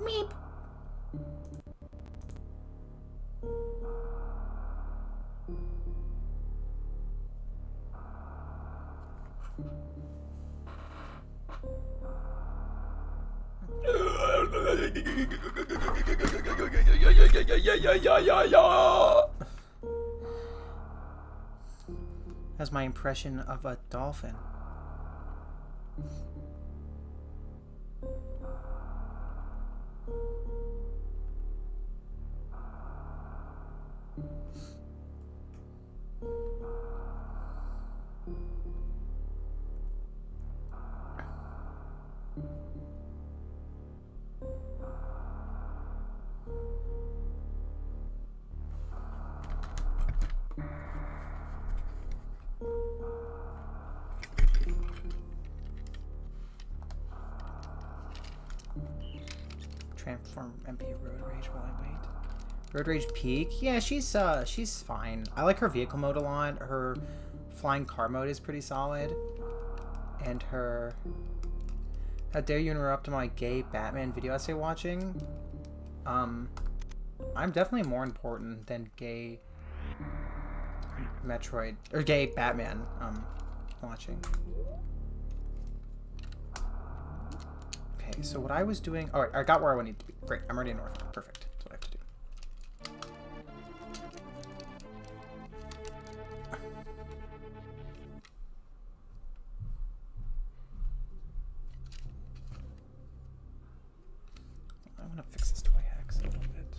Meep. That's my impression of a dolphin. Transform MP Road Rage while I wait. Road Rage Peak? Yeah, she's fine. I like her vehicle mode a lot. Her flying car mode is pretty solid. And her... How dare you interrupt my gay Batman video essay watching? I'm definitely more important than gay Metroid... Or gay Batman, watching. Okay, so what I was doing... Alright, I got where I need to be. Great, I'm already north. Perfect. That's what I have to do. I want to fix this toy hacks a little bit.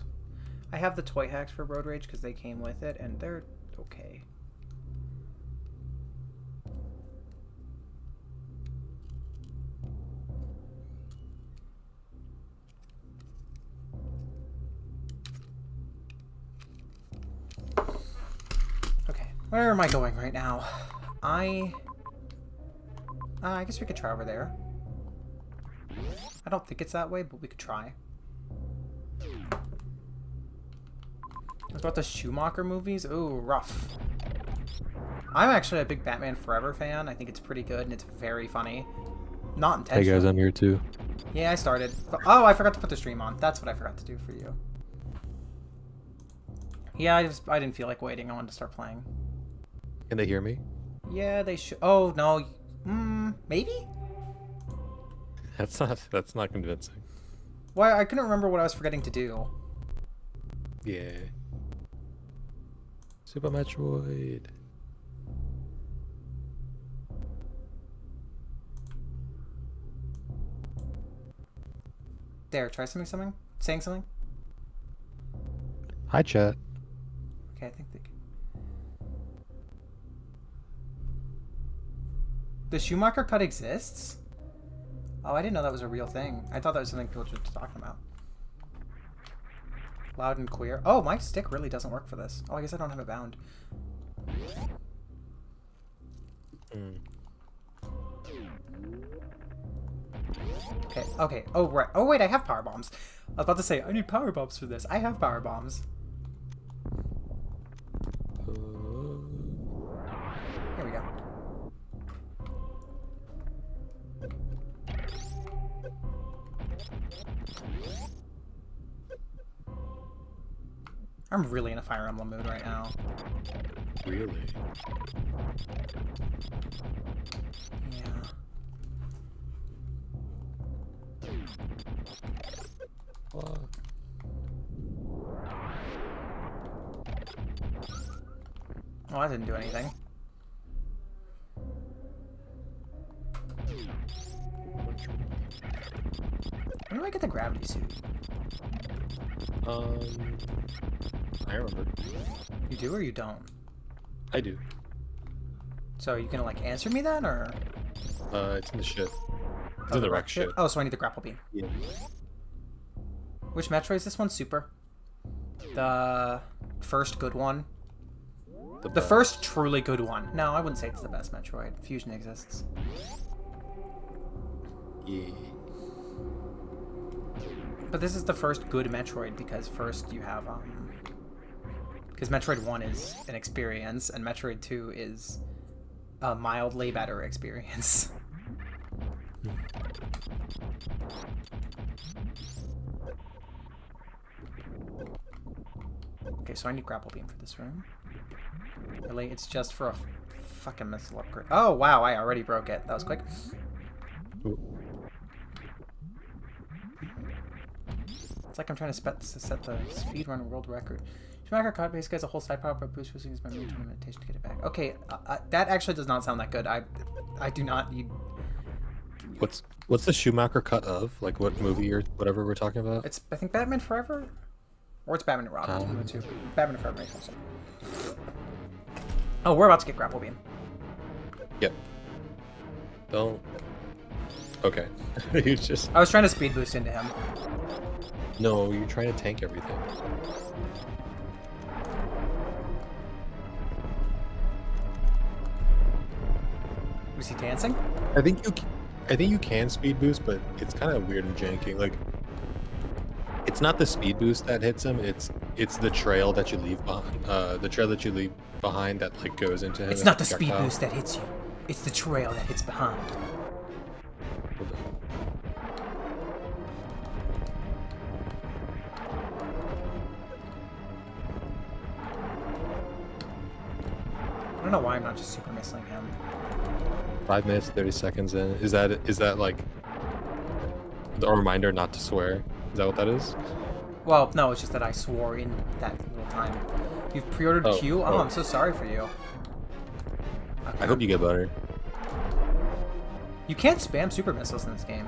I have the toy hacks for Road Rage because they came with it, and they're okay. Where am I going right now? I guess we could try over there. I don't think it's that way, but we could try. What about the Schumacher movies? Ooh, rough. I'm actually a big Batman Forever fan. I think it's pretty good and it's very funny. Not intentional. Hey guys, I'm here too. Yeah, I started. Oh, I forgot to put the stream on. That's what I forgot to do for you. Yeah, I didn't feel like waiting. I wanted to start playing. Can they hear me? Yeah, they should. Oh no, maybe. That's not convincing. Why? I couldn't remember what I was forgetting to do. Yeah. Super Metroid. There, try something? Saying something? Hi, chat. Okay, I think they can. The Schumacher cut exists? Oh, I didn't know that was a real thing. I thought that was something people were just talking about. Loud and queer. Oh, my stick really doesn't work for this. Oh, I guess I don't have it bound. Okay, okay. Oh, right. Oh, wait, I have power bombs. I was about to say, I need power bombs for this. I have power bombs. Here we go. I'm really in a Fire Emblem mood right now. Really? Yeah. What? Oh, that didn't do anything. When do I get the gravity suit? I remember. You do or you don't? I do. So you gonna like answer me then, or? It's in the ship. It's in the wreck ship. Oh, so I need the grapple beam. Yeah. Which Metroid is this one? Super? The first good one? The first truly good one. No, I wouldn't say it's the best Metroid. Fusion exists. Yeah. But this is the first good Metroid because first you have, because Metroid 1 is an experience and Metroid 2 is a mildly better experience. Okay, so I need grapple beam for this room. Really? It's just for a fucking missile upgrade. Oh, wow, I already broke it. That was quick. Ooh. It's like I'm trying to set the speedrun world record. Schumacher caught basically has a whole side power up boost, which is my main meditation to get it back. Okay, that actually does not sound that good. I do not need... What's the Schumacher cut of? Like what movie or whatever we're talking about? It's, I think, Batman Forever? Or it's Batman and Robin. One of the two. Batman and Forever makes more sense. Oh, we're about to get grapple beam. Yep. Don't. Okay. You just. I was trying to speed boost into him. No, you're trying to tank everything. Was he dancing? I think you can speed boost, but it's kind of weird and janky. Like, it's not the speed boost that hits him. It's the trail that you leave behind. The trail that you leave behind that like goes into him. It's not the speed boost that hits you. It's the trail that hits behind. I don't know why I'm not just super missing him. 5 minutes, 30 seconds in. Is that like a reminder not to swear? Is that what that is? Well, no, it's just that I swore in that little time. You've pre-ordered Q? Oh, I'm so sorry for you. Okay. I hope you get better. You can't spam super missiles in this game.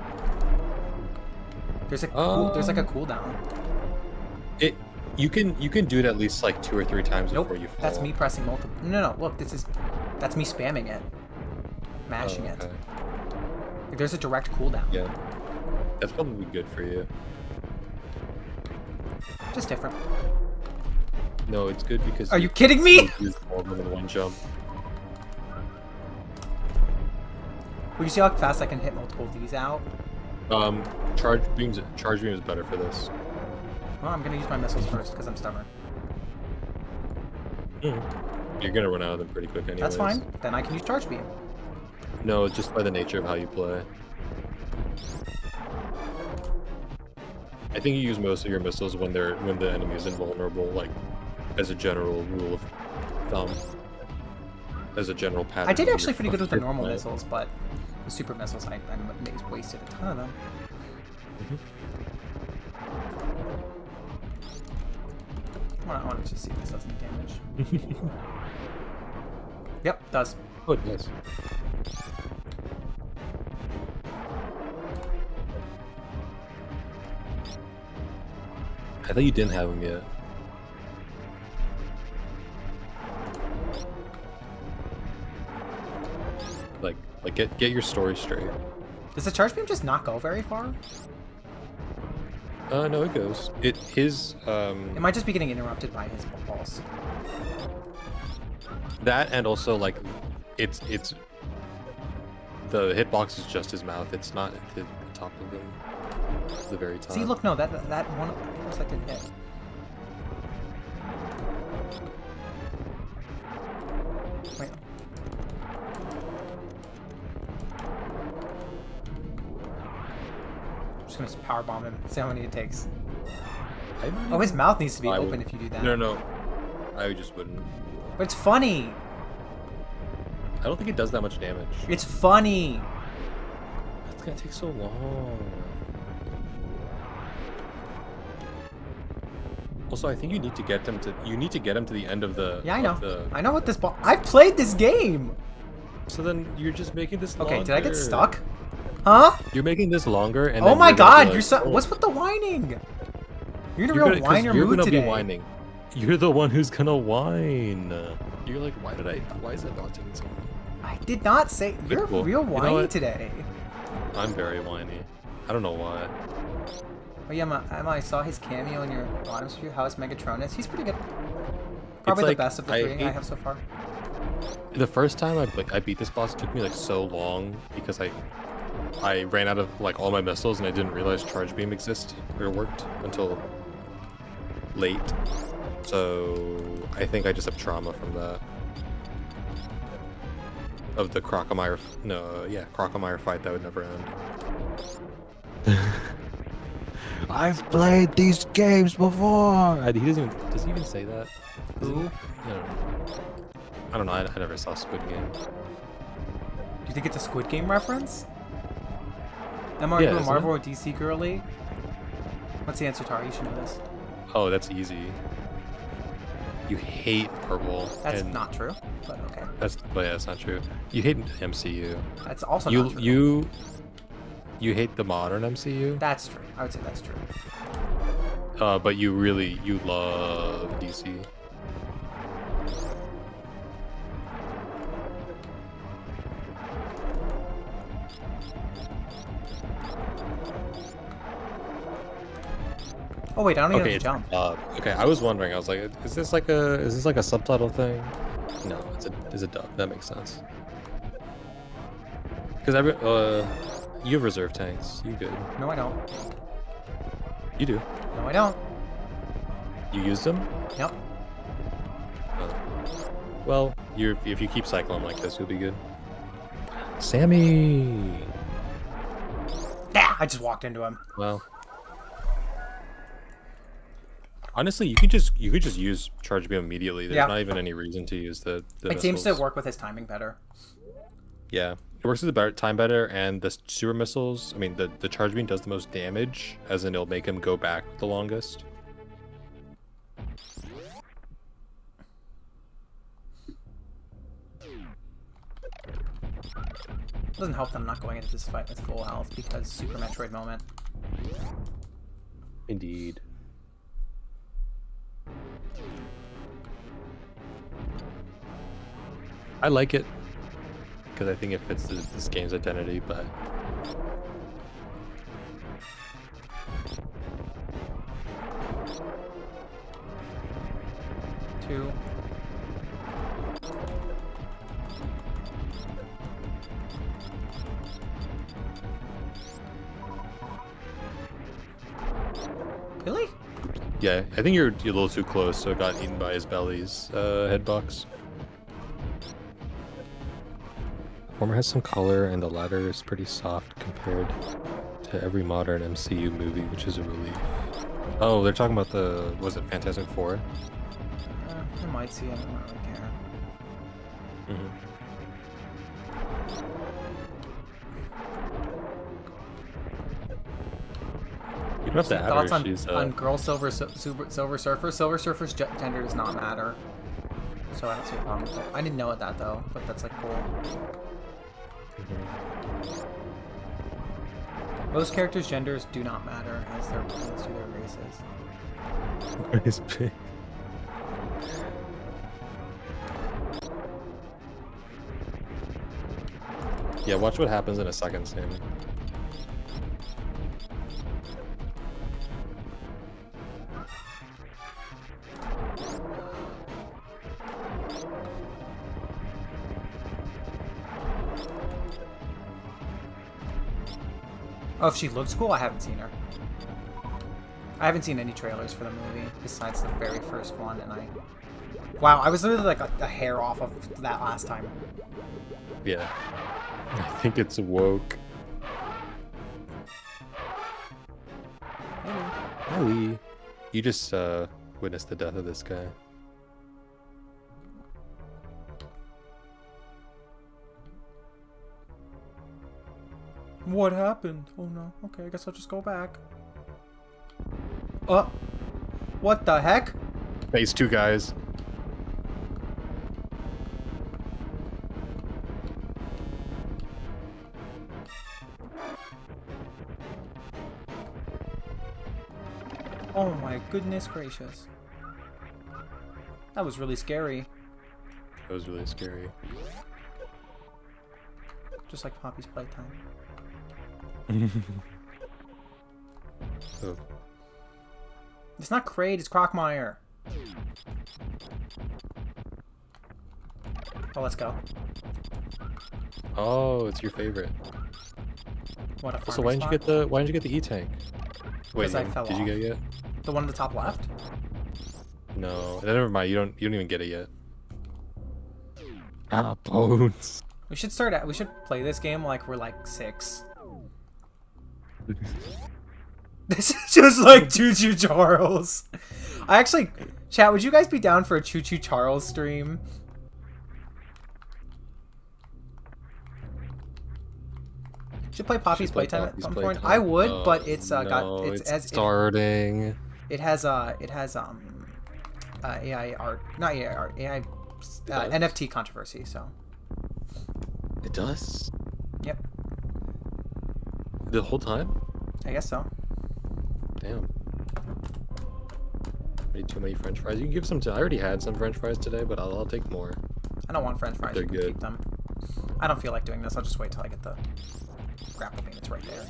There's a there's like a cooldown. You can do it at least like 2 or 3 times before you fall. That's me pressing multiple. No, look, that's me spamming it, mashing it. Like, there's a direct cooldown. Yeah, that's probably good for you. Just different. No, it's good because. Are you kidding me? You use more than one jump. Well, you see how fast I can hit multiple of these out? Charge beam is better for this. Well, I'm gonna use my missiles first because I'm stubborn. You're gonna run out of them pretty quick anyways. That's fine. Then I can use charge beam. No, just by the nature of how you play. I think you use most of your missiles when the enemy is invulnerable, like as a general rule of thumb. As a general pattern. I did actually pretty good with the normal missiles, but the super missiles, I wasted a ton of them. I want to just see if this does any damage. Yep, does. Oh, it does. I thought you didn't have him yet. Like get your story straight. Does the charge beam just not go very far? No, it goes. It might just be getting interrupted by his pulse. That and also like it's the hitbox is just his mouth. It's not the top of him. It's the very top. See, look, no, that one looks like didn't hit. Wait. I'm just gonna power bomb him. See how many it takes. Oh, his mouth needs to be open if you do that. No. I just wouldn't. But it's funny. I don't think it does that much damage. It's funny. That's gonna take so long. Also, I think you need to get him to the end of the. Yeah, I know. I know what this ball. I've played this game. So then you're just making this longer. Okay, did I get stuck? Huh? You're making this longer, and oh my god, like, you're so. What's with the whining? You're in a real whiner mood today. Be whining. You're the one who's gonna whine. You're like, why is it not taking so long? I did not say. You're cool. real whiny You know today. I'm very whiny. I don't know why. Oh yeah, I saw his cameo in your bottom stream. How is Megatronus? He's pretty good. Probably the best of the three I have so far. The first time I beat this boss, it took me like so long because I ran out of like all my missiles and I didn't realize charge beam existed or worked until late. So I just have trauma from that. Of the Crocomire fight that would never end. I've played these games before. He doesn't even. Does he even say that? Who? I don't know. I never saw Squid Game. Do you think it's a Squid Game reference? Am I Yeah, a isn't Marvel it? or DC girly? What's the answer, Tara? You should know this. Oh, that's easy. You hate purple. That's and not true, but okay. But yeah, that's not true. You hate MCU. That's also not true. You hate the modern MCU. That's true. I would say that's true. But you love DC. Oh wait, I don't even have to it's jump. okay, I was wondering. I was like, is this like a subtitle thing? No, it's a dub. That makes sense. Because you have reserve tanks. You good? No, I don't. You do. No, I don't. You use them? Yep. Well, if you keep cycling like this, you'll be good. Sammy. Yeah, I just walked into him. Well, honestly, you could just use charge beam immediately. There's not even any reason to use the It seems to missiles. work with his timing better. Yeah, it works with the time better, and the super missiles. I mean, the charge beam does the most damage, as in it'll make him go back the longest. It doesn't help that I'm not going into this fight with full health because Super Metroid moment. Indeed. I like it because I think it fits this game's identity, but Two. Really? yeah, I think you're a little too close, so it got eaten by his belly's headbox. Former has some color, and the latter is pretty soft compared to every modern MCU movie, which is a relief. Oh, they're talking about was it Fantastic Four? I might see it. I don't really care. You don't have to add Thoughts her. on, She's on girl Silver Surfer? Silver Surfer's gender does not matter, so I don't see a problem with it. I didn't know it that though, but that's like cool. Most characters' genders do not matter as their races. Yeah, watch what happens in a second, Sammy. Oh, if she looks cool, I haven't seen her. I haven't seen any trailers for the movie besides the very first one, and wow, I was literally like a hair off of that last time. Yeah. I think it's woke. Ellie. You just witnessed the death of this guy. What happened? Oh no. Okay, I guess I'll just go back. What the heck? Face two guys. Oh my goodness gracious. That was really scary. That was really scary. Just like Poppy's playtime. Oh. It's not Kraid, it's Crockmire. Oh, let's go. Oh, it's your favorite. What a Also, farmer spot. why didn't you get the E-tank? Wait, Because I fell did you off. get it yet? The one at the top left? No, never mind. You don't even get it yet. Ah, bones. We should play this game like we're like 6. This is just like Choo Choo Charles. I actually, chat, would you guys be down for a Choo Choo Charles stream? Should play Poppy's Playtime at some point. I would, but it's starting. It has AI art, not AI art, AI NFT controversy. So it does. Yep. The whole time? I guess so. Damn. Made too many French fries. You can give some to. I already had some French fries today, but I'll take more. I don't want French fries. They're You can good. keep them. I don't feel like doing this. I'll just wait till I get the grapple beam. It's right there.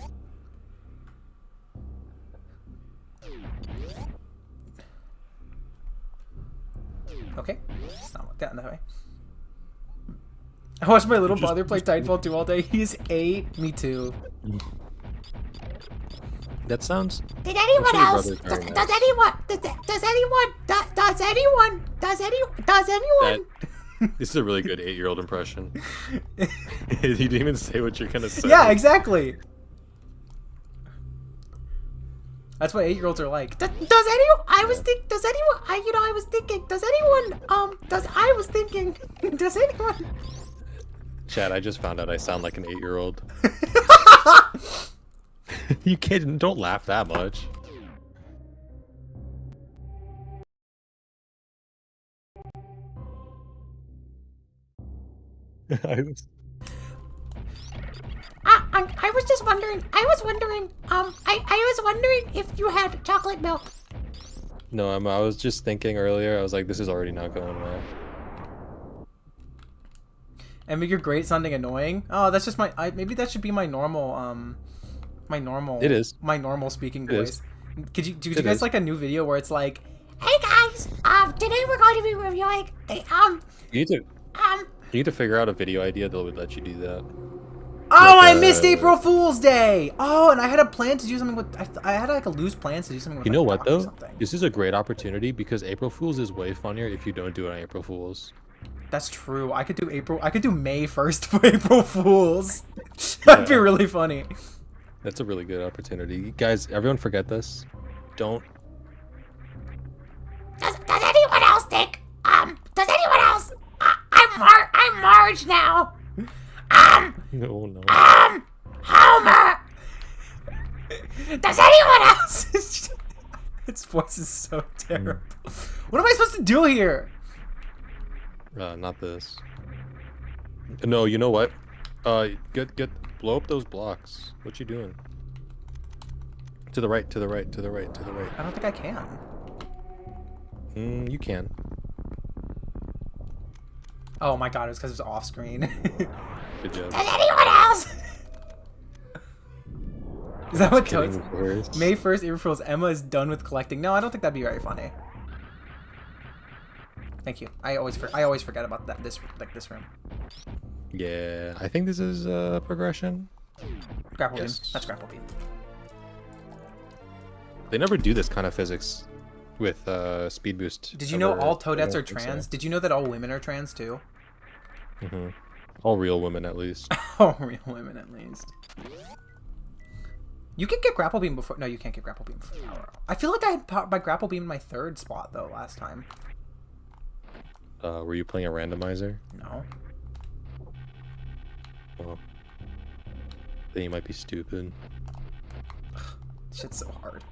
Okay. It's not like that in that way. I watched my little brother play Titanfall 2 all day. He's 8. Me too. That sounds. Did anyone else? Does anyone? This is a really good 8-year-old impression. You didn't even say what you're gonna say. Yeah, exactly. That's what 8-year-olds are like. Does anyone? I was thinking. Does anyone? I was thinking. Does anyone? I was thinking. Does anyone? Chad, I just found out I sound like an 8-year-old. You can't. Don't laugh that much. I was just wondering. I was wondering if you had chocolate milk. No, I was just thinking earlier. I was like, this is already not going well. And make your great sounding annoying. Oh, that's just my. Maybe that should be my normal. It is. My normal speaking It voice. is. Could you It guys is. like a new video where it's like, Hey guys. Today we're going to be reviewing the You need to figure out a video idea that would let you do that. oh, Like, I missed April Fool's Day. Oh, and I had a plan to do something with. I had like a loose plans to do something with. You my know what dog or though? something. This is a great opportunity because April Fool's is way funnier if you don't do it on April Fool's. That's true. I could do May 1st for April Fools. That'd be Yeah. really funny. That's a really good opportunity. Guys, everyone forget this. Don't. Does anyone else think? Does anyone else? I'm Marge now. No, no. Homer. Does anyone else? Its voice is so terrible. What am I supposed to do here? Not this. No, you know what? Blow up those blocks. What you doing? To the right, to the right, to the right, to the right. I don't think I can. You can. Oh my god, it was because it was off screen. Good job. Does anyone else? Is that what Getting Toad's? worse. May 1st, April Fool's. Emma is done with collecting. No, I don't think that'd be very funny. Thank you. I always forget about that. This room. Yeah, I think this is progression. Grapple beam. Yes. That's grapple beam. They never do this kind of physics with speed boost. Did you know ever. all I Toadettes don't are think so. trans? Did you know that all women are trans too? All real women, at least. All real women, at least. You can get grapple beam before. No, you can't get grapple beam before. I feel like I had my grapple beam in my 3rd spot though last time. Were you playing a randomizer? No. Well, then you might be stupid. Shit's so hard.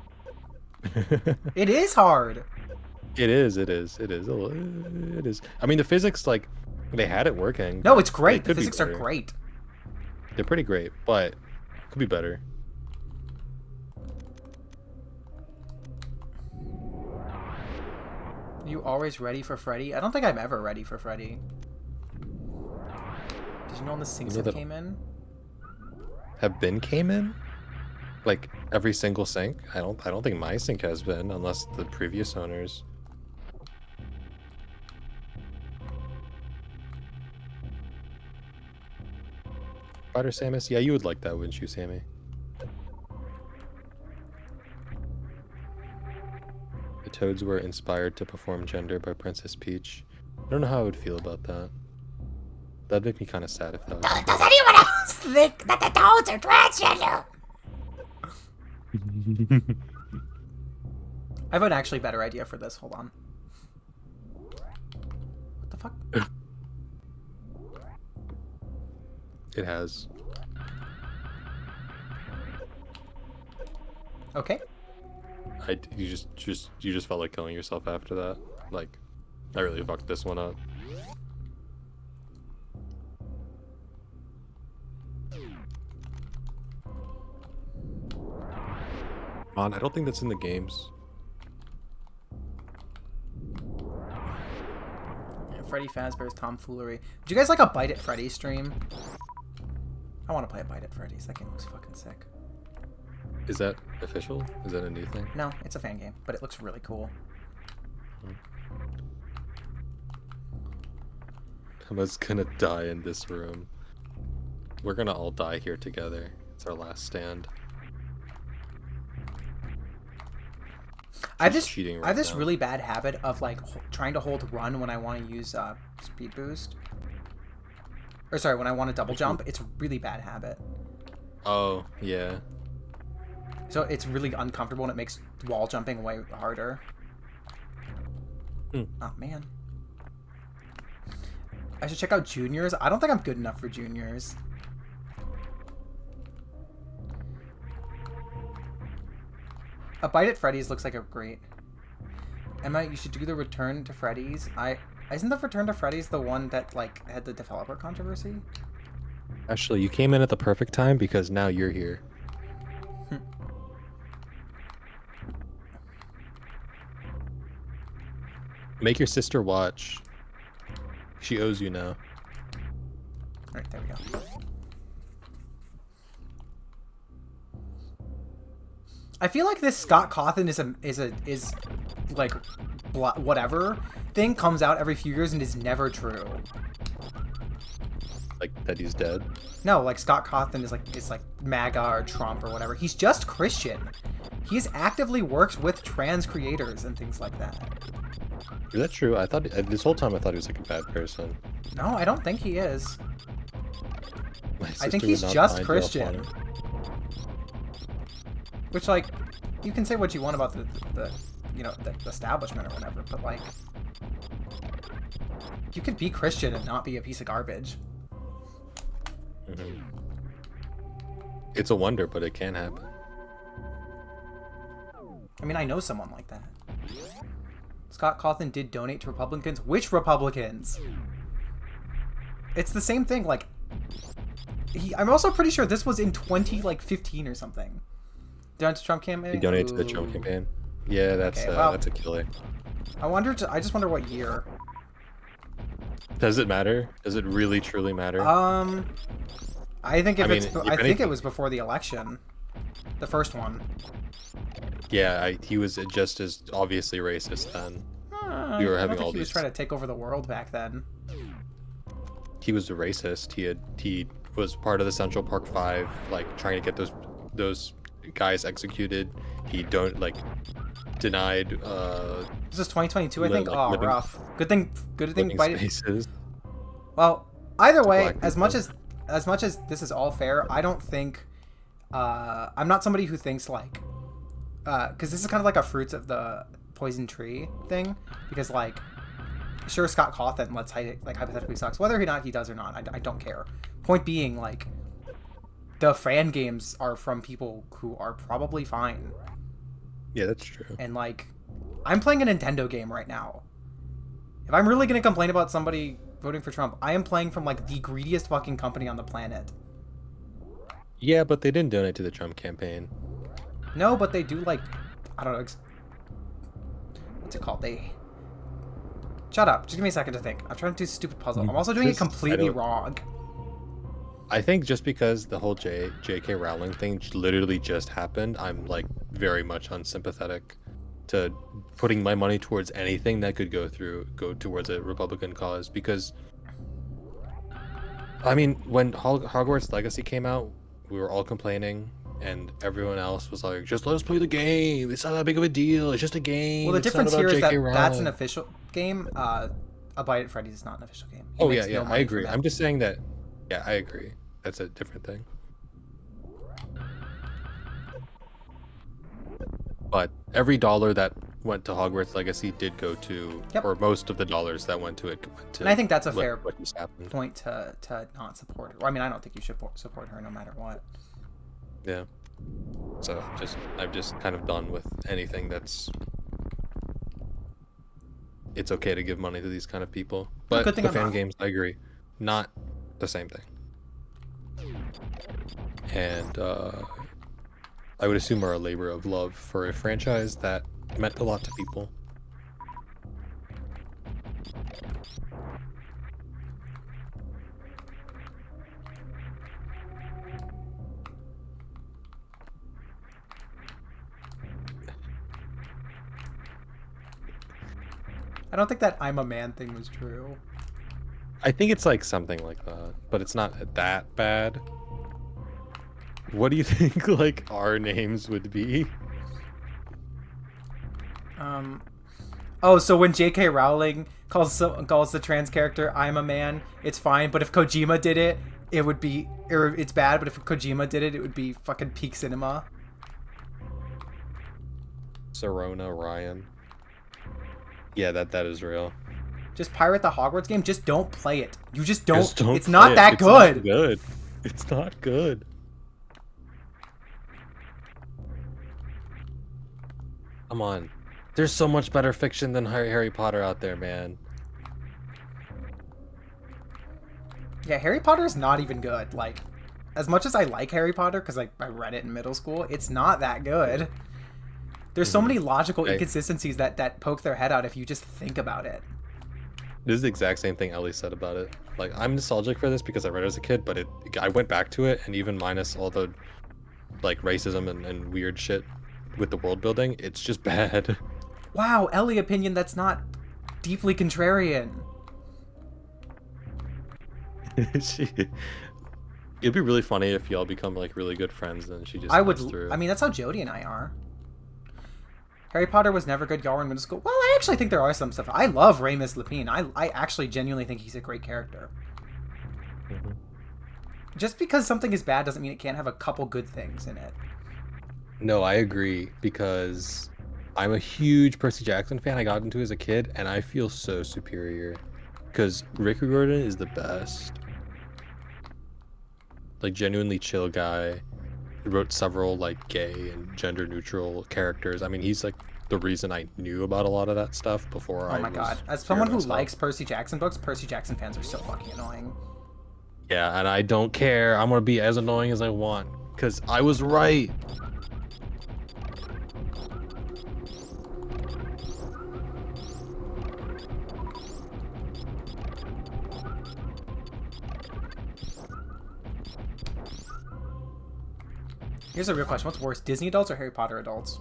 It is hard. It is. It is. It is. It is. I mean, the physics, like, they had it working. No, it's great. It The could be physics are better. great. They're pretty great, but it could be better. You always ready for Freddy? I don't think I'm ever ready for Freddy. Did you know when the sinks You know that- came in? Have been came in? Like every single sink? I don't think my sink has been, unless the previous owners. Spider Samus? Yeah, you would like that, wouldn't you, Sammy? The Toads were inspired to perform gender by Princess Peach. I don't know how I would feel about that. That'd make me kind of sad if that was. Does anyone else think that the Toads are transgender? I have an actually better idea for this. Hold on. What the fuck? It has. Okay. You just felt like killing yourself after that. Like, I really fucked this one up. I don't think that's in the games. Yeah, Freddy Fazbear's tomfoolery. Would you guys like a Bite at Freddy's stream? I want to play a Bite at Freddy's. That game looks fucking sick. Is that official? Is that a new thing? No, it's a fan game, but it looks really cool. Emma's gonna die in this room. We're gonna all die here together. It's our last stand. I have this cheating right I have this now. really bad habit of like trying to hold run when I want to use speed boost. Or sorry, when I want to double jump. It's a really bad habit. Oh, yeah. So it's really uncomfortable and it makes wall jumping way harder. Hmm. Oh man. I should check out juniors. I don't think I'm good enough for juniors. A Bite at Freddy's looks like a great. Emma, you should do the Return to Freddy's. Isn't the Return to Freddy's the one that like had the developer controversy? Actually, you came in at the perfect time because now you're here. Make your sister watch. She owes you now. Alright, there we go. I feel like this Scott Cawthon is like whatever thing comes out every few years and is never true. Like that he's dead. No, like Scott Cawthon is like MAGA or Trump or whatever. He's just Christian. He's actively works with trans creators and things like that. Is that true? I thought this whole time I thought he was like a bad person. No, I don't think he is. My I think sister he's would not just mind Christian. you upon Which, like, you can say what you want about the you know, the establishment or whatever, but like, you could be Christian and not be a piece of garbage. it. It's a wonder, but it can happen. I mean, I know someone like that. Scott Cawthon did donate to Republicans. Which Republicans? It's the same thing. Like, I'm also pretty sure this was in 2015 or something. Donate to Trump campaign. He donated to the Trump Ooh. campaign. Yeah, that's Okay, well- that's a killer. I just wonder what year. Does it matter? Does it really truly matter? I think I mean, if I think anything- it was before the election, the first one. Yeah, he was just as obviously racist then. I were don't having think all he was these- trying to take over the world back then. He was a racist. He was part of the Central Park Five, like trying to get those guys executed. He denied This is 2022, I think. Like Oh, living- rough. Good thing. living Bite. spaces. Well, either way, black as people. much as this is all fair, I don't think. I'm not somebody who thinks like, because this is kind of like a fruits of the poison tree thing. Because like, sure, Scott Cawthon, hypothetically sucks. Whether or not he does or not, I don't care. Point being, like, the fan games are from people who are probably fine. Yeah, that's true. And like, I'm playing a Nintendo game right now. If I'm really gonna complain about somebody voting for Trump, I am playing from like the greediest fucking company on the planet. Yeah, but they didn't donate to the Trump campaign. No, but they do like, I don't know, what's it called? Shut up. Just give me a second to think. I'm trying to do a stupid puzzle. I'm also doing it Just- I completely don't- wrong. I think just because the whole J.K. Rowling thing literally just happened, I'm like very much unsympathetic to putting my money towards anything that could go towards a Republican cause. Because, I mean, when Hogwarts Legacy came out, we were all complaining, and everyone else was like, "Just let us play the game. It's not that big of a deal. It's just a game." Well, the It's not difference about here is that J.K. that's an Rowling." official game. A Bite at Freddy's is not an official game. He Oh makes yeah, no I money from agree. that. I'm just saying that. Yeah, I agree. That's a different thing. But every dollar that went to Hogwarts Legacy did go to, Yep. or most of the dollars that went to it went to. And I think that's a what- fair what just happened. point to not support her. Well, I mean, I don't think you should support her no matter what. Yeah. So I'm just kind of done with anything that's. It's okay to give money to these kind of people, but good thing the I'm fan not. games, I agree, not the same thing. And I would assume are a labor of love for a franchise that meant a lot to people. I don't think that I'm a man thing was true. I think it's like something like that, but it's not that bad. What do you think like our names would be? Oh, so when J.K. Rowling calls the trans character "I'm a man," it's fine. But if Kojima did it, it would be, or it's bad. But if Kojima did it, it would be fucking peak cinema. Serona Ryan. Yeah, that is real. Just pirate the Hogwarts game. Just don't play it. You just don't. Just don't it's not play it. that It's good. not good. It's not good. Come on. There's so much better fiction than Harry Potter out there, man. Yeah, Harry Potter is not even good. Like, as much as I like Harry Potter, because like I read it in middle school, it's not that good. There's so many logical inconsistencies that poke their head out if you just think about it. This is the exact same thing Ellie said about it. Like, I'm nostalgic for this because I read it as a kid, but I went back to it, and even minus all the like racism and weird shit with the world building, it's just bad. Wow, Ellie opinion that's not deeply contrarian. It'd be really funny if y'all become like really good friends, and she just I would. goes through. I mean, that's how Jodie and I are. Harry Potter was never good. Y'all were in middle school. Well, I actually think there are some stuff. I love Remus Lupin. I actually genuinely think he's a great character. Mhm. Just because something is bad doesn't mean it can't have a couple good things in it. No, I agree, because I'm a huge Percy Jackson fan. I got into as a kid, and I feel so superior because Rick Riordan is the best. Like, genuinely chill guy. He wrote several like gay and gender neutral characters. I mean, he's like the reason I knew about a lot of that stuff before. Oh my god! As someone who likes Percy Jackson books, Percy Jackson fans are so fucking annoying. Yeah, and I don't care. I'm gonna be as annoying as I want because I was right. Here's a real question: what's worse, Disney adults or Harry Potter adults?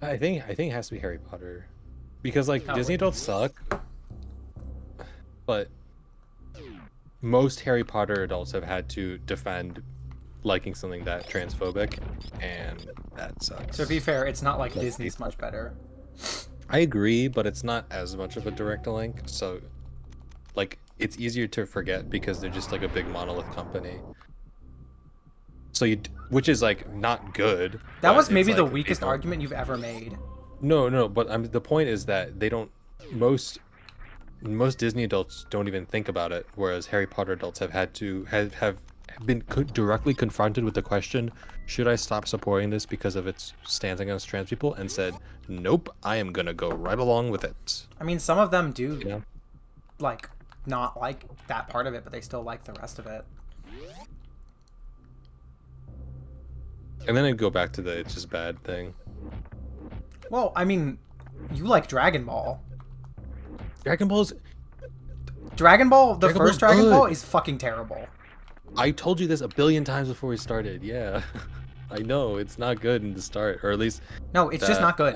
I think it has to be Harry Potter, because like Disney adults suck, but most Harry Potter adults have had to defend liking something that transphobic, and that sucks. To be fair, it's not like Disney's much better. I agree, but it's not as much of a direct link, so like it's easier to forget because they're just like a big monolith company. So which is like not good. That was maybe like, the weakest argument you've ever made. No, but the point is that they don't. Most Disney adults don't even think about it, whereas Harry Potter adults have had to have been directly confronted with the question, should I stop supporting this because of its stance against trans people, and said, nope, I am gonna go right along with it. I mean, some of them do, You know? like, not like that part of it, but they still like the rest of it. And then I'd go back to the it's just bad thing. Well, I mean, you like Dragon Ball. Dragon Ball's... Dragon Ball, the first Dragon Ball's Ball good. is fucking terrible. I told you this a billion times before we started, yeah. I know, it's not good in the start, or at least... No, it's just not good.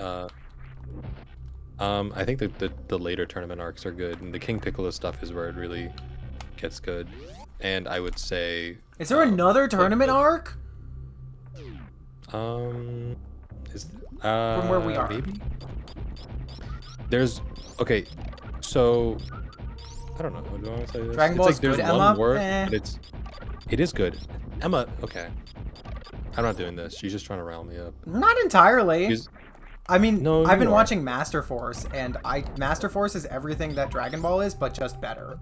I think that the later tournament arcs are good, and the King Piccolo stuff is where it really gets good. And I would say... Is there another tournament arc? From where we are. Maybe? There's... Okay, so... I don't know, do I want to say this? Dragon Ball is there's good, one Emma? word, Eh. but it is good. Emma, okay. I'm not doing this. She's just trying to rile me up. Not entirely. She's- I mean, No, I've been you are. watching Master Force, and Master Force is everything that Dragon Ball is, but just better.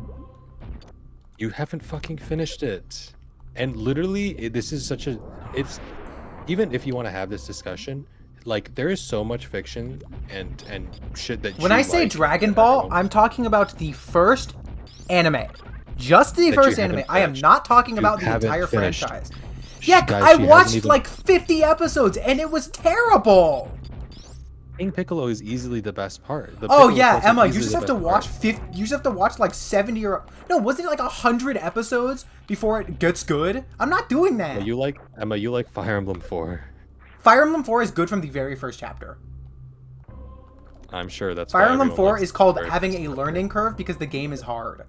You haven't fucking finished it. And literally, this is such a... It's... Even if you want to have this discussion, like, there is so much fiction and shit that When you I say like Dragon that Ball, everyone- I'm talking about the first anime. Just the That first you anime. haven't I am finished. not talking You about the haven't entire finished. franchise. Yeah, Guys, I she hasn't watched even- like 50 episodes, and it was terrible. King Piccolo is easily the best part. The Oh Piccolo yeah, parts are Emma, you easily just the have to best watch part. 50. You just have to watch like 70 or no, wasn't it like 100 episodes before it gets good? I'm not doing that. Emma, you like Fire Emblem 4. Fire Emblem 4 is good from the very first chapter. I'm sure that's Fire why Emblem everyone 4 likes is called very having first a chapter. learning curve because the game is hard.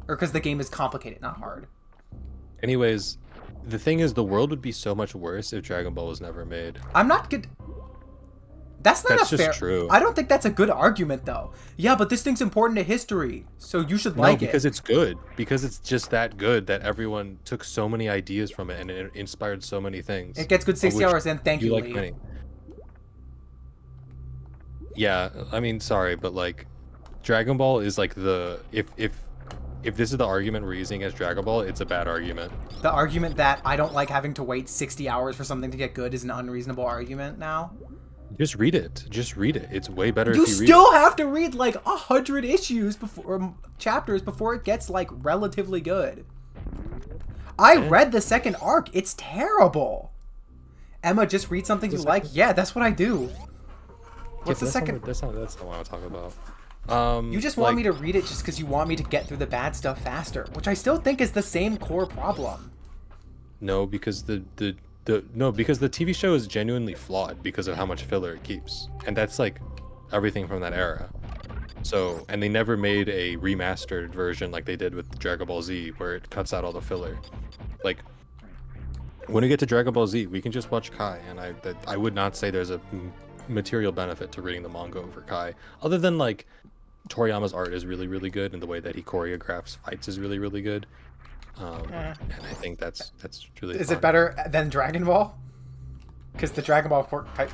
Or because the game is complicated, not hard. Anyways, the thing is, the world would be so much worse if Dragon Ball was never made. I'm not good. That's not That's a just fair. true. I don't think that's a good argument, though. Yeah, but this thing's important to history, so you should like No, because it. it's good. Because it's just that good that everyone took so many ideas from it and it inspired so many things. It gets good 60 of which hours in. Thank you, like Lee. many. Yeah, I mean, sorry, but like, Dragon Ball is like the if this is the argument we're using as Dragon Ball, it's a bad argument. The argument that I don't like having to wait 60 hours for something to get good is an unreasonable argument now. Just read it. Just read it. It's way better You if you read still it. have to read like 100 issues before chapters before it gets like relatively good. I read the second arc. It's terrible. Emma, just read something you like. Yeah, that's what I do. What's the That's second? Not, that's not what I'm talking about. You just want me to read it just because you want me to get through the bad stuff faster, which I still think is the same core problem. No, because because the TV show is genuinely flawed because of how much filler it keeps, and that's like everything from that era. So, and they never made a remastered version like they did with Dragon Ball Z, where it cuts out all the filler. Like, when we get to Dragon Ball Z, we can just watch Kai, and I would not say there's a material benefit to reading the manga over Kai, other than like Toriyama's art is really, really good, and the way that he choreographs fights is really, really good. And I think that's really. Is fun. it better than Dragon Ball? Because the Dragon Ball fight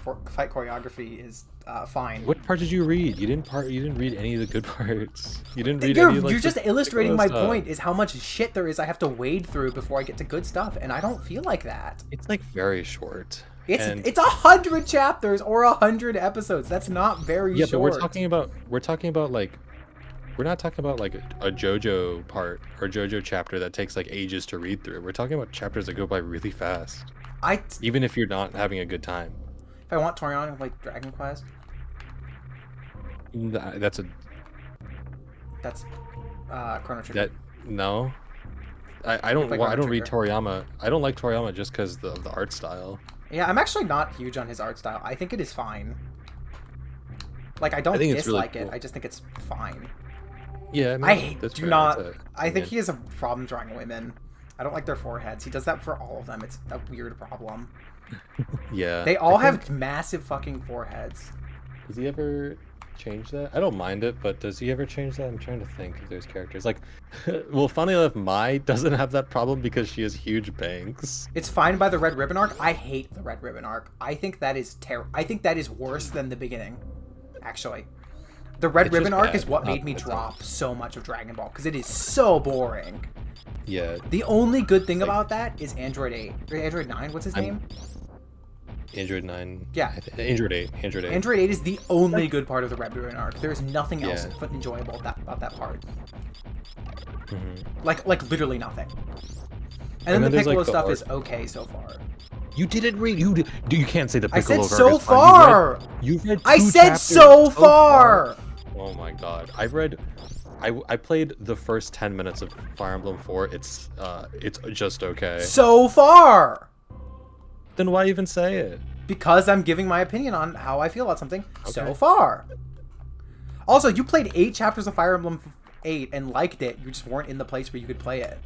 choreography is fine. What part did you read? You didn't read any of the good parts. You didn't read any. You're Like, just the illustrating my Piccolo point stuff. is how much shit there is I have to wade through before I get to good stuff, and I don't feel like that. It's like very short. And- It's 100 chapters or 100 episodes. That's not very yeah, short. but we're talking about like, we're not talking about like a JoJo part or JoJo chapter that takes like ages to read through. We're talking about chapters that go by really fast, even if you're not having a good time. If I want Toriyama like Dragon Quest, That's Chrono Trigger. that no. I don't Like I Chrono don't read Trigger. Toriyama. I don't like Toriyama just because of the art style. Yeah, I'm actually not huge on his art style. I think it is fine. Like, I don't I think it's really dislike it. cool. I just think it's fine. Yeah, I that's do fair, not. that's I think yeah. he has a problem drawing women. I don't like their foreheads. He does that for all of them. It's a weird problem. Yeah. They all I have think- massive fucking foreheads. Does he ever change that? I don't mind it, but does he ever change that? I'm trying to think if there's characters like. Well, funny enough, Mai doesn't have that problem because she has huge bangs. It's fine by the Red Ribbon arc. I hate the Red Ribbon arc. I think that is I think that is worse than the beginning. Actually, the Red It's Ribbon just arc bad, is what not made me that it's drop so much of Dragon Ball because it is so boring. Yeah. The only good thing Like- about that is Android 8. Or Android 9, what's his name? Android 9. Yeah. Android 8. Android 8. Android 8 is the only good part of the Red Ribbon arc. There's nothing else Yeah. enjoyable about that part. Mhm. Like literally nothing. And then And the then there's, Piccolo like, the stuff art- is okay so far. You didn't read. You can't say the I Piccolo said arc so is fine. far! You've read I two said chapters so far! Oh my god. I've read. I played the first 10 minutes of Fire Emblem 4. It's just okay. So far! Then why even say it? Because I'm giving my opinion on how I feel about something so Okay. far. Also, you played 8 chapters of Fire Emblem 8 and liked it. You just weren't in the place where you could play it.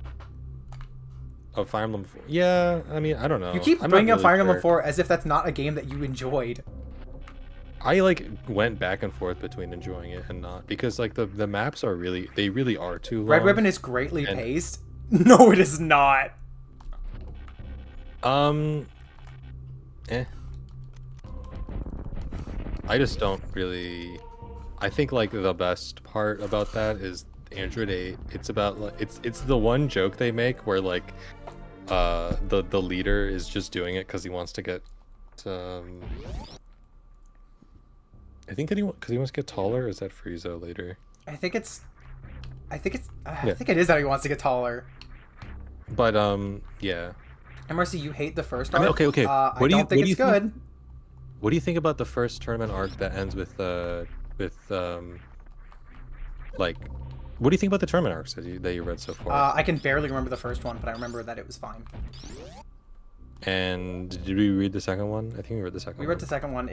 Oh, Fire Emblem 4. Yeah, I mean, I don't know. You keep I'm not bringing up really Fire Emblem sure. 4 as if that's not a game that you enjoyed. I like went back and forth between enjoying it and not because like the maps are really are too long. Red Ribbon is greatly and- paced. No, it is not. Eh. I just don't really. I think like the best part about that is Android 8. It's about like it's the one joke they make where like the leader is just doing it because he wants to get I think anyone because he wants to get taller. Or is that Friezo later? I think it Yeah. is that he wants to get taller. But yeah. And Mercy, you hate the first I arc. mean, okay. I What do you- don't think what do it's you think- good. What do you think about the first tournament arc that ends with like what do you think about the tournament arcs that you read so far? I can barely remember the first one, but I remember that it was fine. And did we read the second one? I think we read the second We one. read the second one.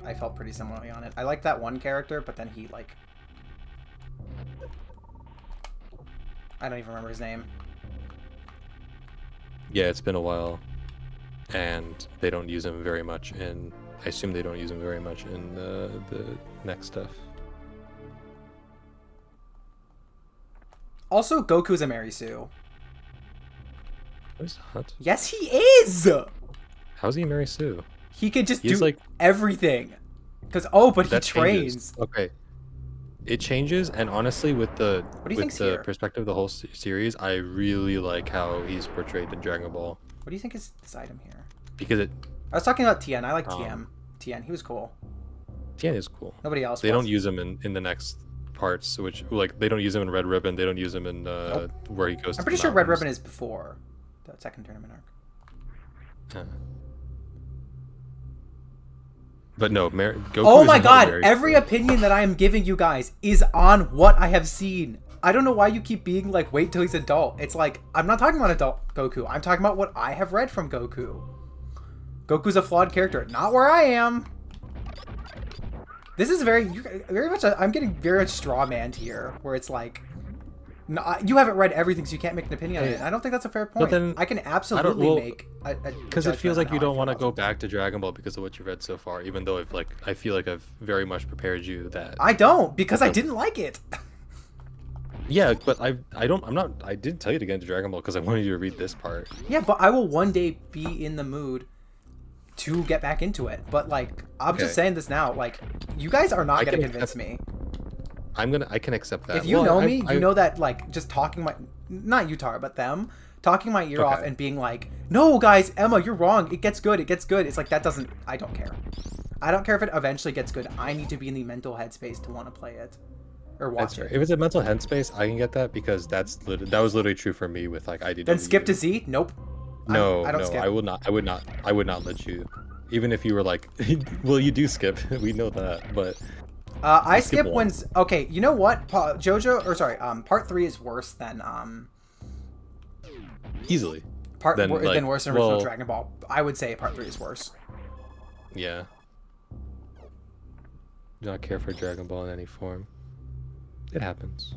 I felt pretty similarly on it. I liked that one character, but then he like, I don't even remember his name. Yeah, it's been a while, and they don't use him very much in. I assume they don't use him very much in the next stuff. Also, Goku's a Mary Sue. No, he's not. Yes, he is. How's he Mary Sue? He could just He's do like- everything. But he That trains. changes. Okay. It changes, and honestly, with the do you think's the here? perspective of the whole series, I really like how he's portrayed in Dragon Ball What do you think is this item here? because it I was talking about Tien. I like Um, Tien. Tien, he was cool. Tien is cool. Nobody else. They was. don't use him in the next parts, which like they don't use him in Red Ribbon. They don't use him in where he goes. I'm to pretty the sure Red mountains. Ribbon is before the second tournament arc. But no, Goku Oh is my not god! Mary Every Sue. opinion that I am giving you guys is on what I have seen. I don't know why you keep being like, wait till he's adult. It's like, I'm not talking about adult Goku. I'm talking about what I have read from Goku. Goku's a flawed character. Not where I am. This is very much, I'm getting very much straw manned here, where it's like, no, you haven't read everything, so you can't make an opinion on it. And I don't think that's a fair point. then I can absolutely make a Because it feels judgment like on you how I don't feel want to about go something. back to Dragon Ball because of what you read so far, even though I feel like I've very much prepared you that. I don't, because I didn't like it. Yeah, but I didn't tell you to get into Dragon Ball because I wanted you to read this part. Yeah, but I will one day be in the mood to get back into it. But like, I'm just Okay. saying this now. Like, you guys are not I gonna can convince me. I can accept that. If you Well, know I- me, I- you know that like just talking my, not you Tara, but them talking my ear off Okay. and being like, no guys, Emma, you're wrong. It gets good. It gets good. It's like that doesn't. I don't care. I don't care if it eventually gets good. I need to be in the mental headspace to want to play it or watch That's fair. it. If it's a mental headspace, I can get that because that was literally true for me with like IDW. Then skip to Z. Nope. No, I don't no, skip. I would not let you. Even if you were like, well, you do skip. We know that, but I skip skip one. when. Okay, you know what? Part 3 is worse than easily. than worse than original well, Dragon Ball. I would say part 3 is worse. Yeah. Do not care for Dragon Ball in any form. It happens.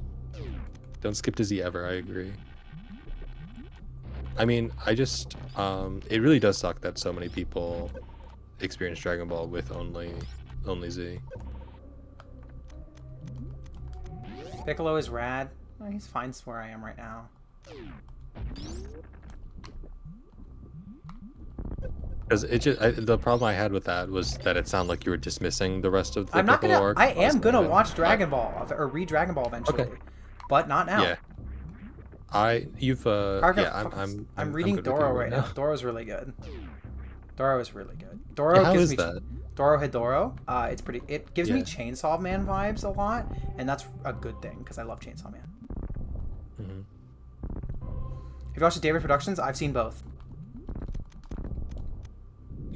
Don't skip to Z ever. I agree. I mean, I just it really does suck that so many people experience Dragon Ball with only Z. Piccolo is rad. Oh, he's fine where I am right now. Because the problem I had with that was that it sounded like you were dismissing the rest of the I'm not Piccolo gonna. arc. I am gonna And watch Dragon Ball or read Dragon Ball eventually, Okay. but not now. Yeah. I'm reading good with you Doro right now. Doro's really good. Doro is really good. Doro Yeah, how gives is me that? Doro Hidoro. It's pretty. It gives me Yeah. Chainsaw Man vibes a lot, and that's a good thing because I love Chainsaw Man. Mhm. Have you watched the David Productions? I've seen both.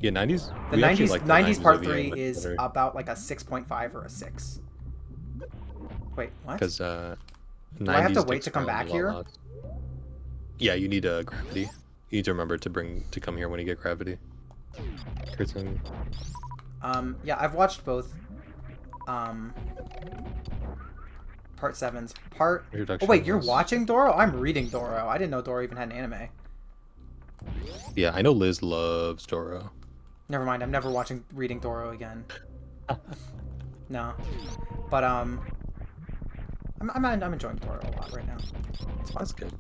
Yeah, 90s. The we actually 90s, like the 90s part OVA 3 much is better. about like a 6.5 or a 6. Wait, what? Because Do I have to 90s wait takes to come around back a here? lot. Yeah, you need a gravity. You need to remember to come here when you get gravity. Curtain. Yeah, I've watched both. Part 7's part. Oh Introduction wait, you're was- watching Doro? I'm reading Doro. I didn't know Doro even had an anime. Yeah, I know Liz loves Doro. Never mind. I'm never reading Doro again. No, but I'm enjoying Doro a lot right now. It's fun. That's good.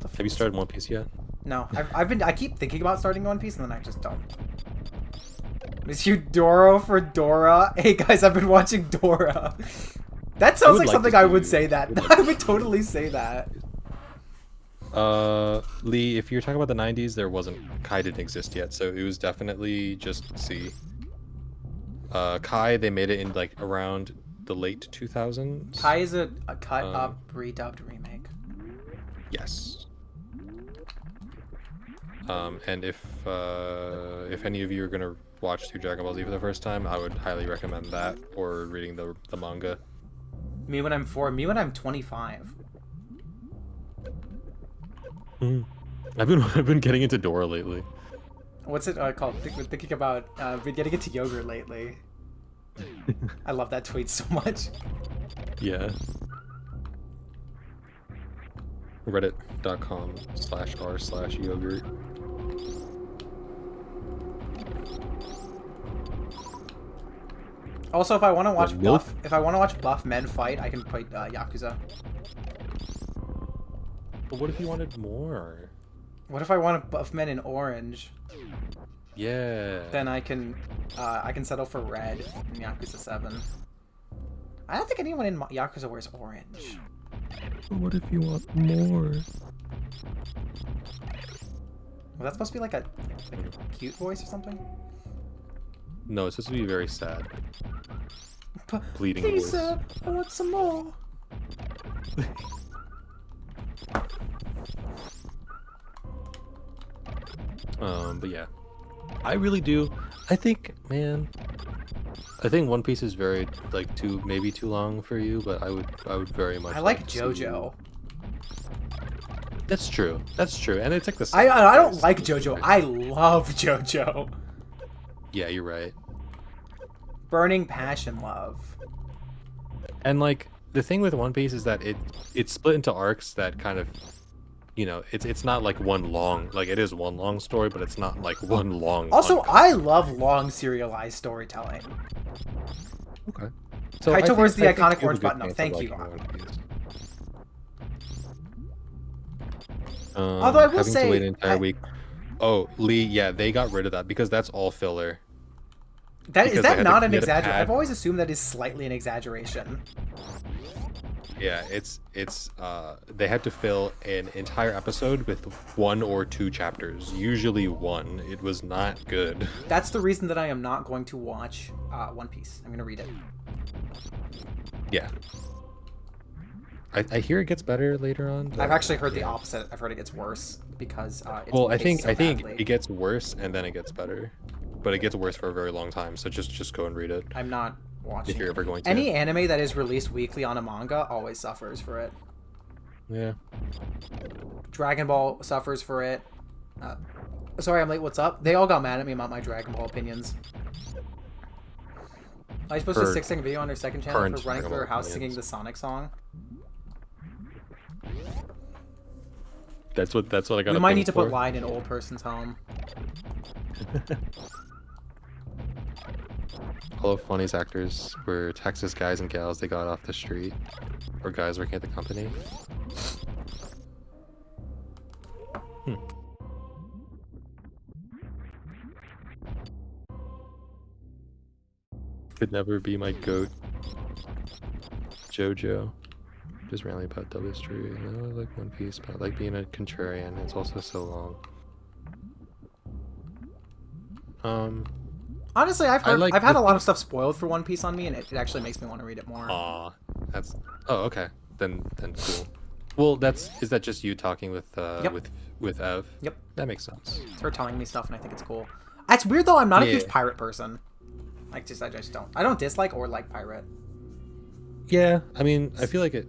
The Have you started One Piece yet? No, I keep thinking about starting One Piece and then I just don't. Miss you Doro for Dora. Hey guys, I've been watching Dora. That sounds like something I would say that. I would totally say that. Lee, if you're talking about the 90s, there wasn't Kai didn't exist yet, so it was definitely just C. Kai, they made it in like around the late 2000s. Kai is a cut up, redubbed remake. Yes. And if any of you are gonna watch through Dragon Ball Z for the first time, I would highly recommend that or reading the manga. Me when I'm 4, me when I'm 25. I've been getting into Dora lately. What's it called? Thinking about been getting into yogurt lately. I love that tweet so much. Yeah. Reddit.com/r/yogurt. Also, if I want to watch buff men fight, I can play Yakuza. But what if you wanted more? What if I want buff men in orange? Yeah. Then I can settle for red in Yakuza 7. I don't think anyone in Yakuza wears orange. But what if you want more? Well, that's supposed to be like a cute voice or something. No, it's supposed to be very sad. Bleeding Please, voice. I want some more. But yeah, I really do. I think, man, I think One Piece is very like maybe too long for you, but I would very much. I like to JoJo. That's true. That's true, and it's like the. I don't like JoJo. I love JoJo. Yeah, you're right. Burning passion love. And like the thing with One Piece is that it's split into arcs that kind of, you know, it's not like one long, like it is one long story, but it's not like one long. Also, I love long serialized storytelling. Okay. So Kaito wears the I think iconic you have a orange good button up. chance of Thank you. liking One Piece. Although I will having say, to wait an entire week. Oh, Lee, yeah, they got rid of that because that's all filler. Is because that not an they had to exaggeration? add- I've always assumed that is slightly an exaggeration. Yeah, it's they had to fill an entire episode with 1 or 2 chapters, usually 1. It was not good. That's the reason that I am not going to watch One Piece. I'm going to read it. Yeah. I hear it gets better later on. I've actually heard the opposite. I've heard it gets worse because it's Well, I paced think so badly. it gets worse and then it gets better. But it gets worse for a very long time, so just go and read it. I'm not watching If you're ever going to. Any anime that is released weekly on a manga always suffers for it. Yeah. Dragon Ball suffers for it. Sorry, I'm late. What's up? They all got mad at me about my Dragon Ball opinions. I posted a 6-second video on their second channel current for running Dragon through her Ball house singing opinions. the Sonic song. That's what I got. We a might thing need to put for. lie in an old person's home. All of Funny's actors were Texas guys and gals they got off the street, or guys working at the company. Could never be my goat. JoJo. Just randomly about double history. No, I like One Piece, but I like being a contrarian. It's also so long. Honestly, I've heard, like I've had the a lot of stuff spoiled for One Piece on me, and it actually makes me want to read it more. Aw, that's. Oh, okay. Then cool. Well, is that just you talking with Yep. with Ev? Yep. That makes sense. It's her telling me stuff, and I think it's cool. It's weird though. I'm not a huge Yeah. pirate person. I just don't. I don't dislike or like pirate. Yeah, I mean, I feel like it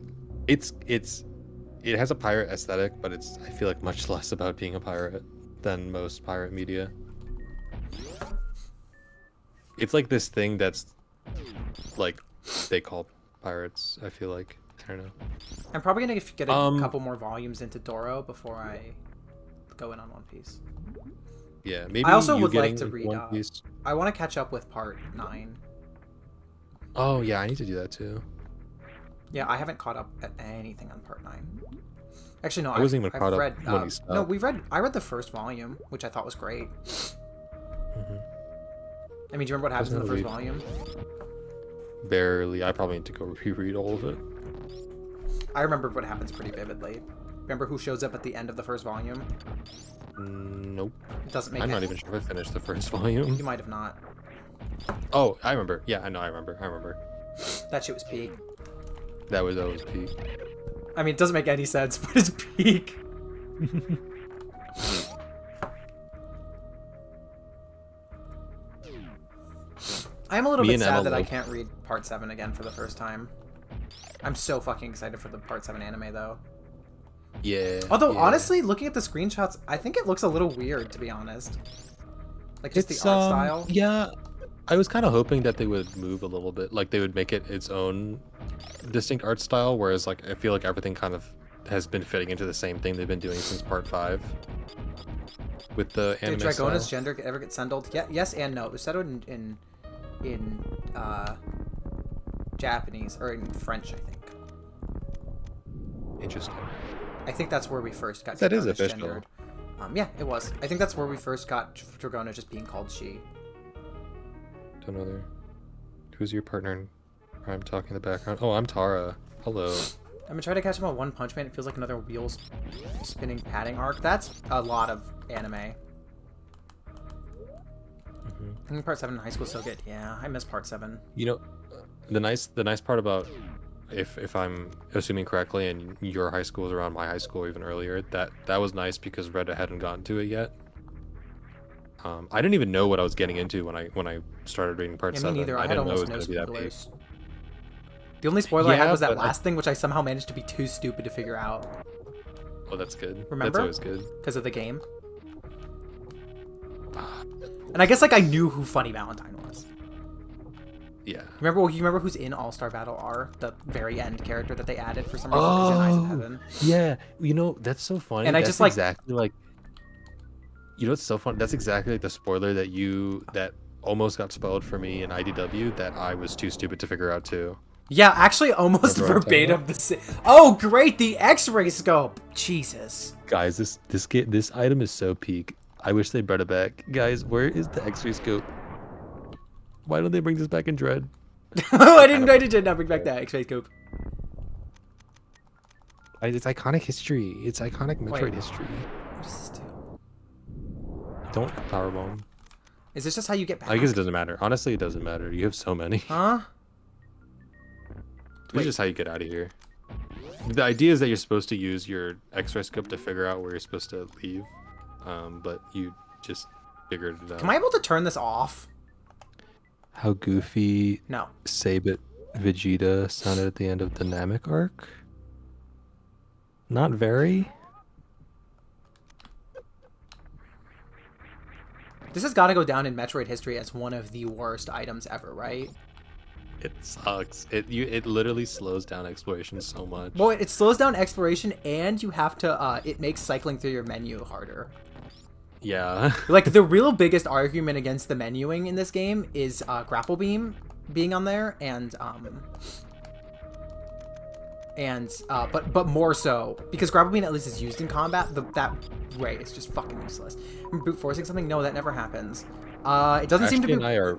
has a pirate aesthetic, but I feel like much less about being a pirate than most pirate media. It's like this thing that's like they call pirates. I feel like I don't know. I'm probably gonna get a couple more volumes into Doro before I go in on One Piece. Yeah, maybe I also you would like getting to into read. One Piece. I want to catch up with Part 9. Oh yeah, I need to do that too. Yeah, I haven't caught up at anything on Part 9. Actually, no. I wasn't even I've caught up read, when he no, stopped. I read the first volume, which I thought was great. Mhm. I mean, do you remember what happens in the first Doesn't volume? Barely. I probably need to go reread all of it. I remember what happens pretty vividly. Remember who shows up at the end of the first volume? Nope. It doesn't make I'm not any- even sure if I finished the first volume. You might have not. Oh, I remember. Yeah, I know. I remember. That shit was peak. That was peak. I mean, it doesn't make any sense, but it's peak. I'm a little Me bit and sad Emma that I love- can't read Part 7 again for the first time. I'm so fucking excited for the Part 7 anime, though. Yeah. Although, yeah. honestly, looking at the screenshots, I think it looks a little weird, to be honest. Like, just the art style. Yeah, I was kind of hoping that they would move a little bit, like they would make it its own distinct art style, whereas like I feel like everything kind of has been fitting into the same thing they've been doing since Part 5 with the anime Did Dragona's style. gender ever get settled? Yeah, yes and no. It was settled in Japanese, or in French, I think. Interesting. I think that's where we first got That is Dragona's official. gendered. Yeah, it was. I think that's where we first got Dragona just being called she. Don't know there. Who's your partner in crime talking in the background? Oh, I'm Tara. Hello. I'm gonna try to catch him on One Punch Man. It feels like another wheels spinning padding arc. That's a lot of anime. I think Part 7 in high school is so good. Yeah, I miss Part 7. You know, the nice part about, if I'm assuming correctly, and your high school was around my high school even earlier, that was nice because Red hadn't gotten to it yet. I didn't even know what I was getting into when I started reading Part Yeah, 7. me neither. I had didn't know it almost was no gonna be that big. spoilers. The only spoiler I had Yeah, was that but last thing, which I somehow managed to be too stupid to figure out Oh, that's good. Remember? That's always good. because of the game. And I guess like I knew who Funny Valentine was. Yeah. You remember who's in All Star Battle R, the very end character that they added for some reason? Who's in Eyes of Heaven. Yeah. You know, that's so funny. And I That's just, like- exactly like. You know what's so funny? That's exactly like the spoiler that almost got spoiled for me in IDW that I was too stupid to figure out too. Yeah, actually, almost Remember what I'm talking verbatim the same. Oh, great! The X-ray scope. Jesus. Guys, this item is so peak. I wish they brought it back. Guys, where is the X-ray scope? Why don't they bring this back in Dread? I did not bring back that X-ray scope. It's iconic history. It's iconic Metroid Wait. history. What does this do? Don't powerbomb. Is this just how you get back? I guess it doesn't matter. Honestly, it doesn't matter. You have so many. Huh? This is just how you get out of here. The idea is that you're supposed to use your X-ray scope to figure out where you're supposed to leave, but you just figured it out. Am I able to turn this off? How goofy No. Sabit Vegeta sounded at the end of the Namek arc? Not very. This has got to go down in Metroid history as one of the worst items ever, right? It sucks. It literally slows down exploration so much. Well, it slows down exploration, and you have to. It makes cycling through your menu harder. Yeah. Like the real biggest argument against the menuing in this game is grapple beam being on there, but more so because grapple beam at least is used in combat. That ray is just fucking useless. Brute forcing something? No, that never happens. It doesn't seem to Ashley be. and I are.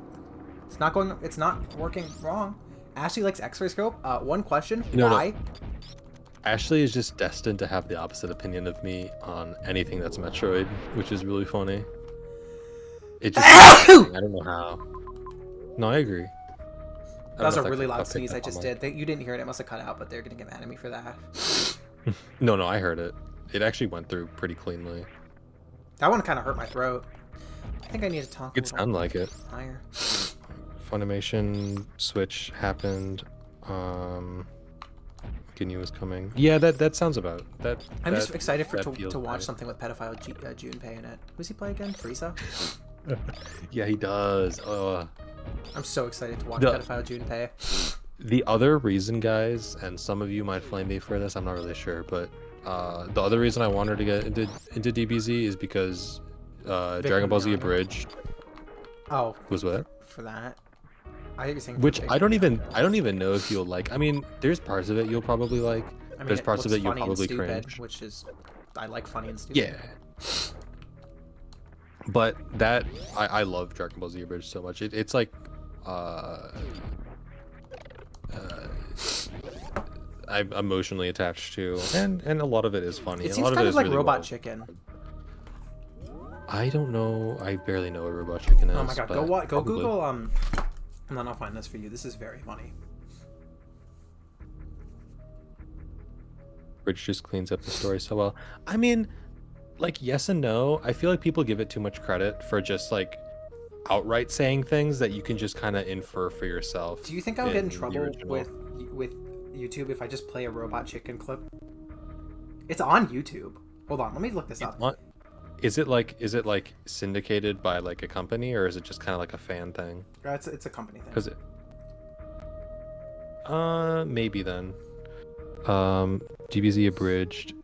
It's not going. It's not working wrong. Ashley likes X-ray scope. One question: No, no. why? Ashley is just destined to have the opposite opinion of me on anything that's Metroid, which is really funny. It just I don't know how. No, I agree. That was a really loud sneeze I just did. You didn't hear it. It must have cut out, but they're gonna get mad at me for that. No, I heard it. It actually went through pretty cleanly. That one kind of hurt my throat. I think I need to talk. It sounded like it. Higher. Funimation switch happened. Ginyu was coming. Yeah, that sounds about that. I'm just that- excited that to feels watch right. something with pedophile Junpei in it. Who's he play again? Frieza? Yeah, he does. I'm so excited to watch The- pedophile Junpei. The other reason, guys, and some of you might flame me for this, I'm not really sure, but the other reason I wanted to get into DBZ is because Dragon Ball Z Mignogna. Abridged Oh, was what? for that. I think you're saying. Which I don't even know if you'll like. I mean, there's parts of it you'll probably like, I mean, There's parts it of looks it you'll funny and probably stupid, cringe. which is I like funny and stupid. Yeah. But that I love Dragon Ball Z Abridged so much. It's like I'm emotionally attached to, and a lot of it is funny. It a seems lot of kind it of is like really Robot well. Chicken. I don't know. I barely know what Robot Chicken is. Oh my god, go but go probably. Google and then I'll find this for you. This is very funny. Bridge just cleans up the story so well. I mean, like, yes and no. I feel like people give it too much credit for just like outright saying things that you can just kind of infer for yourself. Do you think I'll get in the trouble original. with YouTube if I just play a Robot Chicken clip? It's on YouTube. Hold on, let me look this up. Is it like syndicated by like a company, or is it just kind of like a fan thing? It's a company thing. Because maybe then. DBZ Abridged.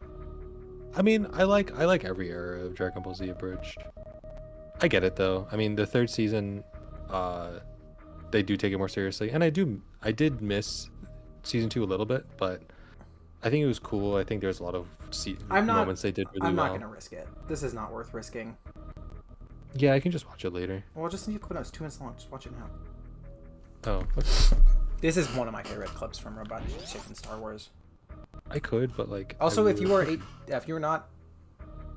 I mean, I like every era of Dragon Ball Z Abridged. I get it though. I mean, the third season, they do take it more seriously, and I did miss season 2 a little bit, but I think it was cool. I think there's a lot of moments they did really well. I'm not gonna risk it. This is not worth risking. Yeah, I can just watch it later. Well, just need to quit. It's 2 minutes long. Just watch it now. Oh, okay. This is one of my favorite clips from Robot Chicken Star Wars. I could, but like. Also, if you were not,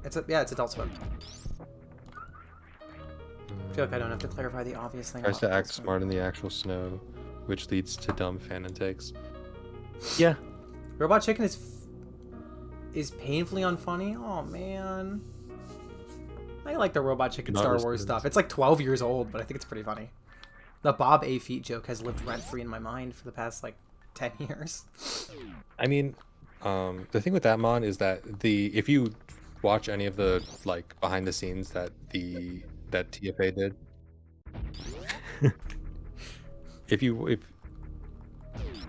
it's Adult Swim. I feel like I don't have to clarify the obvious thing. Tries about to act Adult Swim. smart in the actual snow, which leads to dumb fan intakes. Yeah. Robot Chicken is painfully unfunny. Oh man, I like the Robot Chicken Not Star Wars respected. stuff. It's like 12 years old, but I think it's pretty funny. The Bob A. Feet joke has lived rent free in my mind for the past like 10 years. I mean, the thing with that mon is that if you watch any of the like behind the scenes that TFA did,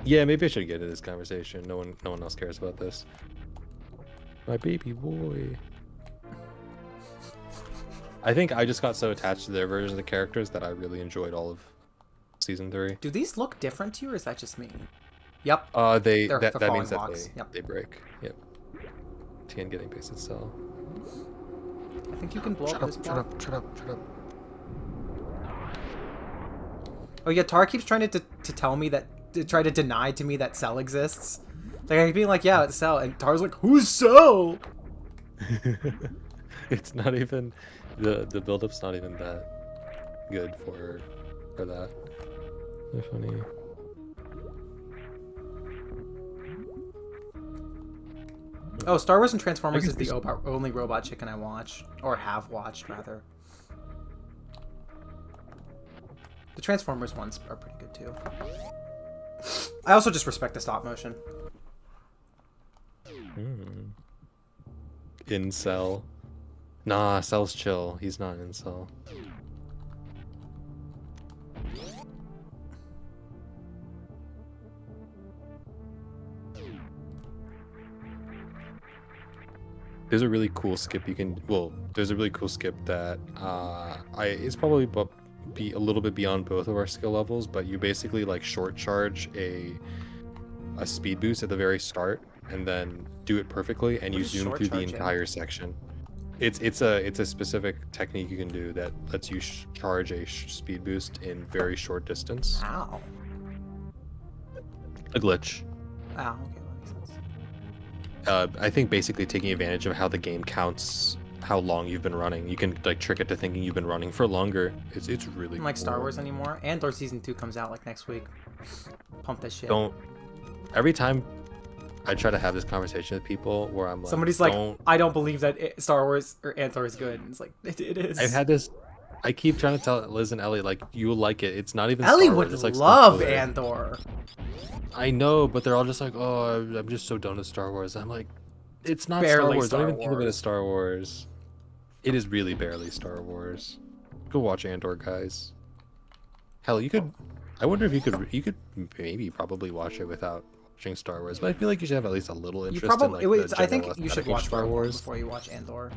yeah, maybe I should get into this conversation. No one else cares about this. My baby boy. I think I just got so attached to their version of the characters that I really enjoyed all of season 3. Do these look different to you, or is that just me? Yep. That They're means falling that blocks. Yep. they break. Yep. Tien getting pasted cell. I think you can blow up this block. Shut up. Oh yeah, Tar keeps trying to tell me to try to deny to me that Cell exists. Like I keep being like, yeah, it's Cell, and Tar's like, who's Cell? It's not even the build-up's not even that good for that. They're funny. Oh, Star Wars and Transformers I is guess the only Robot Chicken I watch, or have watched rather. The Transformers ones are pretty good too. I also just respect the stop motion. Incel. Nah, Cell's chill. He's not an incel. There's a really cool skip you can. Well, there's a really cool skip that it's probably be a little bit beyond both of our skill levels, but you basically like short charge a speed boost at the very start, and then do it perfectly, and What you is zoom short through the charging? entire section. It's a specific technique you can do that lets you charge a speed boost in very short distance. Ow. A glitch. Ow. Okay, that makes sense. I think basically taking advantage of how the game counts how long you've been running. You can like trick it to thinking you've been running for longer. It's really I don't like Star cool. Wars anymore. Andor season 2 comes out like next week. Pump this shit. Don't. Every time I try to have this conversation with people where I'm like, Somebody's like, don't. I don't believe that Star Wars or Andor is good. And it's like, it is. I've had this. I keep trying to tell Liz and Ellie like you will like it. It's not even. Ellie Star Wars. would It's like love Star Wars. Andor. I know, but they're all just like, oh, I'm just so done with Star Wars. I'm like, it's not Star Barely Wars. Star Don't even think of it as Wars. Star Wars. It is really barely Star Wars. Go watch Andor, guys. Hell, you could. I wonder if you could maybe probably watch it without watching Star Wars. But I feel like you should have at least a little You interest probably. in like it's, the I think general you should aesthetic of watch Star Rogue One Wars. before you watch Andor.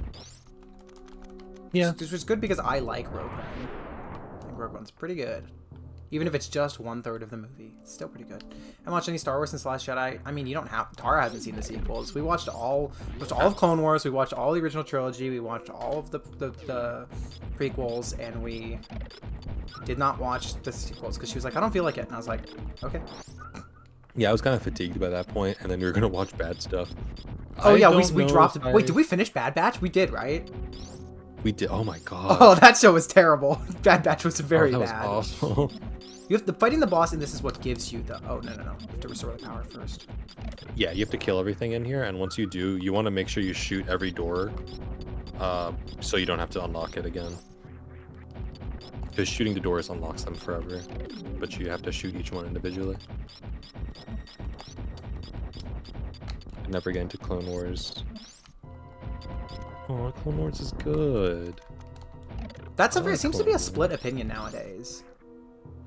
Yeah. Which is good because I like Rogue One. I think Rogue One's pretty good. Even if it's just 1/3 of the movie, it's still pretty good. I watched any Star Wars since Last Jedi. I mean, you don't have. Tara hasn't seen the sequels. We watched all of Clone Wars. We watched all the original trilogy. We watched all of the prequels, and we did not watch the sequels because she was like, I don't feel like it, and I was like, okay. Yeah, I was kind of fatigued by that point, and then we were gonna watch bad stuff. Oh yeah, we don't know dropped. if Wait, did we finish Bad Batch? We did, right? We did. Oh my god. Oh, that show was terrible. Bad Batch was very that bad. was awful. You have to fighting the boss, and this is what gives you the. Oh no. You have to restore the power first. Yeah, you have to kill everything in here, and once you do, you want to make sure you shoot every door, so you don't have to unlock it again. Because shooting the doors unlocks them forever, but you have to shoot each one individually. Never get into Clone Wars. Oh, Clone Wars is good. That's a I very like seems to Clone be a Wars. split opinion nowadays.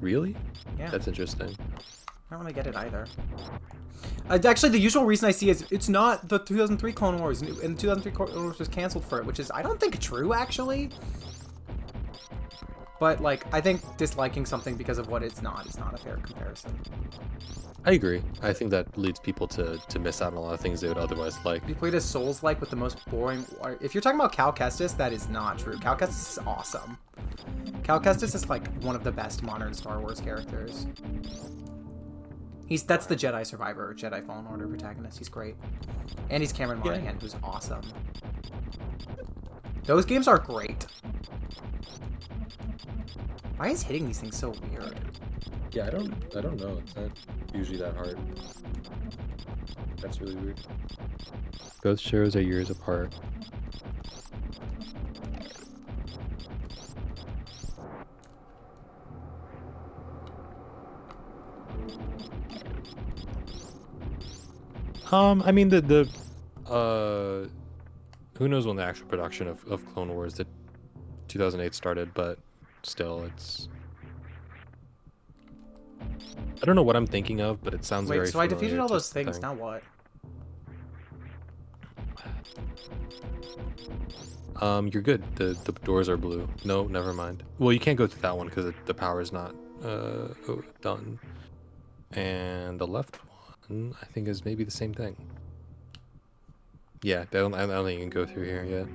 Really? Yeah. That's interesting. I don't really get it either. Actually, the usual reason I see is it's not the 2003 Clone Wars, and the 2003 Clone Wars was canceled for it, which is I don't think true actually. But like, I think disliking something because of what it's not is not a fair comparison. I agree. I think that leads people to miss out on a lot of things they would otherwise like. You played a Souls-like with the most boring. If you're talking about Cal Kestis, that is not true. Cal Kestis is awesome. Cal Kestis is like one of the best modern Star Wars characters. That's the Jedi Survivor, Jedi Fallen Order protagonist. He's great, and he's Cameron Monaghan, who's awesome. Those games are great. Why is hitting these things so weird? Yeah, I don't know. It's not usually that hard. That's really weird. Both shows are years apart. I mean who knows when the actual production of Clone Wars that 2008 started, but still it's I don't know what I'm thinking of, but it sounds very Wait, so I defeated familiar all to those things. think. Now what? You're good. The doors are blue. No, never mind. Well, you can't go through that one because the power is not done. And the left one, I think, is maybe the same thing. Yeah, I don't think you can go through here yet.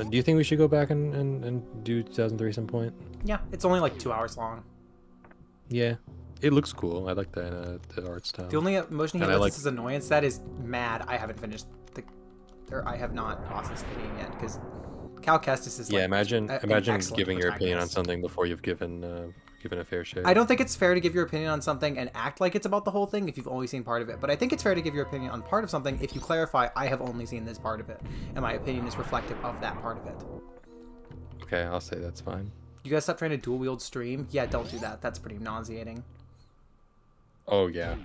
Do you think we should go back and do 2003 some point? Yeah, it's only like 2 hours long. Yeah, it looks cool. I like the art style. The only emotion he And I lets like- us is annoyance. That is mad. I haven't finished or I have not processed the game yet because Cal Kestis is like Yeah, imagine an excellent giving your opinion on protagonist. something before you've given a fair share. I don't think it's fair to give your opinion on something and act like it's about the whole thing if you've only seen part of it. But I think it's fair to give your opinion on part of something if you clarify, I have only seen this part of it, and my opinion is reflective of that part of it. Okay, I'll say that's fine. You guys stop trying to dual wield stream? Yeah, don't do that. That's pretty nauseating. Oh yeah.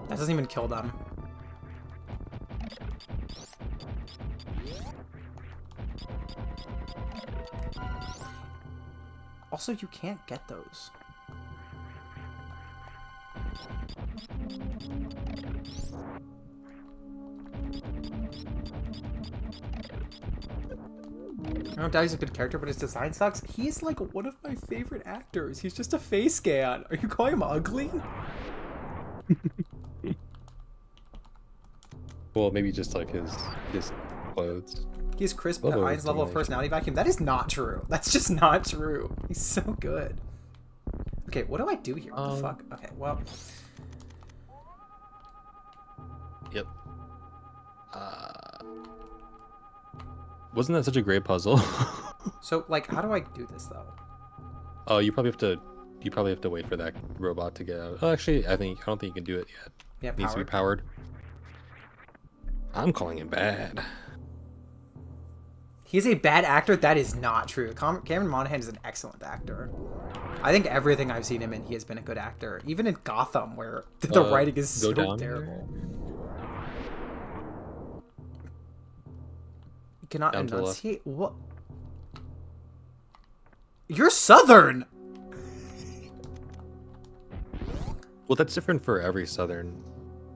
That doesn't even kill them. Also, you can't get those. I don't doubt he's a good character, but his design sucks. He's like one of my favorite actors. He's just a face scan. Are you calling him ugly? Well, maybe just like his clothes. He's Chris Love Pine's level of overestimation. personality vacuum. That is not true. That's just not true. He's so good. Okay, what do I do here? What the fuck? Okay, well. Yep. Wasn't that such a great puzzle? So, like, how do I do this, though? Oh, you probably have to wait for that robot to get out. Oh, actually, I don't think you can do it yet. Yeah, It needs to be powered. powered. I'm calling it bad. He's a bad actor? That is not true. Cameron Monaghan is an excellent actor. I think everything I've seen him in, he has been a good actor. Even in Gotham, where the writing is go so down terrible. You cannot Down to the left. enunciate. What? You're Southern! Well, that's different for every Southern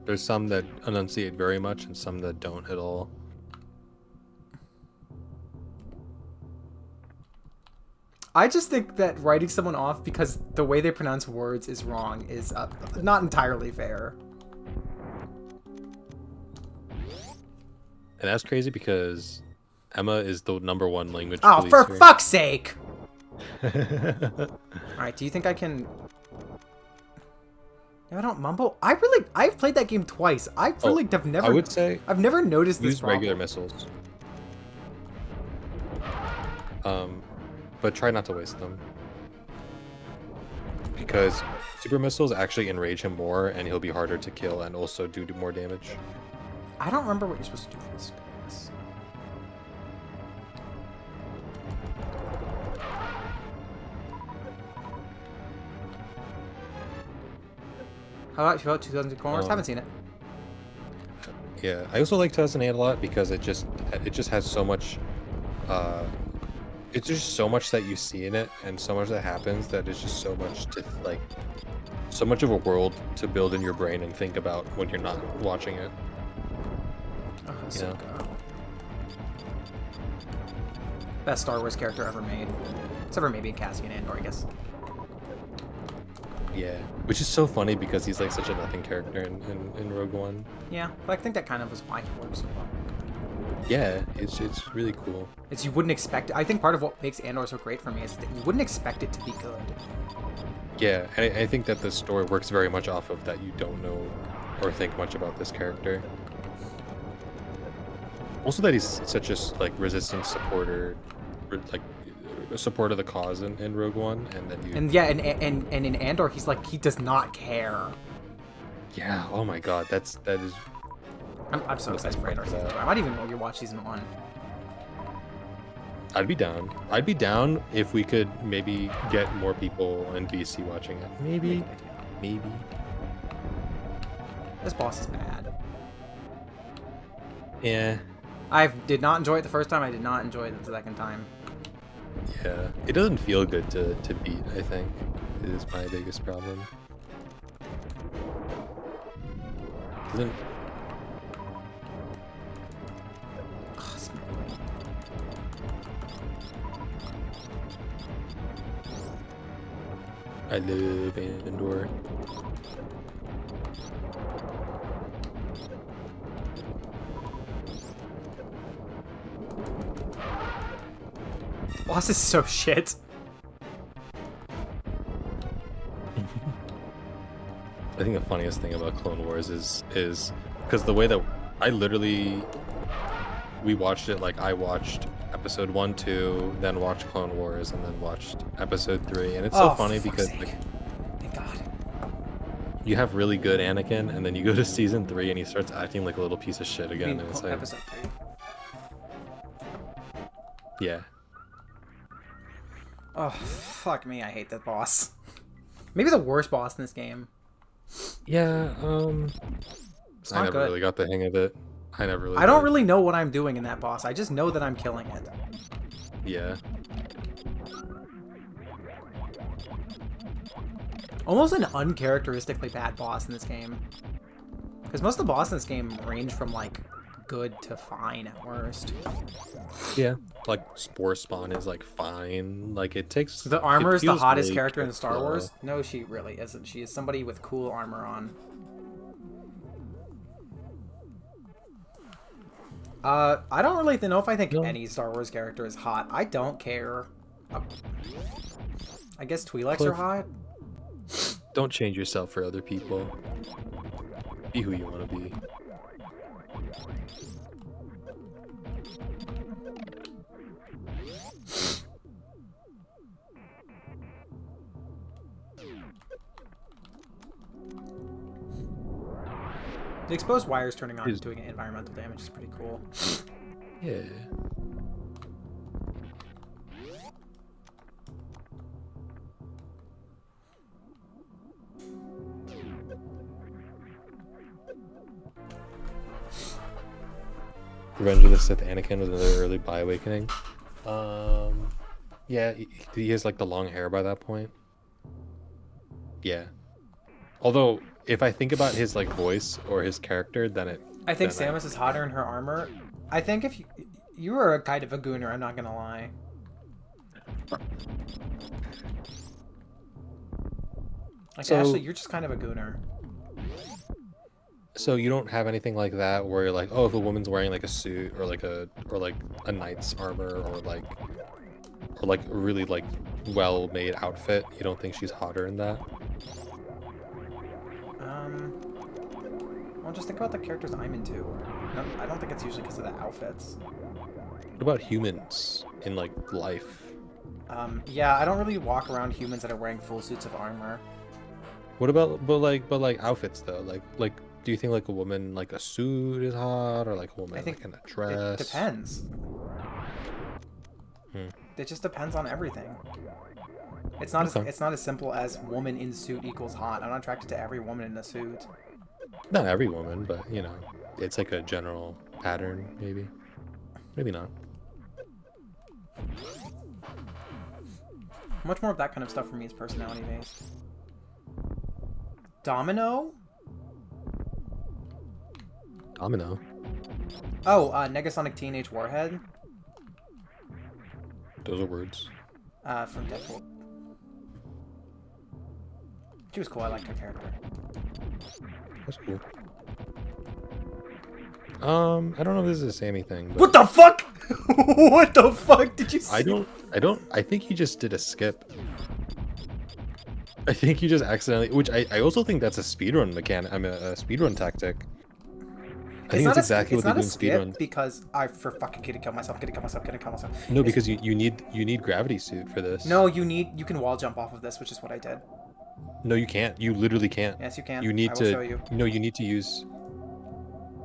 There's some that enunciate very much and some that don't at all. I just think that writing someone off because the way they pronounce words is wrong is not entirely fair. And that's crazy because Emma is the #1 language Oh, police for here. fuck's sake! Alright, do you think I can... No, I don't mumble. I've played that game twice. I really have never... I would say I've never noticed this use problem. regular missiles. But try not to waste them. Because super missiles actually enrage him more and he'll be harder to kill and also do more damage. I don't remember what you're supposed to do for this. How about 2000 Corners? Haven't seen it. Yeah, I also like 2008 a lot because it just has so much it's just so much that you see in it and so much that happens that it's just so much to like so much of a world to build in your brain and think about when you're not watching it. Oh, You know? Ahsoka. Best Star Wars character ever made. Except for maybe Cassian Andor, I guess. Yeah, which is so funny because he's like such a nothing character in Rogue One. Yeah, but I think that kind of was why he works so well. Yeah, it's really cool. It's you wouldn't expect it. I think part of what makes Andor so great for me is that you wouldn't expect it to be good. Yeah, and I think that the story works very much off of that you don't know or think much about this character. Also that he's such a like resistance supporter, like a support of the cause in Rogue One, and then you... And yeah, and in Andor, he's like, he does not care. Yeah, oh my god, that is... I'm so excited for Andor season 2. I might even rewatch season 1. I'd be down. I'd be down if we could maybe get more people in VC watching it. Maybe. Maybe. This boss is bad. Yeah. I did not enjoy it the first time. I did not enjoy it the second time. Yeah. It doesn't feel good to beat, I think, is my biggest problem. Doesn't... Ugh, it's annoying. I love Andor. Boss is so shit. I think the funniest thing about Clone Wars is because the way that I literally we watched it, like I watched episode 1, 2, then watched Clone Wars, and then watched episode 3, and it's so funny for fuck's because sake. like, Thank God. you have really good Anakin, and then you go to season 3 and he starts acting like a little piece of shit again. And it's like, Episode 3. yeah, Oh, fuck me. I hate that boss. Maybe the worst boss in this game. yeah. It's I not never good. really got the hang of it. I never really. I don't did. really know what I'm doing in that boss. I just know that I'm killing it. Yeah. Almost an uncharacteristically bad boss in this game. Because most of the bosses in this game range from, like, good to fine at worst. Yeah. Like Spore Spawn is like fine. Like it takes. The it armor is the feels hottest really character in good, Star though. Wars. No, she really isn't. She is somebody with cool armor on. I don't really know if I think No. any Star Wars character is hot. I don't care. I guess Twi'leks are Cliff. hot. Don't change yourself for other people. Be who you want to be. The exposed wires turning on Is- and doing environmental damage is pretty cool. Yeah. Revenge of the Sith Anakin with another early bi awakening. Yeah, he has like the long hair by that point. Yeah. Although if I think about his like voice or his character, then it. I think then Samus is hotter in her armor. I think if you were a kind of a gooner, I'm not gonna lie. Like, So- Ashley, you're just kind of a gooner. So you don't have anything like that where you're like, oh, if a woman's wearing like a suit or like a knight's armor or like a really like well-made outfit, you don't think she's hotter in that? Well, just think about the characters I'm into. No, I don't think it's usually because of the outfits. What about humans in like life? Yeah, I don't really walk around humans that are wearing full suits of armor. What about but like outfits though? Like do you think like a woman like a suit is hot or like a woman I think like in a dress? It depends. Hmm. It just depends on everything. It's not Okay. it's not as simple as woman in suit equals hot. I'm not attracted to every woman in a suit. Not every woman, but you know, it's like a general pattern maybe. Maybe not. Much more of that kind of stuff for me is personality based. Domino? Domino. Oh, Negasonic Teenage Warhead. Those are words. From Deadpool. She was cool. I liked her character. That's cool. I don't know if this is a Sammy thing. But What the fuck? What the fuck did you say? I think you just did a skip. I think you just accidentally, which I also think that's a speedrun mechanic. I mean, a speedrun tactic. I think that's exactly what they do in speedrun. Because I for fucking gonna kill myself. No, because you need gravity suit for this. No, you can wall jump off of this, which is what I did. No, you can't. You literally can't. Yes, you can. You need I will to. show you. No, you need to use.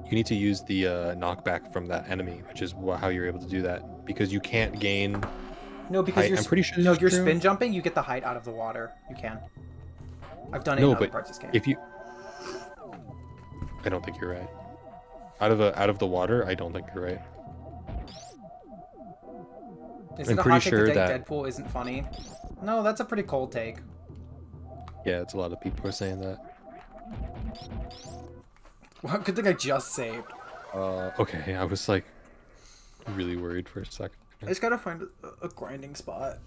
You need to use the knockback from that enemy, which is how you're able to do that. Because you can't gain. No, because I'm pretty sure. no, this is you're true. spin jumping. You get the height out of the water. You can. I've done it No, in other but parts of this game. if you. I don't think you're right. Out of the water, I don't think you're right. Is I'm it a pretty hot take sure to think that- Deadpool isn't funny? No, that's a pretty cold take. Yeah, it's a lot of people are saying that. Well, good thing I just saved. Okay, I was like really worried for a second. I just gotta find a grinding spot.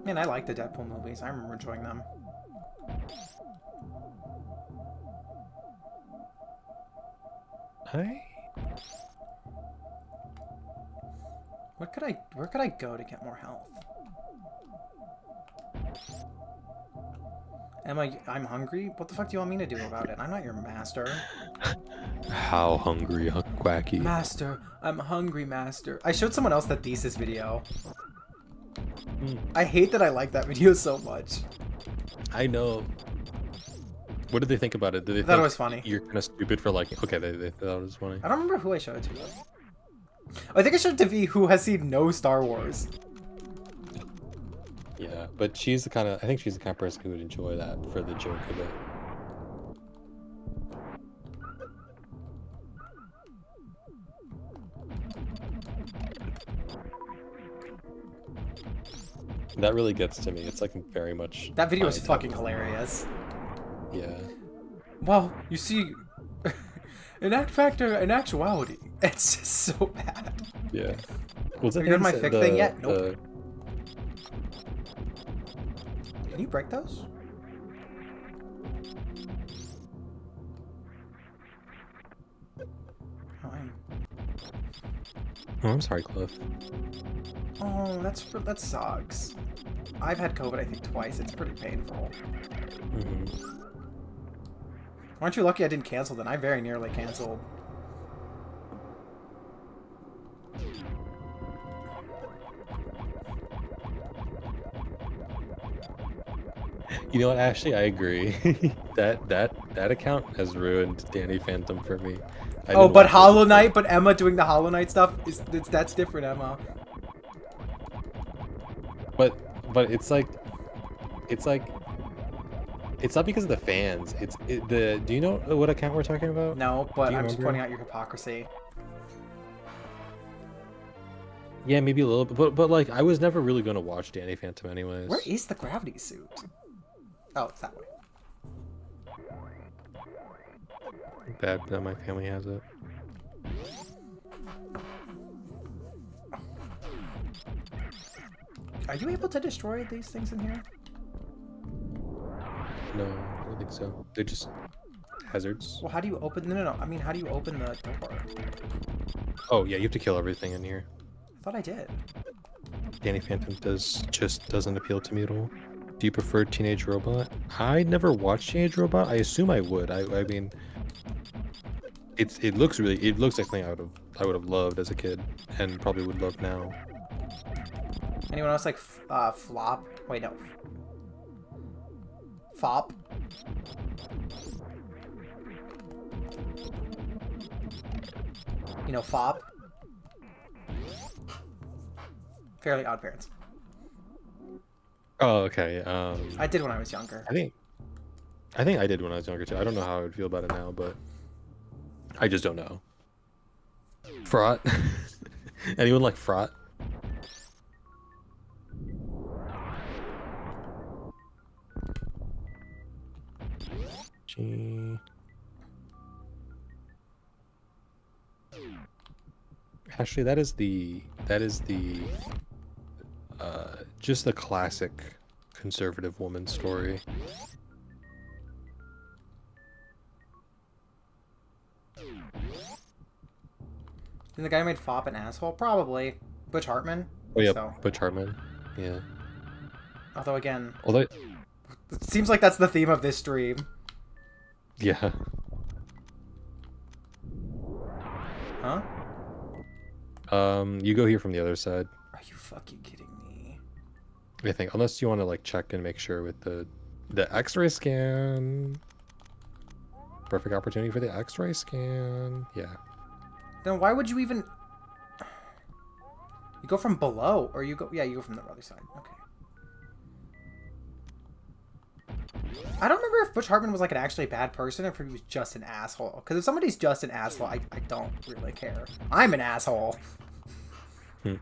Man, I like the Deadpool movies. I remember enjoying them. Hi. Where could I go to get more health? I'm hungry? What the fuck do you want me to do about it? I'm not your master. How hungry, quacky. Master, I'm hungry, master. I showed someone else that thesis video. I hate that I like that video so much. I know. What did they think about it? Did they I thought it think was funny. you're kind of stupid for liking? Okay, they thought it was funny. I don't remember who I showed it to. I think I showed it to V, who has seen no Star Wars. Yeah, but she's the kind of. I think she's the kind of person who would enjoy that for the joke of it. That really gets to me. It's like very much. That video my was type fucking of- hilarious. Yeah. Well, you see, in actuality, it's just so bad. Yeah. Was Have you done my fic thing yet? Nope. Can you break those? Oh, Oh, I'm sorry, Cliff. oh, that sucks. I've had COVID, I think, twice. It's pretty painful. Mm-hmm. Aren't you lucky I didn't cancel then? I very nearly canceled. You know what? Actually, I agree. that account has ruined Danny Phantom for me. I Oh, didn't but watch it. Hollow Knight, but Emma doing the Hollow Knight stuff that's different, Emma. But but it's like, it's not because of the fans. Do you know what account we're talking about? No, but Do you I'm just remember? pointing out your hypocrisy. Yeah, maybe a little bit, but like I was never really gonna watch Danny Phantom anyways. Where is the gravity suit? Oh, it's that way. Bad that my family has it. Are you able to destroy these things in here? No, I don't think so. They're just hazards. Well, how do you open? No. I mean, how do you open the door? Oh yeah, you have to kill everything in here. I thought I did. Danny Phantom just doesn't appeal to me at all. Do you prefer Teenage Robot? I never watched Teenage Robot. I assume I would. I mean, it looks like something I would have loved as a kid and probably would love now. Anyone else like Flop? Wait, no. Fop? You know Fop? Fairly Odd Parents. Oh, okay. I did when I was younger. I think I did when I was younger too. I don't know how I would feel about it now, but I just don't know. Fraught? Anyone like Fraught? Gee. Actually, that is the just the classic conservative woman story. And the guy who made Fop an asshole? Probably. Butch Hartman? Oh yeah, So. Butch Hartman. Yeah. Although again, Although, it seems like that's the theme of this stream. yeah. Huh? You go here from the other side. Are you fucking kidding me? I think, unless you want to like check and make sure with the X-ray scan. Perfect opportunity for the X-ray scan. Yeah. Then why would you even... You go from below, or you go... Yeah, you go from the other side. Okay. I don't remember if Butch Hartman was like an actually bad person or if he was just an asshole. Because if somebody's just an asshole, I don't really care. I'm an asshole. Hmm.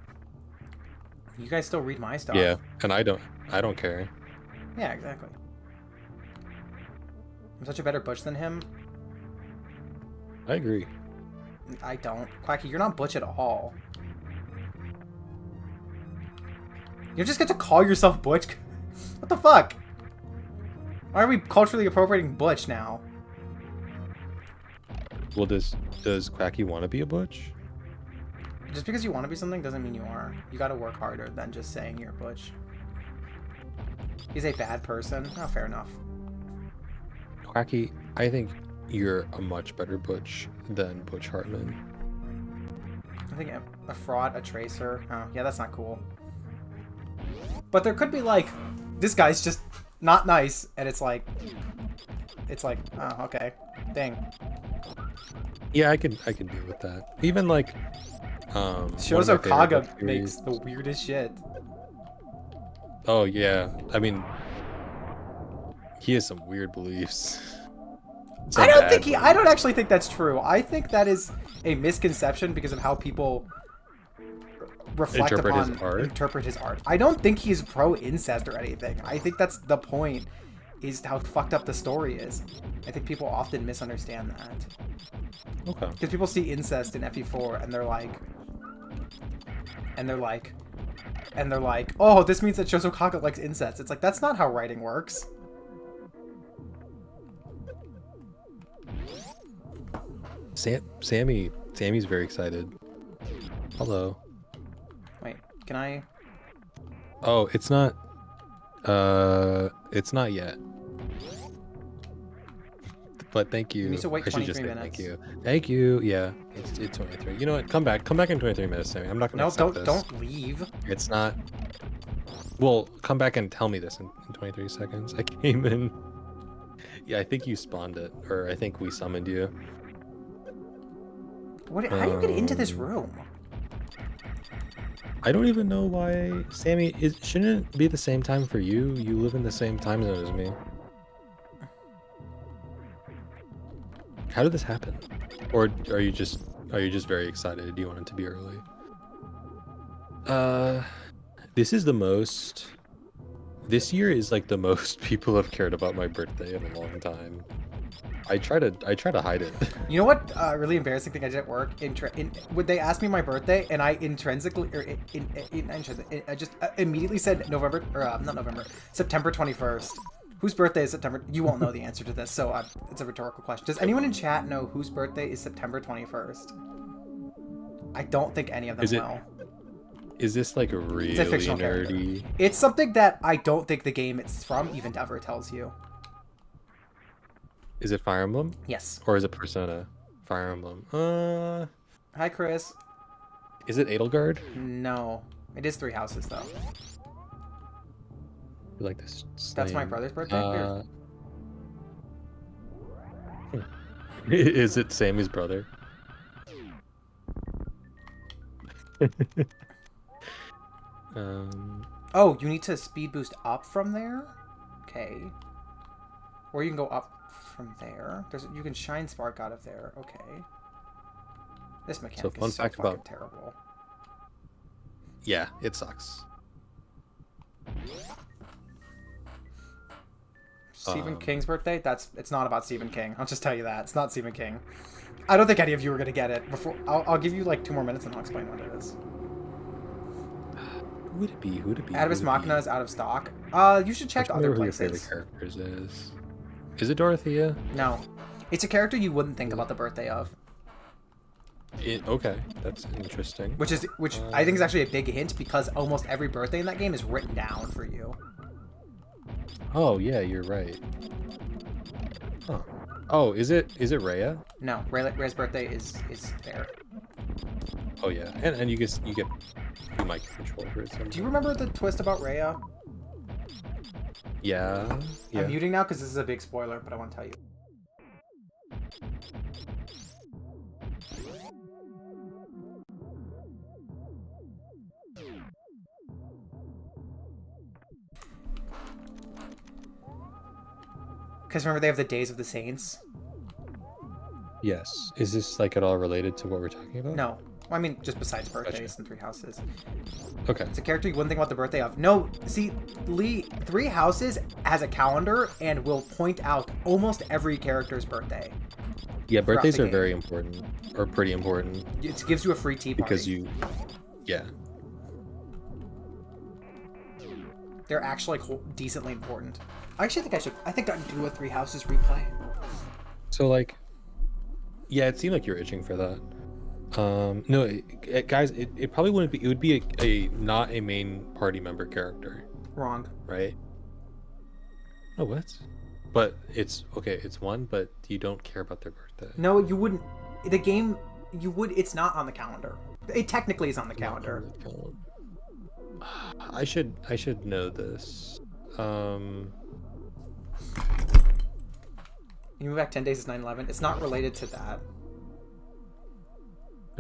You guys still read my stuff. Yeah, and I don't care. Yeah, exactly. I'm such a better Butch than him. I agree. I don't. Quacky, you're not Butch at all. You just get to call yourself Butch? What the fuck? Why are we culturally appropriating Butch now? Well, does Quacky want to be a Butch? Just because you want to be something doesn't mean you are. You gotta work harder than just saying you're Butch. He's a bad person. Oh, fair enough. Quacky, I think you're a much better Butch than Butch Hartman. I think a fraud, a tracer. Oh, yeah, that's not cool. But there could be like, this guy's just not nice, and it's like, oh, okay, dang. Yeah, I can deal with that. Even like, Shozo one of my favorite Kaga Butch makes series- the weirdest shit. Oh yeah, I mean, he has some weird beliefs. Some I don't bad think beliefs. I don't actually think that's true. I think that is a misconception because of how people reflect interpret his art. I don't think he's pro incest or anything. I think that's the point, is how fucked up the story is. I think people often misunderstand that. Okay. Because people see incest in FE4 and they're like, oh, this means that Shozo Kaga likes incest. It's like, that's not how writing works. Sammy's very excited. Hello. Wait, can I? Oh, it's not yet. But thank you. You need to wait I should 23 just say minutes. thank you. Thank you. Yeah, it's 23. You know what? Come back in 23 minutes, Sammy. I'm not gonna No, accept this. don't leave. It's not. Well, come back and tell me this in 23 seconds. I came in. Yeah, I think you spawned it, or I think we summoned you. What? How do you get into this room? I don't even know why, Sammy. Shouldn't it be the same time for you? You live in the same time zone as me. How did this happen? Or are you just very excited? Do you want it to be early? This is the most. This year is like the most people have cared about my birthday in a long time. I try to hide it. You know what? Really embarrassing thing I did at work. When they asked me my birthday, and I intrinsically or I just immediately said November or not November, September 21st. Whose birthday is September? You won't know the answer to this, so it's a rhetorical question. Does anyone in chat know whose birthday is September 21st? I don't think any of them will. Is this like a really fictional nerdy? Character. It's something that I don't think the game it's from even ever tells you. Is it Fire Emblem? Yes. Or is it Persona? Fire Emblem. Hi, Chris. Is it Edelgard? No. It is 3 houses, though. You like this? That's my brother's birthday? Is it Sammy's brother? Oh, you need to speed boost up from there? Okay. Or you can go up from there. You can shine spark out of there. Okay. This mechanic is so fucking terrible. Yeah, it sucks. Stephen King's birthday? It's not about Stephen King. I'll just tell you that. It's not Stephen King. I don't think any of you are going to get it. I'll give you like 2 more minutes and I'll explain what it is. Who would it be? Who would it be? Adibus Machina is out of stock. You should check other places. Who your favorite characters is it Dorothea? No. It's a character you wouldn't think about the birthday of. Okay, that's interesting. Which I think is actually a big hint because almost every birthday in that game is written down for you. Oh yeah, you're right. Huh. Oh, is it Rhea? No, Rhea's birthday is there. Oh yeah, and you get you mic control for it. Do you remember the twist about Rhea? Yeah. I'm muting now because this is a big spoiler, but I want to tell you. Because remember they have the Days of the Saints? Yes. Is this like at all related to what we're talking about? No. Well, I mean, just besides birthdays and 3 houses. Okay. It's a character you wouldn't think about the birthday of. No, see, Lee, 3 houses has a calendar and will point out almost every character's birthday. Yeah, birthdays are very important, or pretty important. It gives you a free tea party. Because yeah. They're actually decently important. I actually think I think I'd do a 3 houses replay. So like, yeah, it seemed like you're itching for that. No, guys, it probably wouldn't be. It would be a not a main party member character. Wrong. Right. Oh, what? But it's okay. It's one, but you don't care about their birthday. No, you wouldn't. The game, you would. It's not on the calendar. It technically is on the calendar. I should know this. You move back 10 days is 9/11. It's not related to that.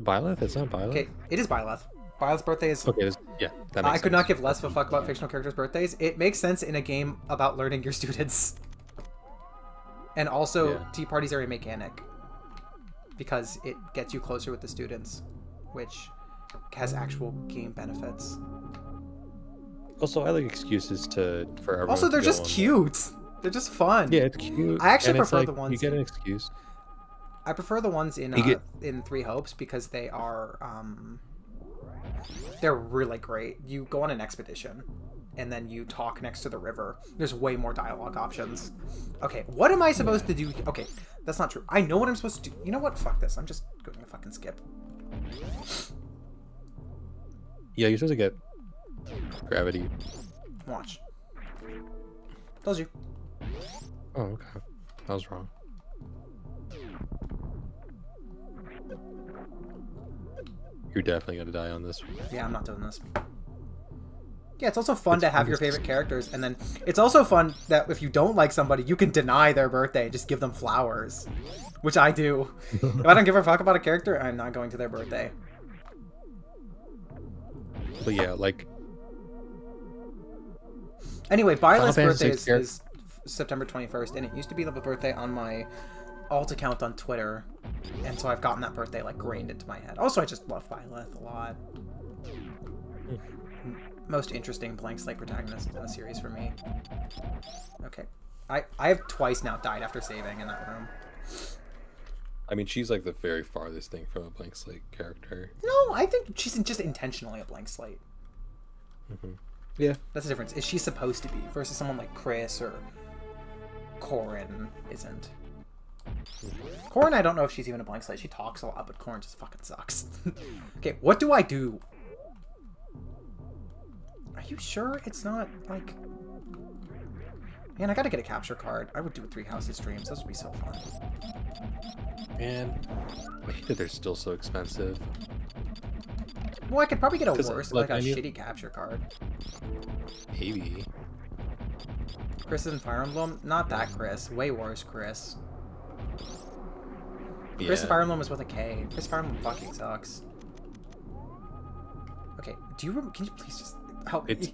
Byleth? It's not Byleth? Okay, it is Byleth. Byleth's birthday is... Okay, yeah, that makes I could sense. not give less of a fuck about fictional characters' birthdays. It makes sense in a game about learning your students. And also, tea parties are a mechanic. Because it gets you closer with the students. Which has actual game benefits. Also, I like excuses for everyone. Also, they're just cute. They're just fun. Yeah, it's cute. I actually prefer like, the ones... You get an excuse. I prefer the ones in 3 Hopes because they are they're really great. You go on an expedition and then you talk next to the river. There's way more dialogue options. Okay, what am I supposed to do? Okay, that's not true. I know what I'm supposed to do. You know what? Fuck this. I'm just going to fucking skip. Yeah, you're supposed to get gravity. Watch. Told you. Oh, okay. I was wrong. You're definitely gonna die on this one. Yeah, I'm not doing this. Yeah, it's also fun to have your favorite characters, and then it's also fun that if you don't like somebody, you can deny their birthday, just give them flowers. Which I do. If I don't give a fuck about a character, I'm not going to their birthday. But yeah, like Anyway, Final Byleth's Fantasy birthday VI is September 21st, and it used to be the birthday on my alt account on Twitter, and so I've gotten that birthday like grained into my head. Also, I just love Byleth a lot. Most interesting blank slate protagonist in the series for me. Okay. I have twice now died after saving in that room. I mean, she's like the very farthest thing from a blank slate character. No, I think she's just intentionally a blank slate. Yeah. That's the difference. Is she supposed to be versus someone like Chris or Corrin isn't. Corrin, I don't know if she's even a blank slate. She talks a lot, but Corrin just fucking sucks. Okay, what do I do? Are you sure it's not like... Man, I gotta get a capture card. I would do a 3 houses streams. Those would be so fun. Man, I hate that they're still so expensive. Well, I could probably get a 'Cause, worse, like, like a I mean- shitty capture card. Maybe. Chris in Fire Emblem? Not that Chris. Way worse Chris. Yeah. Chris in Fire Emblem is with a K. Chris Fire Emblem fucking sucks. Okay, do you can you please just help me?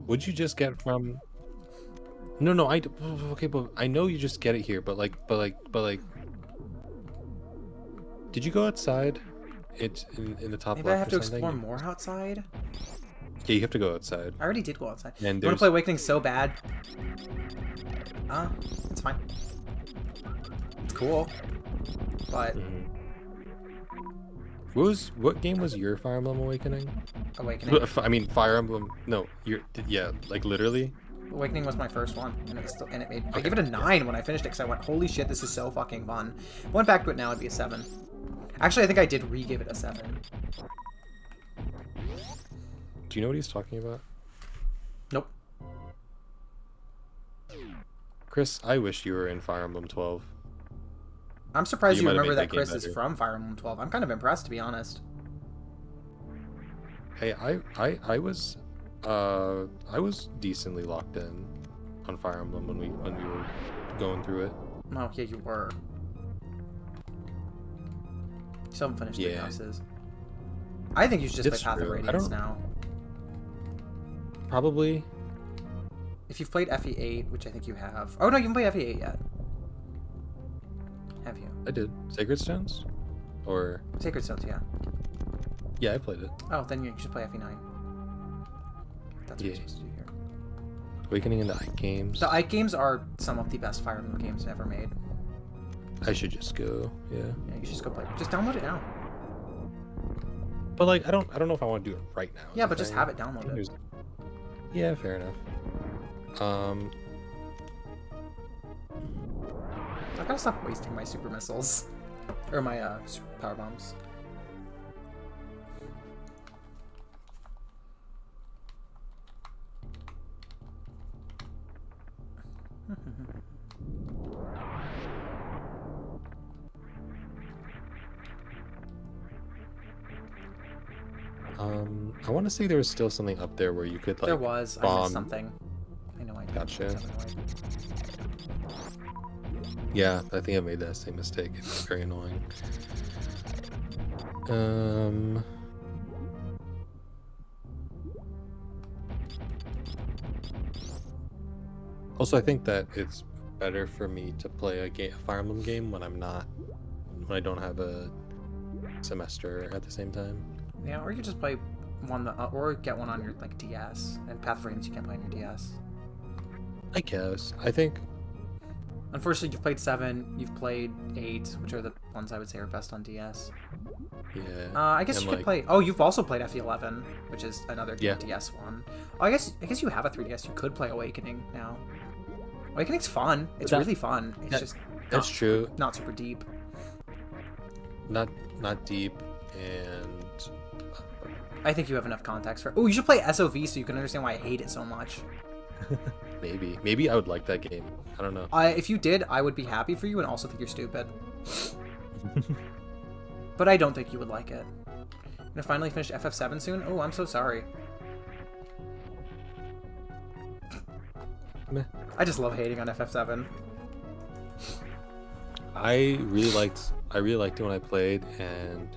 Would you just get from? No, okay, but I know you just get it here, but like, did you go outside? It's in the top Maybe I left have to or something? explore more outside? Yeah, you have to go outside. I already did go outside. And You want there's to play Awakening so bad? It's fine. It's cool. But Mhm. What game was your Fire Emblem Awakening? Awakening. I mean, Fire Emblem. No, yeah, like literally. Awakening was my first one, and it was still, and it made. I gave it a 9 when I finished it because I went, "Holy shit, this is so fucking fun." Went back to it now, it'd be a 7. Actually, I think I did re-give it a 7. Do you know what he's talking about? Nope. Chris, I wish you were in Fire Emblem 12. I'm surprised You you might have remember made that that game Chris is better. from Fire Emblem 12. I'm kind of impressed, to be honest. Hey, I was decently locked in on Fire Emblem when we were going through it. Oh, yeah, you were. You still haven't finished 3 Yeah. houses. I think you should just It's play Path of true. I Radiance don't- now. Probably. If you've played FE8, which I think you have. Oh, no, you haven't played FE8 yet. Have you? I did. Sacred Stones? Or Sacred Stones, yeah. yeah, I played it. Oh, then you should play FE9. That's what Yeah. you're supposed to do here. Awakening into Ike games. The Ike games are some of the best Fire Emblem games ever made. I should just go. Yeah. Yeah, you should just go play. Just download it now. But like, I don't know if I want to do it right now. is Yeah, the but just thing. have it downloaded. There's- Yeah, fair enough. I gotta stop wasting my super missiles. Or my power bombs. I want to say there was still something up there where you could like. There was. I bomb. missed something. I know I did. Gotcha. It's annoying. Yeah, I think I made that same mistake. It's very annoying. Also, I think that it's better for me to play a Fire Emblem game when I don't have a semester at the same time. Yeah, or you just play one, or get one on your like DS. And Path of Radiance you can't play on your DS. I guess. I think. Unfortunately, you've played 7, you've played 8, which are the ones I would say are best on DS. Yeah. I guess and, you could like, play. Oh, you've also played FE11, which is another Yeah. DS one. Oh, I guess you have a 3DS. You could play Awakening now. Awakening's fun. It's That- really fun. It's that- just That's true. not super deep. Not deep, and I think you have enough context for. Oh, you should play SOV so you can understand why I hate it so much. maybe I would like that game. I don't know. If you did, I would be happy for you and also think you're stupid. But I don't think you would like it. I'm gonna finally finish FF7 soon. Oh, I'm so sorry. Meh. I just love hating on FF7. I really liked it when I played, and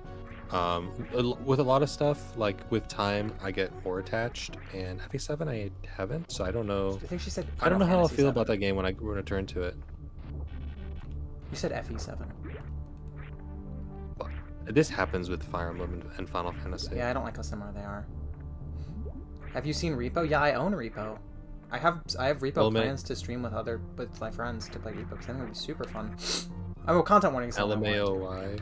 with a lot of stuff, like with time, I get more attached. And FA7 I haven't, so I don't know. I think she said. I don't Final know how I'll Fantasy feel 7. about that game when I return to it. You said FE7. But this happens with Fire Emblem and Final Fantasy. Yeah, I don't like how similar they are. Have you seen Repo? Yeah, I own Repo. I have Repo plans to stream with my friends to play Repo because I think it would be super fun. Oh, well, content warning. LMAOY.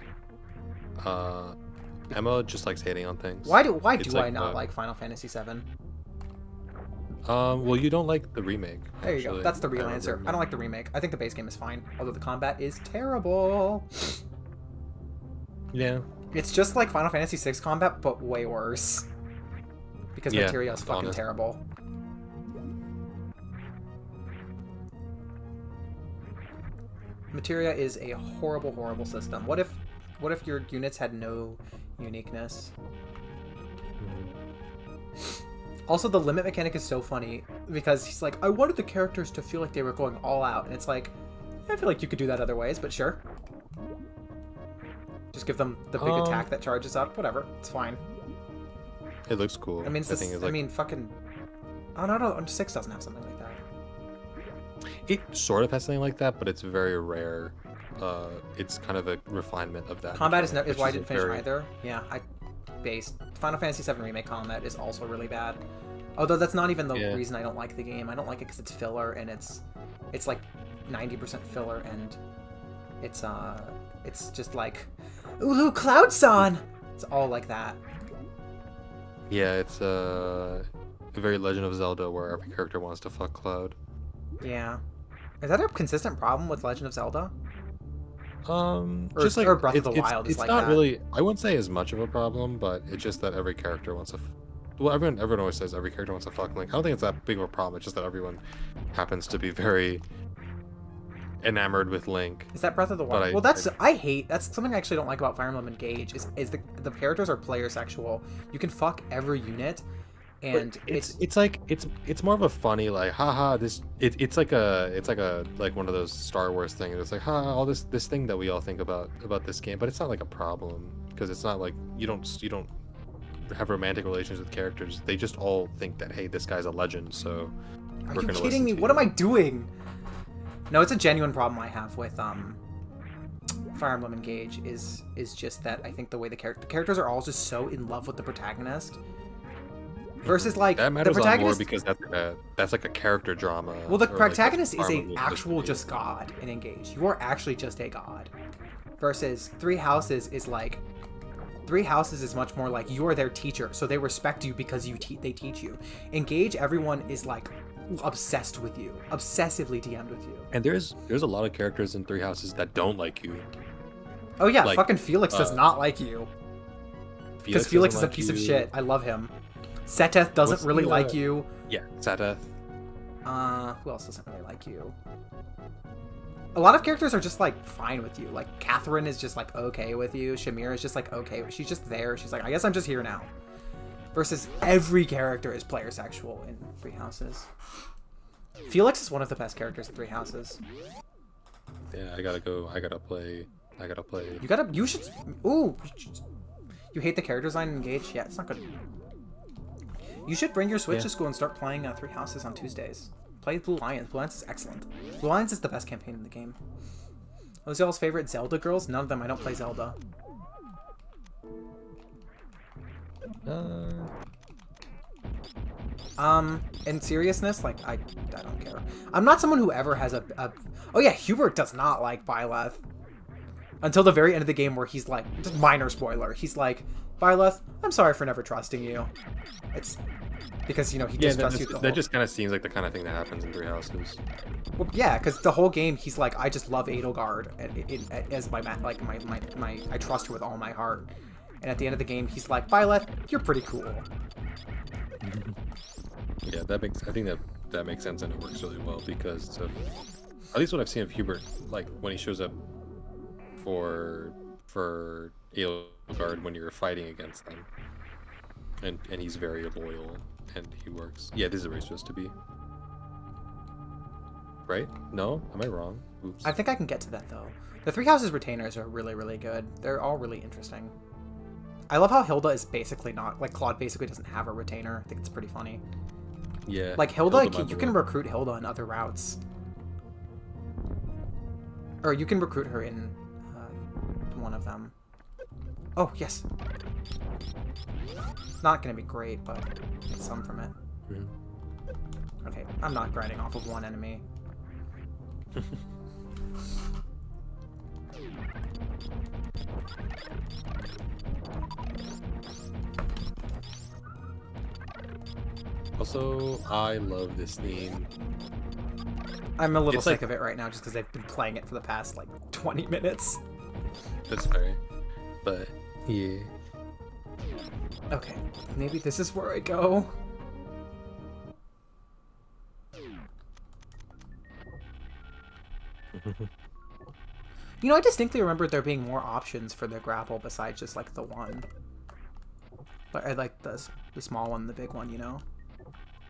Emma just likes hating on things. Why do It's I not like Final Fantasy 7? Well, you don't like the remake. There you go. actually. That's the real I answer. remember. I don't like the remake. I think the base game is fine, although the combat is terrible. Yeah. It's just like Final Fantasy 6 combat, but way worse. Because Yeah, Materia is fucking honest. terrible. Materia is a horrible, horrible system. What if your units had no uniqueness? Also, the limit mechanic is so funny because he's like, I wanted the characters to feel like they were going all out, and it's like, I feel like you could do that other ways, but sure. Just give them the big attack that charges up. Whatever, it's fine. It looks cool. I mean, it's think it's like, I mean, fucking. Oh no, 6 doesn't have something like that. it sort of has something like that, but it's very rare. It's kind of a refinement of that. Combat is mechanic, why I which didn't finish very- either. Yeah, Final Fantasy 7 Remake combat is also really bad. Although that's not even the Yeah. reason I don't like the game. I don't like it because it's filler and it's like 90% filler and it's just like Ulu Cloudson. It's all like that. Yeah, it's a very Legend of Zelda where every character wants to fuck Cloud. Yeah. Is that a consistent problem with Legend of Zelda? Just like or Breath of the Wild is it's like not that. really. I wouldn't say as much of a problem, but it's just that every character wants to. Well, everyone always says every character wants to fuck Link. I don't think it's that big of a problem. It's just that everyone happens to be very enamored with Link. Is that Breath of the But Wild? Well, that's something I actually don't like about Fire Emblem Engage is the characters are player sexual. You can fuck every unit, and It's more of a funny like haha it's like one of those Star Wars things. It's like all this thing that we all think about this game, but it's not like a problem because it's not like you don't have romantic relations with characters. They just all think that hey, this guy's a legend, so Are we're you gonna kidding me? listen to What you. am I doing? No, it's a genuine problem I have with Fire Emblem Engage is just that I think the way the characters are all just so in love with the protagonist. Versus like That matters the a lot more protagonist. because that's like a character drama. Well, the or, like, protagonist is Fire a Emblem is supposed actual to be. just god in Engage. You are actually just a god. Versus Three Houses is like Three Houses is much more like you are their teacher, so they respect you because they teach you. Engage, everyone is like obsessed with you, obsessively DM'd with you. And there's a lot of characters in Three Houses that don't like you. Oh yeah, Like, fucking Felix does not like you. Because Felix is doesn't a like piece of you. shit. I love him. Seteth doesn't What's really the, like you. Yeah, Seteth. Who else doesn't really like you? A lot of characters are just like fine with you. Like Catherine is just like okay with you. Shamira is just like okay. She's just there. She's like, I guess I'm just here now. Versus every character is player sexual in Three Houses. Felix is one of the best characters in Three Houses. Yeah, I gotta go. I gotta play. You should. Ooh. You hate the character design in Engage? Yeah, it's not good. You should bring your Switch to school and start playing Three Houses on Tuesdays. Play Blue Lions. Blue Lions is excellent. Blue Lions is the best campaign in the game. Those y'all's favorite Zelda girls? None of them. I don't play Zelda. In seriousness, like, I don't care. I'm not someone who ever has a... Oh yeah, Hubert does not like Byleth. Until the very end of the game where he's like... Just minor spoiler. He's like, Byleth, I'm sorry for never trusting you. It's... Because, you know, he distrusts you. That just kind of seems like the kind of thing that happens in Three Houses. Well, yeah, because the whole game, he's like, I just love Edelgard as my I trust her with all my heart. And at the end of the game, he's like, Byleth, you're pretty cool. Yeah, I think that makes sense and it works really well because of at least what I've seen of Hubert, like when he shows up for Edelgard when you're fighting against them, and he's very loyal and he works. Yeah, this is where he's supposed to be. right? No? Am I wrong? Oops. I think I can get to that though. The Three Houses retainers are really, really good. They're all really interesting. I love how Hilda is basically not, like, Claude basically doesn't have a retainer. I think it's pretty funny. Yeah. Like, Hilda might be you can one. recruit Hilda in other routes. Or you can recruit her in one of them. Oh, yes. Not gonna be great, but get some from it. Mhm. Okay, I'm not grinding off of one enemy. Also, I love this theme. I'm a little It's sick like- of it right now just because I've been playing it for the past, like, 20 minutes. That's fair. But, yeah. Okay, maybe this is where I go. You know, I distinctly remember there being more options for the grapple besides just, like, the one. But I like the small one, the big one, you know?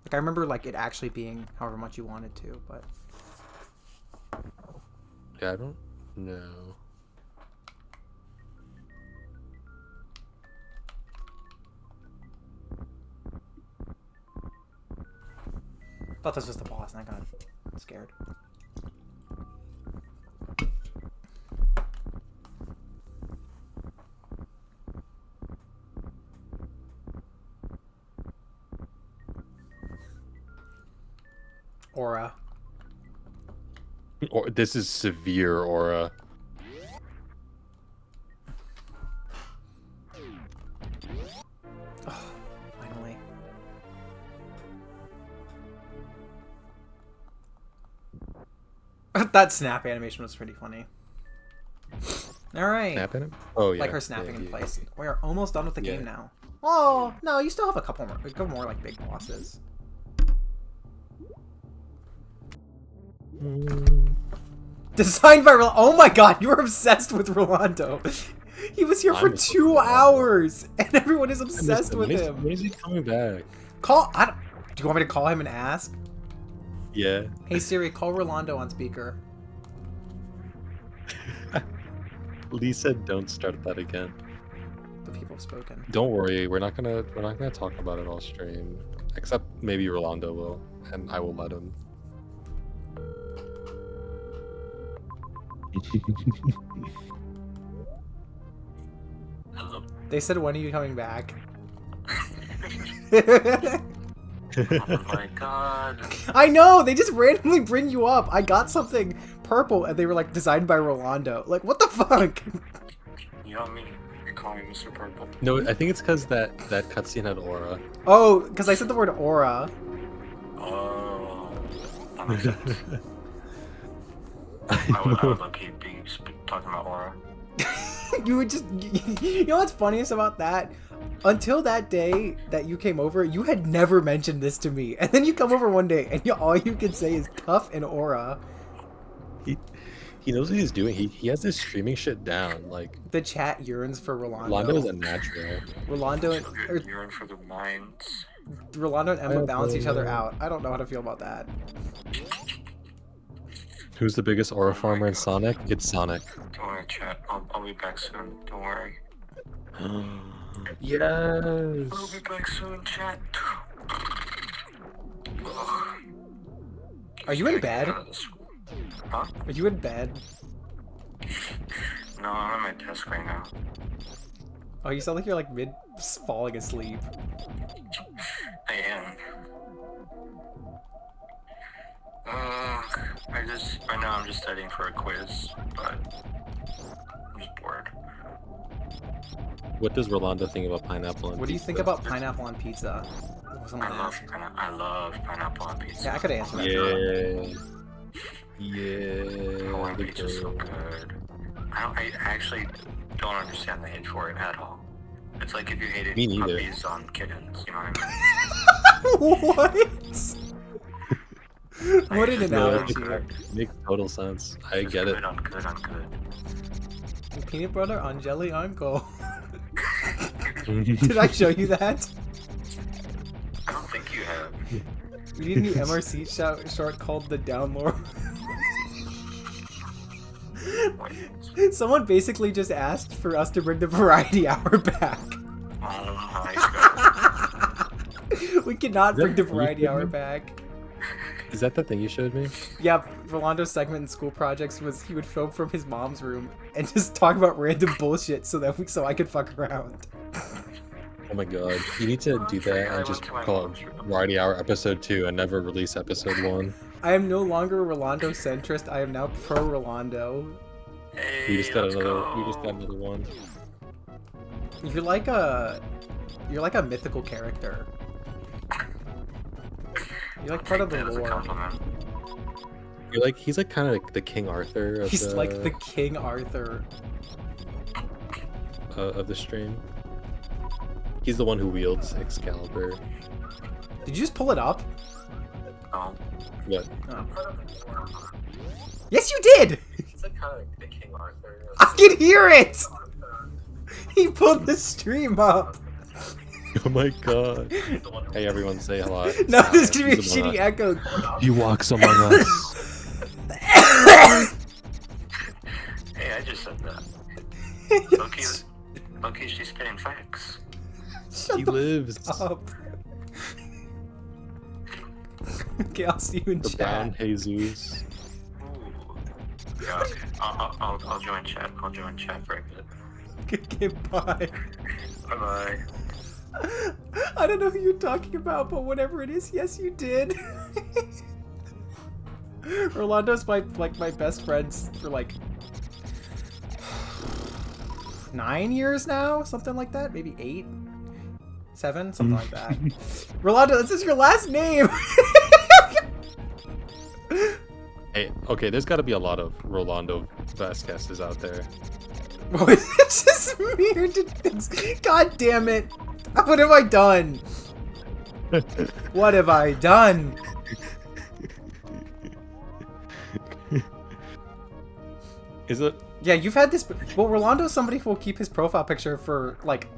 Like, I remember, like, it actually being however much you wanted to, but... Yeah, I don't know. thought this was the boss, and I got scared. Aura. Or this is severe aura. Oh, finally. That snap animation was pretty funny. Alright. Snapping him? Oh yeah. Like her snapping yeah, in yeah, place. We are almost done with the Yeah. game now. Oh, no, you still have a couple more like big bosses. Designed by Oh my god, you were obsessed with Rolando. He was here for I'm 2 hours, and everyone is obsessed with When him. is he coming back? Do you want me to call him and ask? Yeah. Hey Siri, call Rolando on speaker. Lee said don't start that again. The people have spoken. Don't worry, we're not gonna talk about it all stream. Except maybe Rolando will, and I will let him. Hello. They said, when are you coming back? Oh my god. I know! They just randomly bring you up. I got something purple, and they were like, designed by Rolando. Like, what the fuck? You know me. You're calling me Mr. Purple. No, I think it's because that cutscene had aura. Oh, because I said the word aura. Oh. That makes sense. I would love Kate being talking about aura. You would just... You know what's funniest about that? Until that day that you came over, you had never mentioned this to me. And then you come over one day, and all you can say is cuff and aura. He knows what he's doing. He has this streaming shit down. Like, The chat yearns for Rolando. Rolando is a natural. Rolando and, You're in for the minds. Rolando and Emma I balance each other know. out. I don't know how to feel about that. Who's the biggest aura farmer in Sonic? It's Sonic. Don't worry, chat. I'll be back soon. Don't worry. Yes. I'll be back soon, chat. Are you in bed? Huh? Are you in bed? No, I'm at my desk right now. Oh, you sound like you're like mid falling asleep. I am. Right now I'm just studying for a quiz, but I'm just bored. What does Rolando think about pineapple? And What do you think pizza? about pineapple on pizza? Someone asked. I love pineapple on pizza. Yeah, I could answer that. Yeah. Hawaiian The pizza's so girl. good. I actually don't understand the hate for it at all. It's like if you hated Me neither. puppies on kittens, you know what I mean? What? What an No, analogy. that makes total sense. I It's get it. good, I'm good. Peanut butter on jelly on go. Did I show you that? I don't think you have. We need a new MRC short called the Down Low Wait. Someone basically just asked for us to bring the variety hour back. Oh my god. We cannot Is that bring the what you variety said, hour man? back. Is that the thing you showed me? Yeah, Rolando's segment in school projects was he would film from his mom's room and just talk about random bullshit so I could fuck around. Oh my god. You need to do that and just call it Variety Hour Episode 2 and never release Episode 1. I am no longer a Rolando centrist. I am now pro Rolando. Hey, We just got let's another. go. We just got another one. You're like a mythical character. You're like part of the Take that as a lore. compliment. He's like kind of like the King Arthur of He's the, like the King Arthur. of the stream. He's the one who wields Excalibur. Did you just pull it up? Oh. What? Oh. Yes, you did! It's like kind of like the King Arthur. I can hear it! He pulled the stream up. Oh my god. Hey everyone, say hello. No, this is gonna be a He's among shitty us. echo. He walks among us. Hey, I just said that. Loki, she's spitting facts. Shut He the lives. f- up. Okay, I'll see you in The chat. brown Jesus. Ooh. Yeah, okay. I'll join chat. I'll join chat for a bit. Okay, bye. Bye bye. I don't know who you're talking about, but whatever it is, yes, you did. Rolando's my best friends for like 9 years now, something like that, maybe 8, 7, something like that. Rolando, this is your last name. Hey, okay, there's got to be a lot of Rolando Vasquez's out there. What is this just weird things? God damn it! What have I done? What have I done? Is it? Yeah, you've had this. Well, Rolando's somebody who will keep his profile picture for like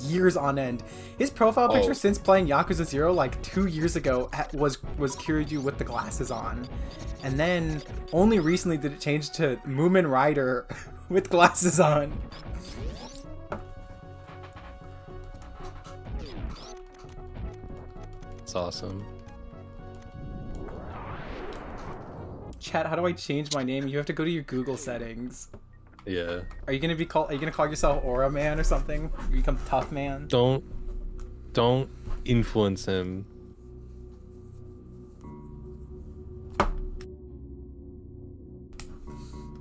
years on end. His profile picture Oh. since playing Yakuza 0 like 2 years ago was Kiryu with the glasses on, and then only recently did it change to Moomin Rider with glasses on. It's awesome. Chat, how do I change my name? You have to go to your Google settings. Yeah. Are you gonna call yourself Aura Man or something? You become Tough Man? Don't influence him.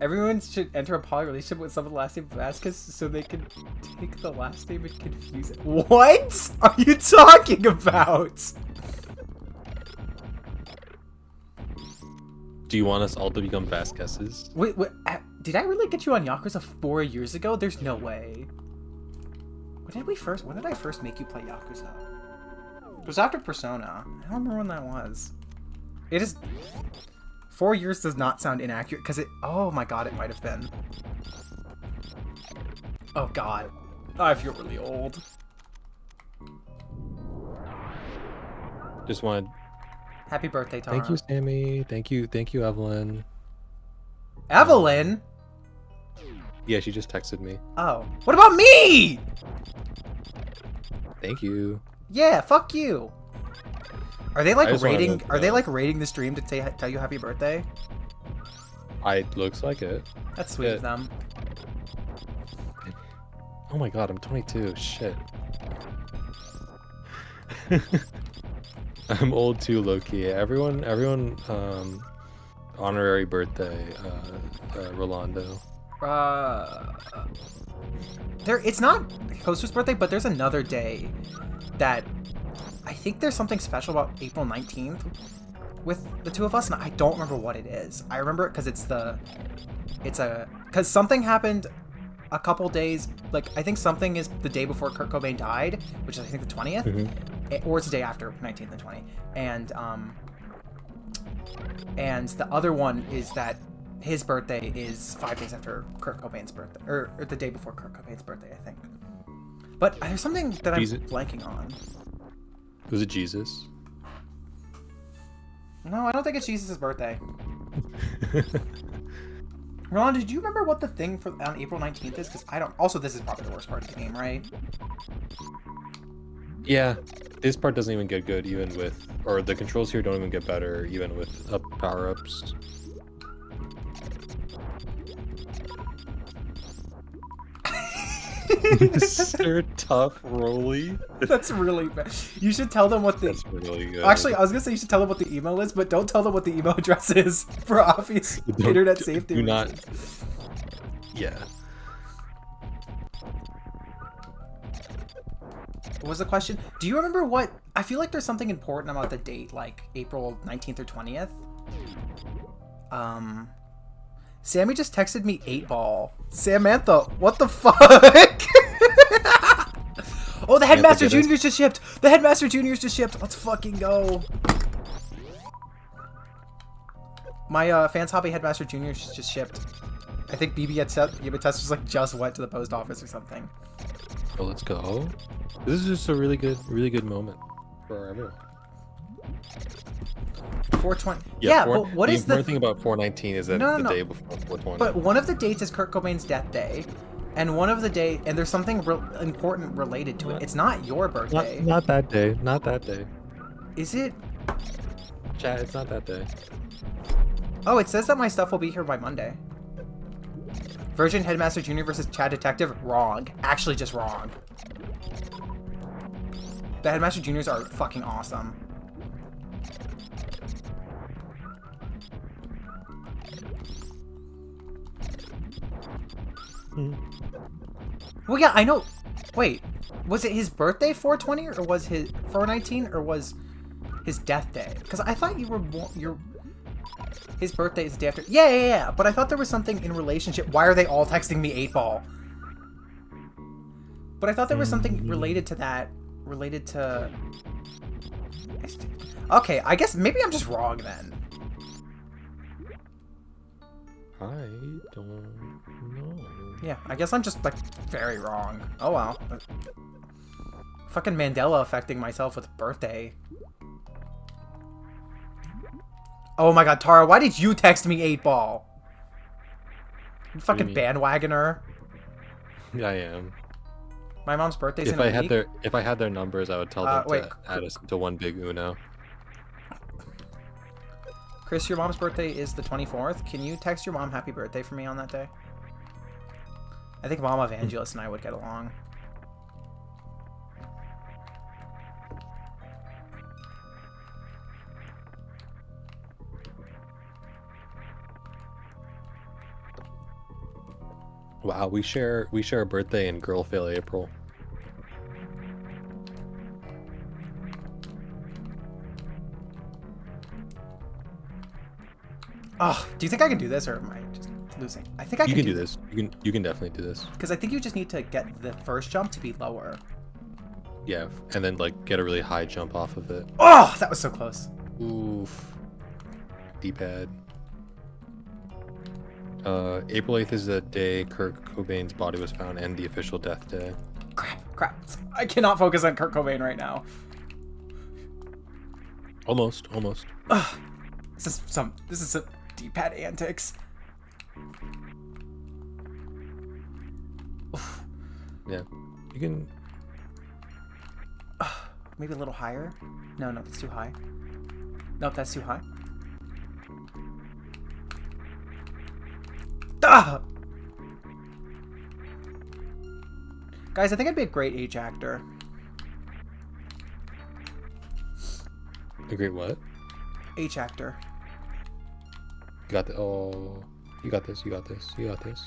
Everyone should enter a poly relationship with someone with the last name Vasquez so they can take the last name and confuse it. What are you talking about? Do you want us all to become Vasquez's? Wait, did I really get you on Yakuza 4 years ago? There's no way. When did I first make you play Yakuza? It was after Persona. I don't remember when that was. It is... 4 years does not sound inaccurate, because it... Oh my god, it might have been. Oh god. I feel really old. Just wanted. Happy birthday, Tara. Thank you, Sammy. Thank you, Evelyn. Evelyn? Yeah, she just texted me. Oh. What about me? Thank you. Yeah, fuck you. Are they I like just wanna rating? vote Are they no. like rating the stream to tell you happy birthday? Looks like it. That's sweet of Yeah. them. Oh my god, I'm 22. Shit. I'm old too, Loki. Everyone, honorary birthday, Rolando. It's not Kosu's birthday, but there's another day that I think there's something special about April 19th with the two of us, and I don't remember what it is. I remember it because because something happened a couple days, like I think something is the day before Kurt Cobain died, which is I think the 20th, or it's the day after 19th and 20th, and the other one is that his birthday is 5 days after Kurt Cobain's birthday, or the day before Kurt Cobain's birthday, I think. But there's something that I'm blanking on. Was it Jesus? No, I don't think it's Jesus' birthday. Rolanda, did you remember what the thing for on April 19th is? Because I don't. Also, this is probably the worst part of the game, right? Yeah, this part doesn't even get good even with, or the controls here don't even get better even with up power-ups. Mr. Tough Rolly. That's really bad. You should tell them what the. That's really good. Actually, I was gonna say you should tell them what the email is, but don't tell them what the email address is for obvious internet safety do not. reasons. Yeah. What was the question? Do you remember what? I feel like there's something important about the date, like April 19th or 20th. Sammy just texted me 8-ball. Samantha, what the fuck? Oh, the Headmaster Junior's just shipped. The Headmaster Junior's just shipped. Let's fucking go. My Fans Hobby Headmaster Junior's just shipped. I think BB test like just went to the post office or something. Oh, let's go. This is just a really good moment for everyone. 420. Yeah, but what is the important thing about 419 is that it's the day before 420. But one of the dates is Kurt Cobain's death day, and one of the day, and there's something important related to it. It's not your birthday. Not that day. Not that day. Is it? Chat, it's not that day. Oh, it says that my stuff will be here by Monday. Virgin Headmaster Jr. versus Chad Detective? Wrong. Actually, just wrong. The Headmaster Juniors are fucking awesome. Well, yeah, I know. Wait, was it his birthday 420 or was his 419 or was his death day? Because I thought you were his birthday is the day after. Yeah. But I thought there was something in relationship. Why are they all texting me 8-ball? But I thought there was something related to that. Related to. Okay, I guess maybe I'm just wrong then. I don't know. Yeah, I guess I'm just like very wrong. Oh well. Fucking Mandela affecting myself with birthday. Oh my god, Tara, why did you text me 8-ball? You fucking bandwagoner. Yeah, I am. My mom's birthday's in a week. If I had their numbers, I would tell them wait, to add us into one big Uno. Chris, your mom's birthday is the 24th. Can you text your mom happy birthday for me on that day? I think Mom Evangelist and I would get along. Wow, we share a birthday in Girl Fail April. Oh, do you think I can do this, or am I just losing? I think I can. You can do this. You can definitely do this. Because I think you just need to get the first jump to be lower. Yeah, and then like get a really high jump off of it. Oh, that was so close. Oof. D-pad. April 8th is the day Kurt Cobain's body was found and the official death day. Crap. I cannot focus on Kurt Cobain right now. Almost. Ugh. This is some D-pad antics. Oof. Yeah. You can maybe a little higher? No, that's too high. Nope, that's too high. Ah! Guys, I think I'd be a great H actor. a great what? H actor. You got the you got this.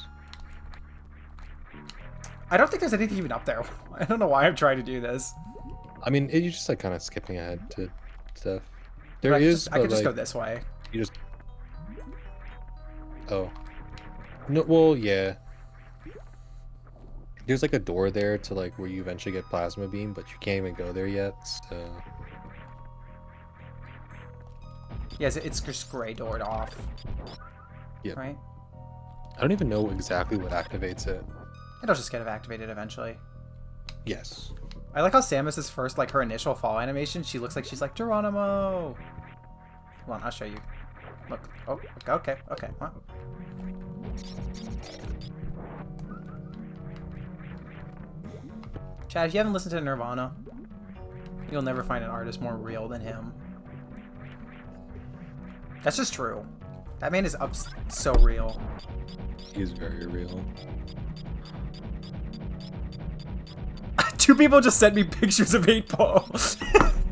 I don't think there's anything even up there. I don't know why I'm trying to do this. I mean, you're just like kind of skipping ahead to stuff. There I is. I could just like, go this way. You just. Oh. No. Well, yeah. There's like a door there to like where you eventually get plasma beam, but you can't even go there yet. So. Yes, it's just gray doored off. Yeah. Right. I don't even know exactly what activates it. It'll just get activated eventually. Yes. I like how Samus's first, like her initial fall animation, she looks like she's like Geronimo. Hold on, I'll show you. Look. Oh, okay. What? Chad, if you haven't listened to Nirvana, you'll never find an artist more real than him. That's just true. That man is up so real. He's very real. 2 people just sent me pictures of 8-Ball.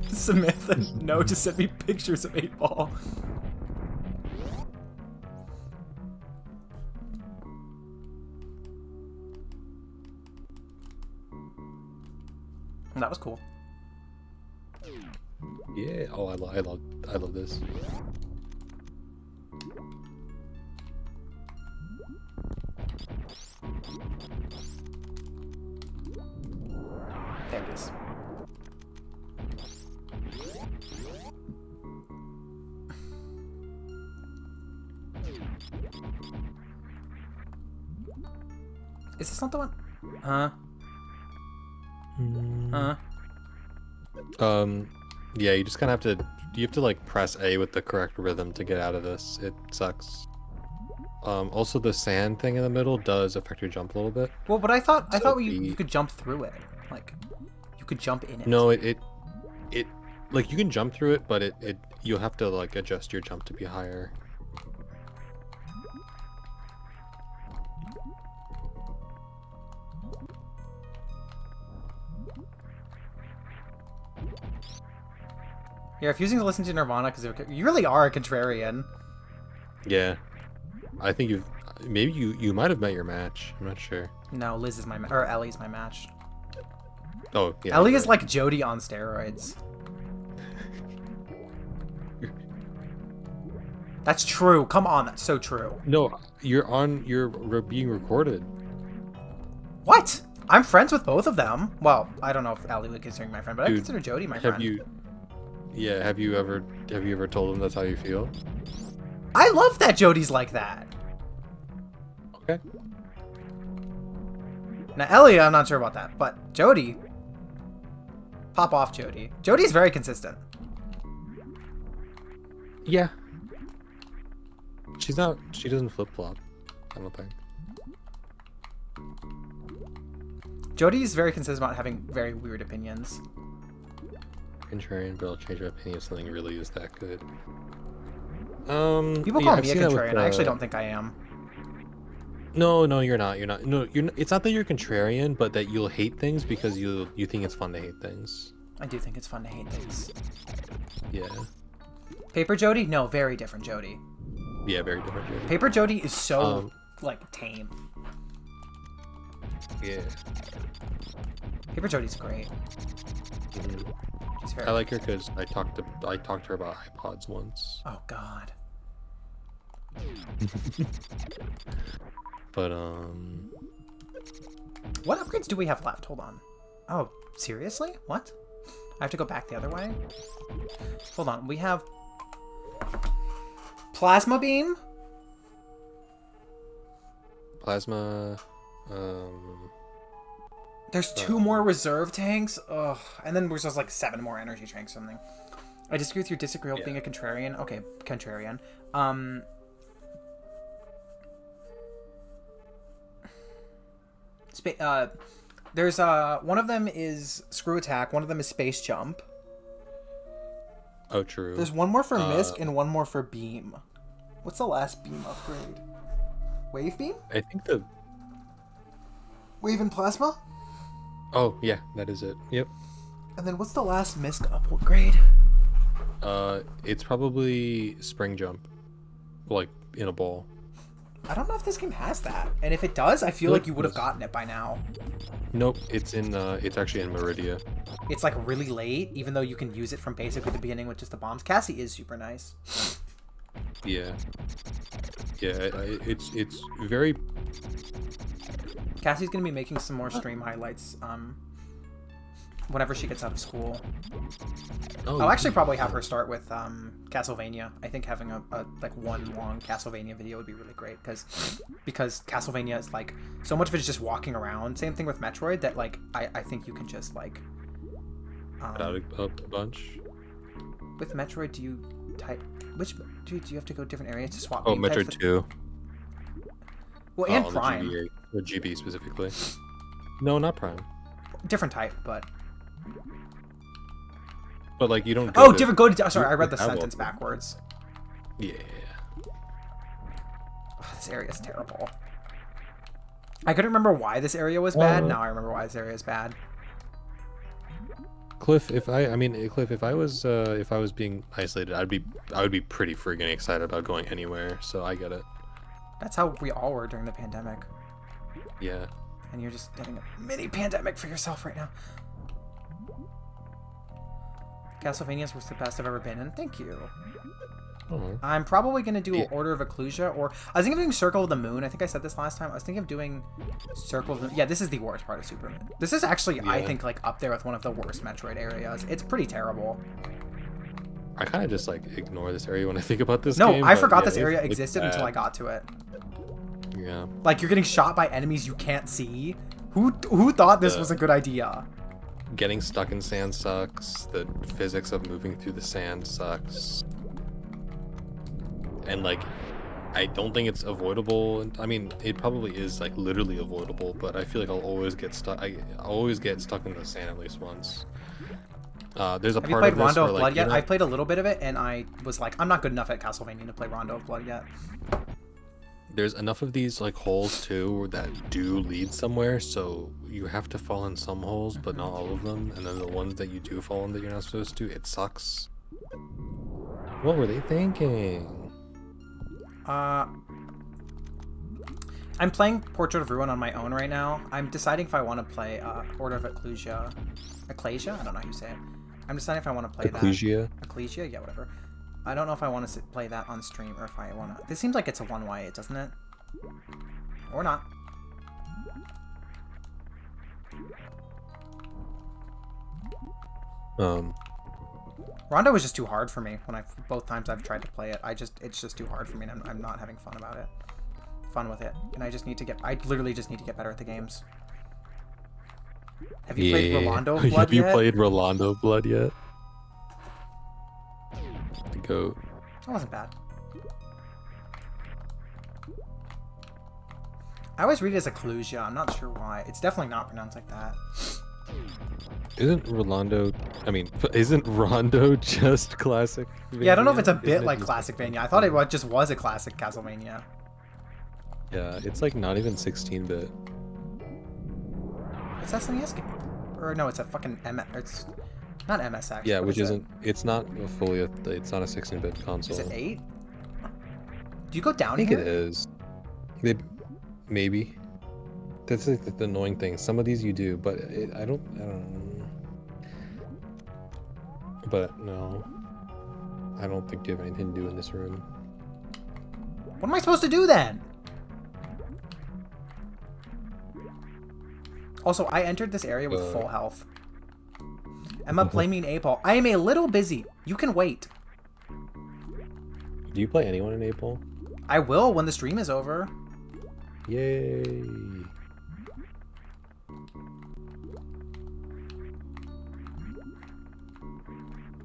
Samantha, no, just sent me pictures of 8-Ball. That was cool. Yeah. Oh, I love this. There it is. Is this not the one? Huh? Huh? Yeah, you just kind of have to. You have to like press A with the correct rhythm to get out of this. It sucks. Also the sand thing in the middle does affect your jump a little bit. Well, but I thought So you could jump through it. Like, you could jump in it. No, it like you can jump through it, but you'll have to like adjust your jump to be higher. You're refusing to listen to Nirvana because you really are a contrarian. Yeah, I think you might have met your match. I'm not sure. No, Liz is my or Ellie's my match. Oh yeah. Ellie you're is right. like Jody on steroids. That's true. Come on, that's so true. No, you're being recorded. What? I'm friends with both of them. Well, I don't know if Ellie would consider me my friend, but I Dude, consider Jody my Have friend. you? Yeah. Have you ever told them that's how you feel? I love that Jody's like that. Okay. Now, Ellie, I'm not sure about that, but Jody. Pop off, Jody. Jody's very consistent. Yeah. She doesn't flip flop. I don't think. Jody's very consistent about having very weird opinions. Contrarian, but I'll change my opinion if something really is that good. People yeah, call I've me a seen that with, contrarian. I actually don't think I am. No, you're not. You're not. No, you're. It's not that you're contrarian, but that you'll hate things because you think it's fun to hate things. I do think it's fun to hate things. Yeah. Paper Jody? No, very different Jody. Yeah, very different. Jody. Paper Jody is so, like, tame. Yeah. Paper Jody's great. Mhm. She's very... I like her because I talked to her about iPods once. Oh, God. But What upgrades do we have left? Hold on. Oh, seriously? What? I have to go back the other way? Hold on. We have... Plasma Beam? plasma. There's 2 more reserve tanks? Ugh. And then there's just like 7 more energy tanks or something. I disagree with your disagree with being a contrarian. Okay, contrarian. There's one of them is screw attack, one of them is space jump. Oh, true. There's one more for Misk and one more for beam. What's the last beam upgrade? Wave beam? I think the. Wave and plasma? Oh yeah, that is it. Yep. And then what's the last Misk upgrade? It's probably spring jump, like in a ball. I don't know if this game has that. And if it does, I feel like you would have gotten it by now. Nope, it's in. It's actually in Meridia. It's like really late, even though you can use it from basically the beginning with just the bombs. Cassie is super nice. Yeah. Yeah, it's very. Cassie's gonna be making some more stream highlights whenever she gets out of school. Oh, I'll actually probably have her start with Castlevania. I think having a like one long Castlevania video would be really great because Castlevania is like so much of it is just walking around. Same thing with Metroid that like I think you can just like out a bunch. with Metroid. Do you type which do you have to go different areas to swap? Oh, game types Metroid with... 2. Well, and on Prime. the GBA, or GB specifically. No, not Prime. different type, but But like you don't. oh, different. Go to. Sorry, I read the have all sentence of them. backwards. Yeah. Ugh, this area is terrible. I couldn't remember why this area was bad. Now I remember why this area is bad. Cliff, if I was being isolated, I would be pretty friggin' excited about going anywhere. So I get it. That's how we all were during the pandemic. Yeah. And you're just getting a mini pandemic for yourself right now. Castlevania's was the best I've ever been in. Thank you. Oh. I'm probably going to do Yeah. Order of Ecclesia, or I was thinking of doing Circle of the Moon. I think I said this last time. I was thinking of doing Circle of the... Yeah, this is the worst part of Superman. This is actually, I Yeah. think, like, up there with one of the worst Metroid areas. It's pretty terrible. I kind of just like ignore this area when I think about this No, game. I but forgot yeah, this area it's existed until bad. I got to it. Yeah. Like, you're getting shot by enemies you can't see. Who thought this was a good idea? Getting stuck in sand sucks. The physics of moving through the sand sucks. And like, I don't think it's avoidable. I mean, it probably is like literally avoidable, but I feel like I'll always get stuck. I always get stuck in the sand at least once. There's a Have you part played of this Rondo where of like, Blood yet? you're not- I've played a little bit of it, and I was like, I'm not good enough at Castlevania to play Rondo of Blood yet. there's enough of these like holes too that do lead somewhere, so you have to fall in some holes, but not all of them. And then the ones that you do fall in that you're not supposed to, it sucks. What were they thinking? I'm playing Portrait of Ruin on my own right now. I'm deciding if I want to play Order of Ecclesia. Ecclesia? I don't know how you say it. I'm deciding if I want to play Ecclesia? that. Ecclesia? Yeah, whatever. I don't know if I want to play that on stream or if I want to... This seems like it's a one-way, doesn't it? Or not. Rondo was just too hard for me when both times I've tried to play it. It's just too hard for me, and I'm not having fun about it. Fun with it, and I literally just need to get better at the games. Have you played Rolando of Blood Have you yet? played Rolando of Blood yet? The goat. That wasn't bad. I always read it as Ecclesia. I'm not sure why. It's definitely not pronounced like that. Isn't Rondo just classic? Yeah, I don't know if it's a Isn't bit it like just- classic Vania. I thought it just was a classic Castlevania. Yeah, it's like not even 16-bit. It's SNES game. Or no, it's a fucking it's not MSX. Yeah, what which is it? isn't. It's not it's not a 16-bit console. Is it 8? Do you go down I think here? it is. Maybe. That's like the annoying thing. Some of these you do, but I don't know. But no, I don't think you have anything to do in this room. What am I supposed to do then? Also, I entered this area with full health. Emma blaming A-Ball. I am a little busy. You can wait. Do you play anyone in April? I will when the stream is over. Yay!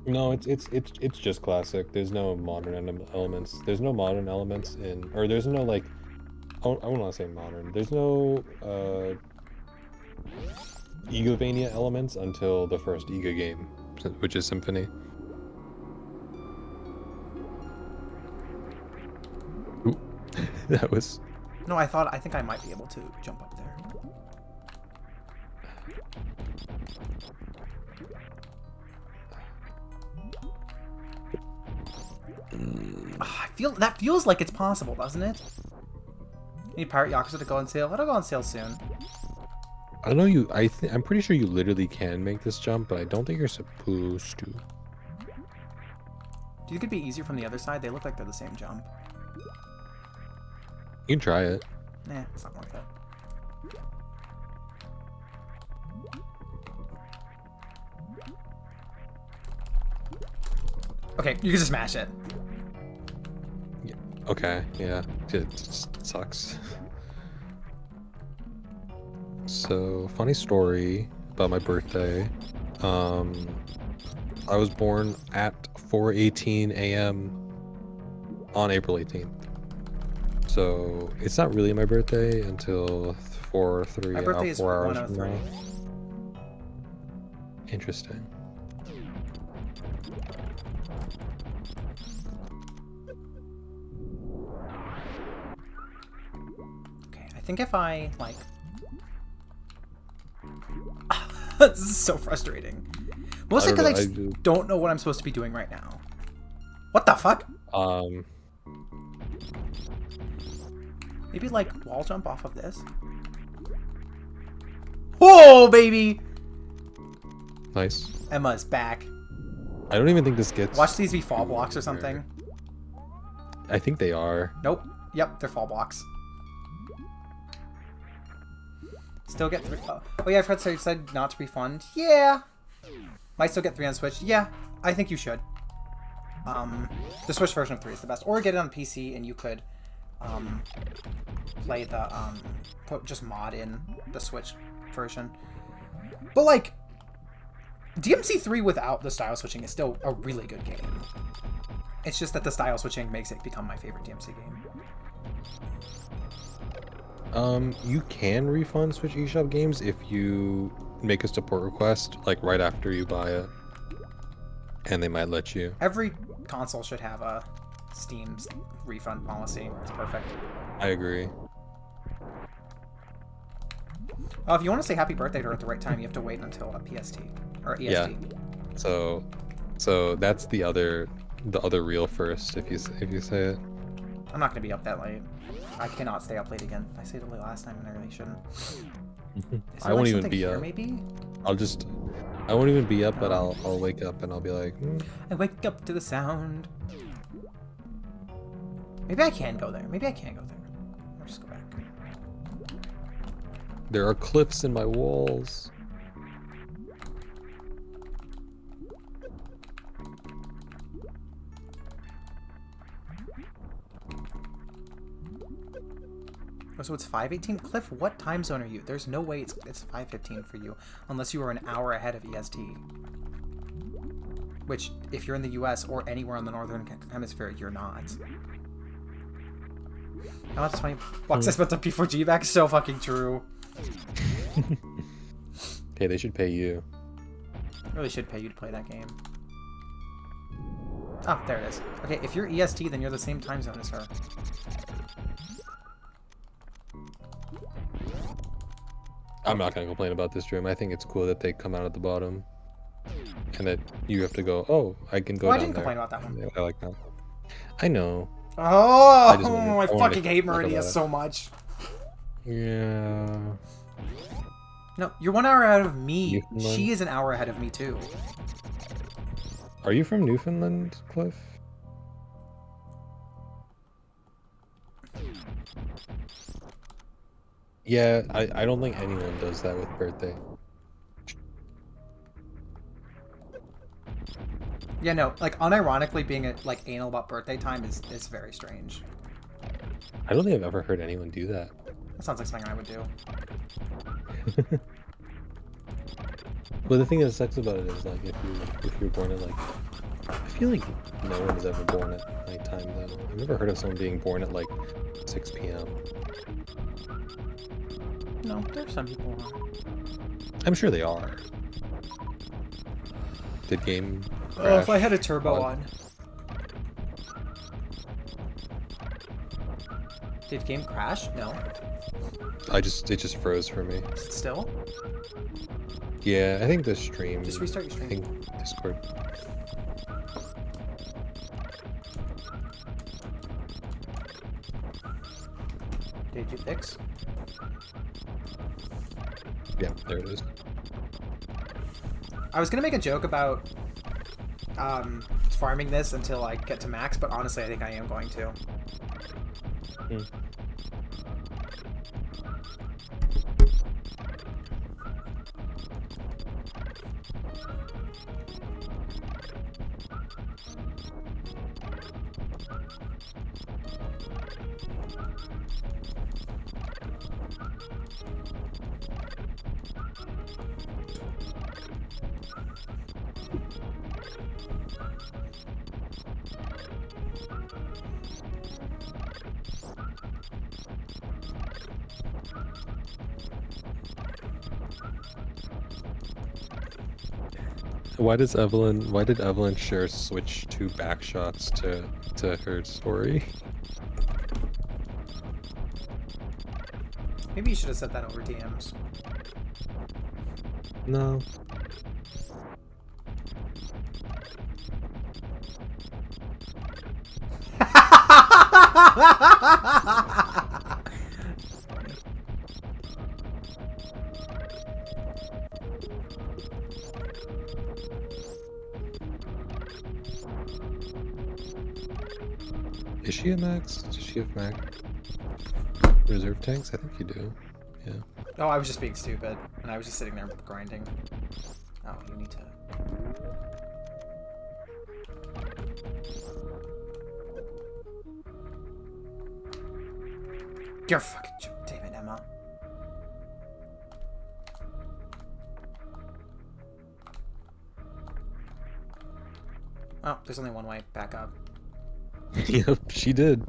No, it's just classic. There's no modern elements. There's no modern elements in, or there's no like, I wouldn't want to say modern. There's no Egovania elements until the first Ego game, which is Symphony. Ooh, that was. No, I think I might be able to jump up there. That feels like it's possible, doesn't it? Need Pirate Yakuza to go on sale? It'll go on sale soon. I don't know I'm pretty sure you literally can make this jump, but I don't think you're supposed to. Do you think it'd be easier from the other side? They look like they're the same jump. You can try it. Nah, it's not worth it. Okay, you can just smash it. Okay, yeah, it just sucks. So, funny story about my birthday. I was born at 4:18 a.m. on April 18th. So, it's not really my birthday until 4 My birthday is 4 hours from 1:03. now. Interesting. Okay, I think if I, like... This is so frustrating. Mostly because I just don't know what I'm supposed to be doing right now. What the fuck? Maybe, like, wall jump off of this? Whoa, baby! Nice. Emma's back. I don't even think this gets... Watch these be fall blocks or something. I think they are. Nope. Yep, they're fall blocks. Still get 3. Oh yeah, I've heard you said not to refund. Yeah. Might still get 3 on Switch. Yeah, I think you should. The Switch version of 3 is the best. Or get it on PC and you could play the just mod in the Switch version. But like DMC 3 without the style switching is still a really good game. It's just that the style switching makes it become my favorite DMC game. You can refund Switch eShop games if you make a support request, like right after you buy it. And they might let you. Every console should have a Steam refund policy. It's perfect. I agree. If you want to say happy birthday to her at the right time, you have to wait until a PST or EST. Yeah. So that's the other reel first if you say it. I'm not gonna be up that late. I cannot stay up late again. I stayed up late last time and I really shouldn't. I won't even be up. Maybe? I won't even be up, but I'll wake up and I'll be like, I wake up to the sound. Maybe I can go there. Maybe I can't go there. I'll just go back. There are cliffs in my walls. Oh, so it's 5:18? Cliff, what time zone are you? There's no way it's 5:15 for you, unless you are an hour ahead of EST. Which, if you're in the US or anywhere in the Northern Hemisphere, you're not. Oh, that's $20 I spent on P4G back. So fucking true. Hey, they should pay you. Really should pay you to play that game. Oh, there it is. Okay, if you're EST, then you're the same time zone as her. I'm not gonna complain about this stream. I think it's cool that they come out at the bottom, and that you have to go. Oh, I can go. Oh, down I didn't there. complain about that one. I like that. I know. Oh, I fucking hate Meridia so much. Yeah. No, you're 1 hour ahead of me. Newfoundland? She is an hour ahead of me too. Are you from Newfoundland, Cliff? Yeah, I don't think anyone does that with birthday. Yeah, no, like unironically being like anal about birthday time is very strange. I don't think I've ever heard anyone do that. That sounds like something I would do. But the thing that sucks about it is like if you're born at like, I feel like no one is ever born at nighttime though. I've never heard of someone being born at like 6 p.m. No, there's some people who are. I'm sure they are. Did game crash? Oh, if I had a turbo on. Did game crash? No. It just froze for me. Still? Yeah, I think the stream. Just restart your stream. I think Discord. Did you fix? Yeah, there it is. I was gonna make a joke about farming this until I get to max, but honestly I think I am going to. Why did Evelyn share switch to backshots to her story? Maybe you should have said that over DMs. No. Is she a max? Does she have max reserve tanks? I think you do. Yeah. Oh, I was just being stupid, and I was just sitting there grinding. Oh, you need to... You're fucking... Damn it, Emma. Oh, there's only one way. Back up. Yep, she did.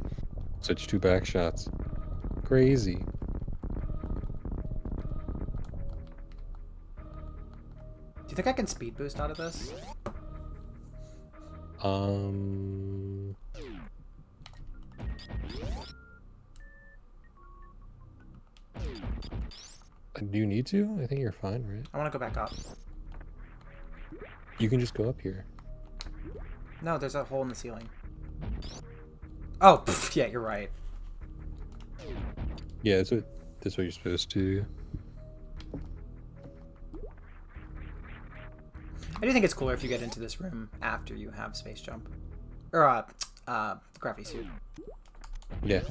Switch to backshots. Crazy. Do you think I can speed boost out of this? Do you need to? I think you're fine, right? I want to go back up. You can just go up here. No, there's a hole in the ceiling. Oh, pff, yeah, you're right. Yeah, that's what you're supposed to. I do think it's cooler if you get into this room after you have space jump. Or, gravity suit. Yeah.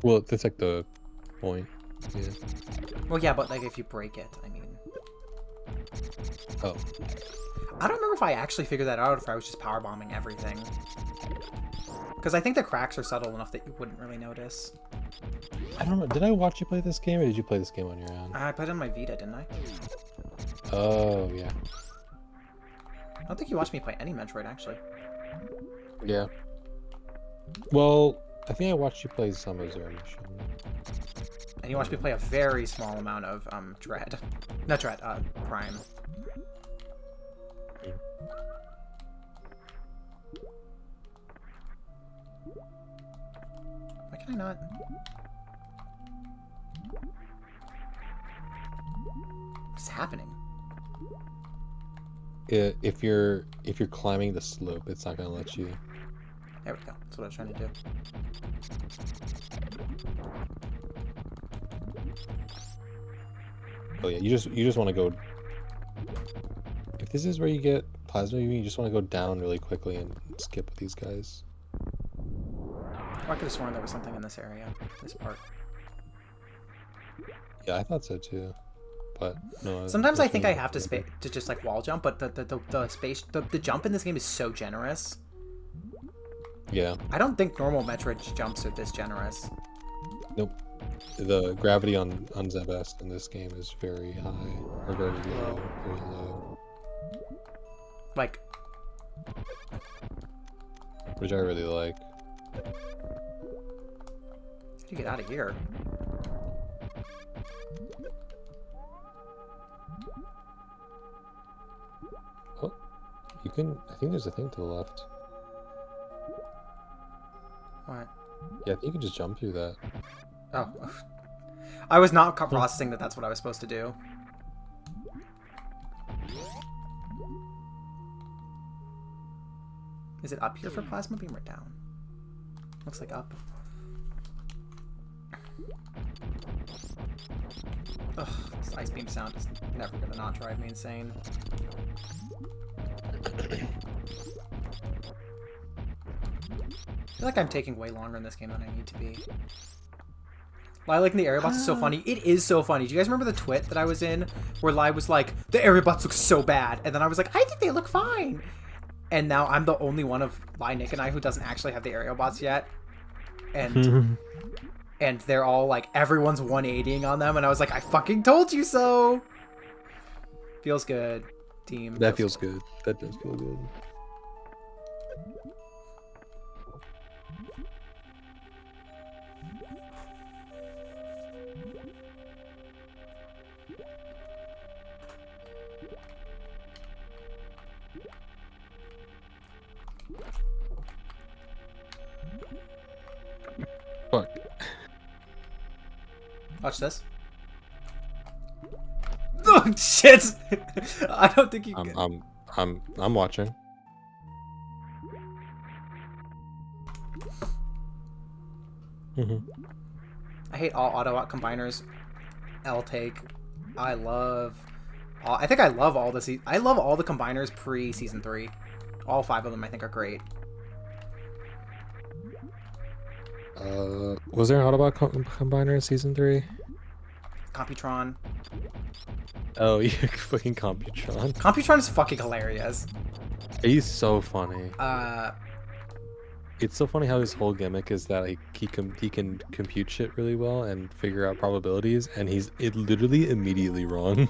Well, that's like the point. Yeah. Well, yeah, but, like, if you break it, I mean... Oh. I don't remember if I actually figured that out or if I was just powerbombing everything. Because I think the cracks are subtle enough that you wouldn't really notice. I don't know. Did I watch you play this game, or did you play this game on your own? I put it on my Vita, didn't I? Oh, yeah. I don't think you watched me play any Metroid, actually. Yeah. Well, I think I watched you play some of Zero Mission. And you watched me play a very small amount of, Dread. Not Dread, Prime. Why can I not? What's happening? If you're climbing the slope, it's not gonna let you. There we go. That's what I was trying to do. Oh yeah, you just want to go. If this is where you get plasma, you just want to go down really quickly and skip these guys. Oh, I could have sworn there was something in this area, this part. Yeah, I thought so too, but no. Sometimes I think I have to just like wall jump, but the jump in this game is so generous. Yeah. I don't think normal Metroid jumps are this generous. Nope. The gravity on Zebest in this game is very high, or very low, very low. Like, Which I really like. how do you get out of here? Oh, you can. I think there's a thing to the left. What? Yeah, I think you can just jump through that. Oh. I was not processing that that's what I was supposed to do. Is it up here for plasma beam or down? Looks like up. Ugh, this ice beam sound is never gonna not drive me insane. I feel like I'm taking way longer in this game than I need to be. Lilac in the area bots is so funny. It is so funny. Do you guys remember the twit that I was in where Lai was like, the area bots look so bad? And then I was like, I think they look fine. And now I'm the only one of Lai, Nick, and I who doesn't actually have the aerial bots yet. And and they're all like, everyone's 180ing on them. And I was like, I fucking told you so. Feels good, team. That feels good. That does feel good. Watch this. Oh shit! I don't think you can. I'm watching. I hate all auto-out combiners. L-take. I love... I think I love all the... I love all the combiners pre-Season 3. All 5 of them I think are great. Was there an Autobot combiner in Season 3? Computron. Oh, yeah, fucking Computron. Computron is fucking hilarious. He's so funny. Uh... It's so funny how his whole gimmick is that like he can compute shit really well and figure out probabilities, and he's literally immediately wrong.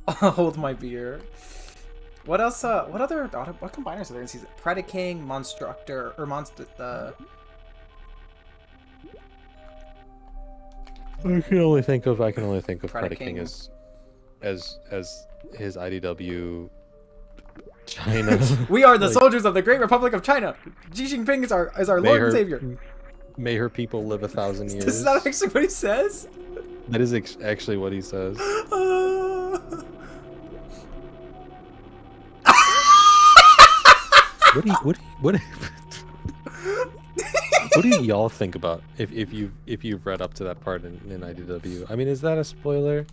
Hold my beer. What else? What other what combiners are there in season? Predaking, Monstructor, or Monster. I can only think of Predaking as his IDW. China. We are the soldiers of the Great Republic of China. Xi Jinping is our Lord and Savior. May her people live 1,000 years. Is that actually what he says? That is actually what he says. What do y'all think about if you've read up to that part in IDW? I mean, is that a spoiler?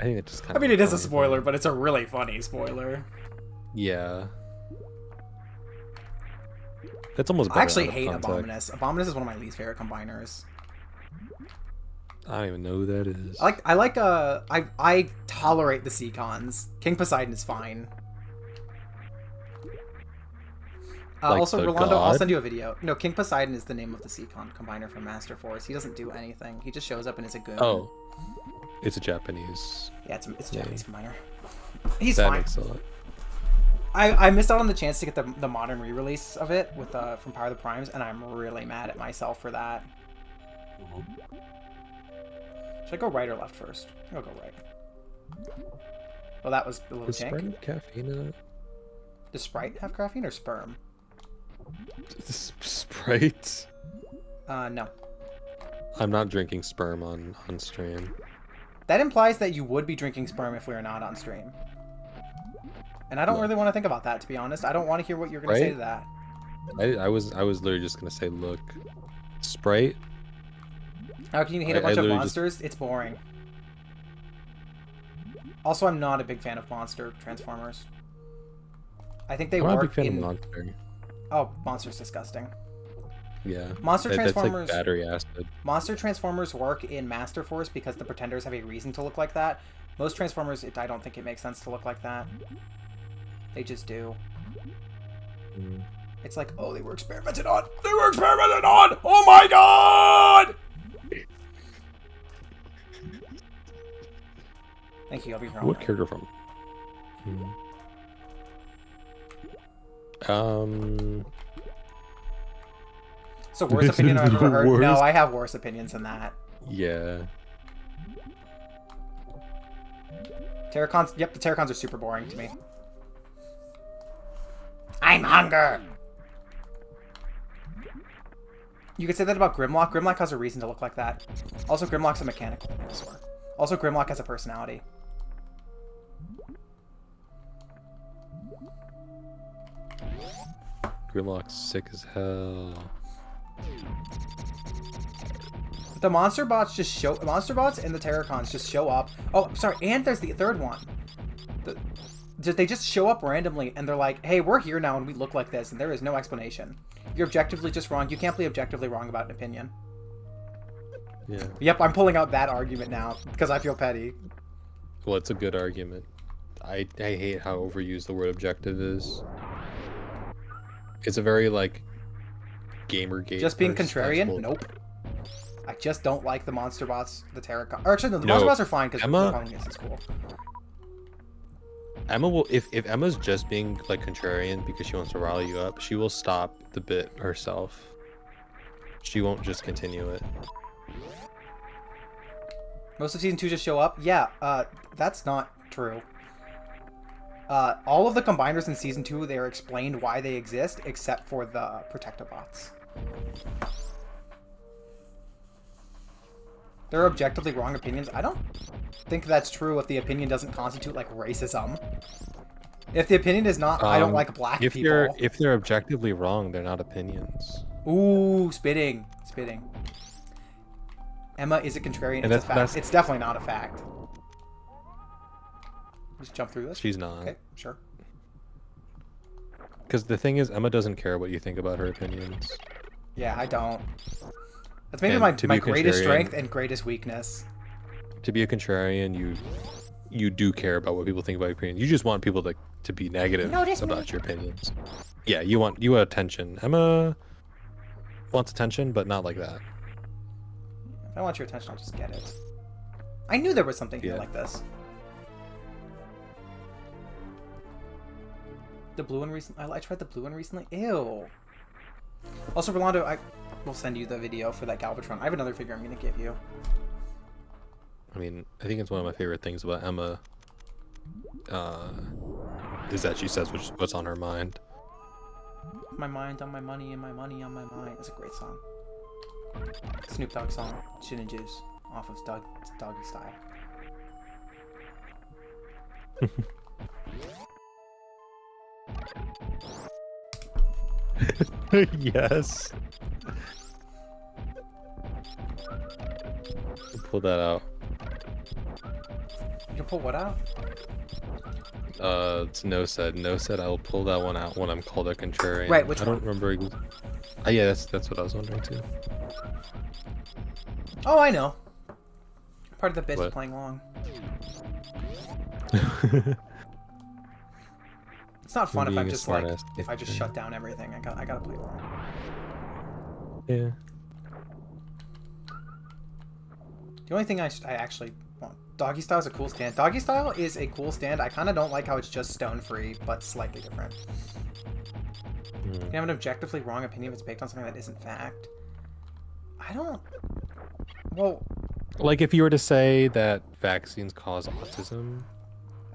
I think it just kind of. I mean, it is a spoiler, but it's a really funny spoiler. Yeah. That's almost. I actually hate Abominus. Abominus is one of my least favorite combiners. I don't even know who that is. I tolerate the Seacons. King Poseidon is fine. Like also, the Rolando, I'll god? send you a video. No, King Poseidon is the name of the Seacon combiner from Master Force. He doesn't do anything. He just shows up and is a goon. Oh, it's a Japanese. Yeah, it's a Japanese combiner. He's That fine. makes a lot. I missed out on the chance to get the modern re-release of it with from Power of the Primes, and I'm really mad at myself for that. Should I go right or left first? I'll go right. Well, that was a little Does kink. Sprite have caffeine in it? Does Sprite have caffeine or sperm? Sprite? No. I'm not drinking sperm on stream. That implies that you would be drinking sperm if we are not on stream. And I don't really want to think about that, to be honest. I don't want to hear what you're going to say to that. I was literally just gonna say, look, Sprite. How can you hate a bunch of monsters? It's boring. Also, I'm not a big fan of monster transformers. I think they I'm not a work big fan in... of Monster. Oh, Monster's disgusting. Yeah. Monster Transformers. That's like battery acid. Monster Transformers work in Master Force because the Pretenders have a reason to look like that. Most Transformers, I don't think it makes sense to look like that. They just do. It's like, oh, they were experimented on. They were experimented on. Oh my god! Thank you. I'll be wrong. What character from? It's the worst opinion I've ever heard. No, I have worse opinions than that. Yeah. Terracons. Yep, the Terracons are super boring to me. I'm hunger. You could say that about Grimlock. Grimlock has a reason to look like that. Also, Grimlock's a mechanical dinosaur. Also, Grimlock has a personality. Grimlock's sick as hell. The Monster Bots just show... Monster Bots and the Terracons just show up. Oh, sorry, and there's the third one. They just show up randomly, and they're like, hey, we're here now, and we look like this, and there is no explanation. You're objectively just wrong. You can't be objectively wrong about an opinion. Yeah. Yep, I'm pulling out that argument now, because I feel petty. Well, it's a good argument. I hate how overused the word objective is. It's a very, like, Gamergate. Just being contrarian? Nope. I just don't like the Monster Bots, the Terracons. Or actually, no, the Monster Bots are fine, because we're calling this is cool. Emma will, if Emma's just being like contrarian because she wants to rile you up, she will stop the bit herself. She won't just continue it. Most of season 2 just show up? Yeah, that's not true. All of the combiners in Season 2, they are explained why they exist, except for the Protectobots. There are objectively wrong opinions. I don't think that's true if the opinion doesn't constitute, like, racism. If the opinion is not, I don't like black people. If they're objectively wrong, they're not opinions. Ooh, spitting. Spitting. Emma is a contrarian. And it's a fact. It's definitely not a fact. Just jump through this? She's not. Okay, sure. Because the thing is, Emma doesn't care what you think about her opinions. Yeah, I don't. That's maybe And my greatest strength and greatest weakness. To be a contrarian, you do care about what people think about your opinion. You just want people to be negative about your opinions. Yeah, you want attention. Emma wants attention, but not like that. If I want your attention, I'll just get it. I knew there was something here like this. The blue one recently. I tried the blue one recently. Ew. Also, Rolando, I will send you the video for that Galvatron. I have another figure I'm gonna give you. I mean, I think it's one of my favorite things about Emma. Is that she says what's on her mind. My mind on my money and my money on my mind. It's a great song. Snoop Dogg song, Gin and Juice, off of Doggy Style. Yes. Pull that out. You can pull what out? It's no said. No said. I'll pull that one out when I'm called a contrarian. Right, which I don't remember. Yeah, that's what I was wondering too. Oh, I know. Part of the bitch What? playing long. It's not fun if I'm just like if I just shut down everything. I gotta play long. Yeah. The only thing I actually want, Doggy Style is a cool stand. Doggy Style is a cool stand. I kind of don't like how it's just stone free, but slightly different. You can have an objectively wrong opinion if it's based on something that isn't fact. I don't. Well, like if you were to say that vaccines cause autism.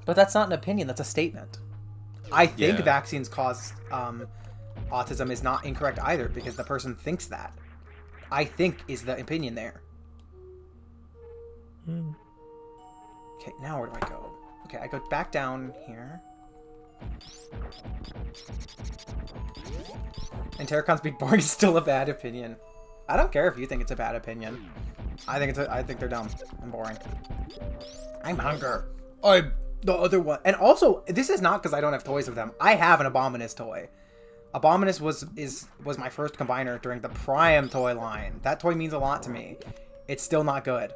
But that's not an opinion. That's a statement. I think Yeah. vaccines cause autism is not incorrect either because the person thinks that. I think is the opinion there. Okay, now where do I go? Okay, I go back down here. And Terracon's being boring is still a bad opinion. I don't care if you think it's a bad opinion. I think they're dumb and boring. I'm Hunger. I'm the other one. And also, this is not because I don't have toys of them. I have an Abominus toy. Abominus was my first combiner during the Prime toy line. That toy means a lot to me. It's still not good.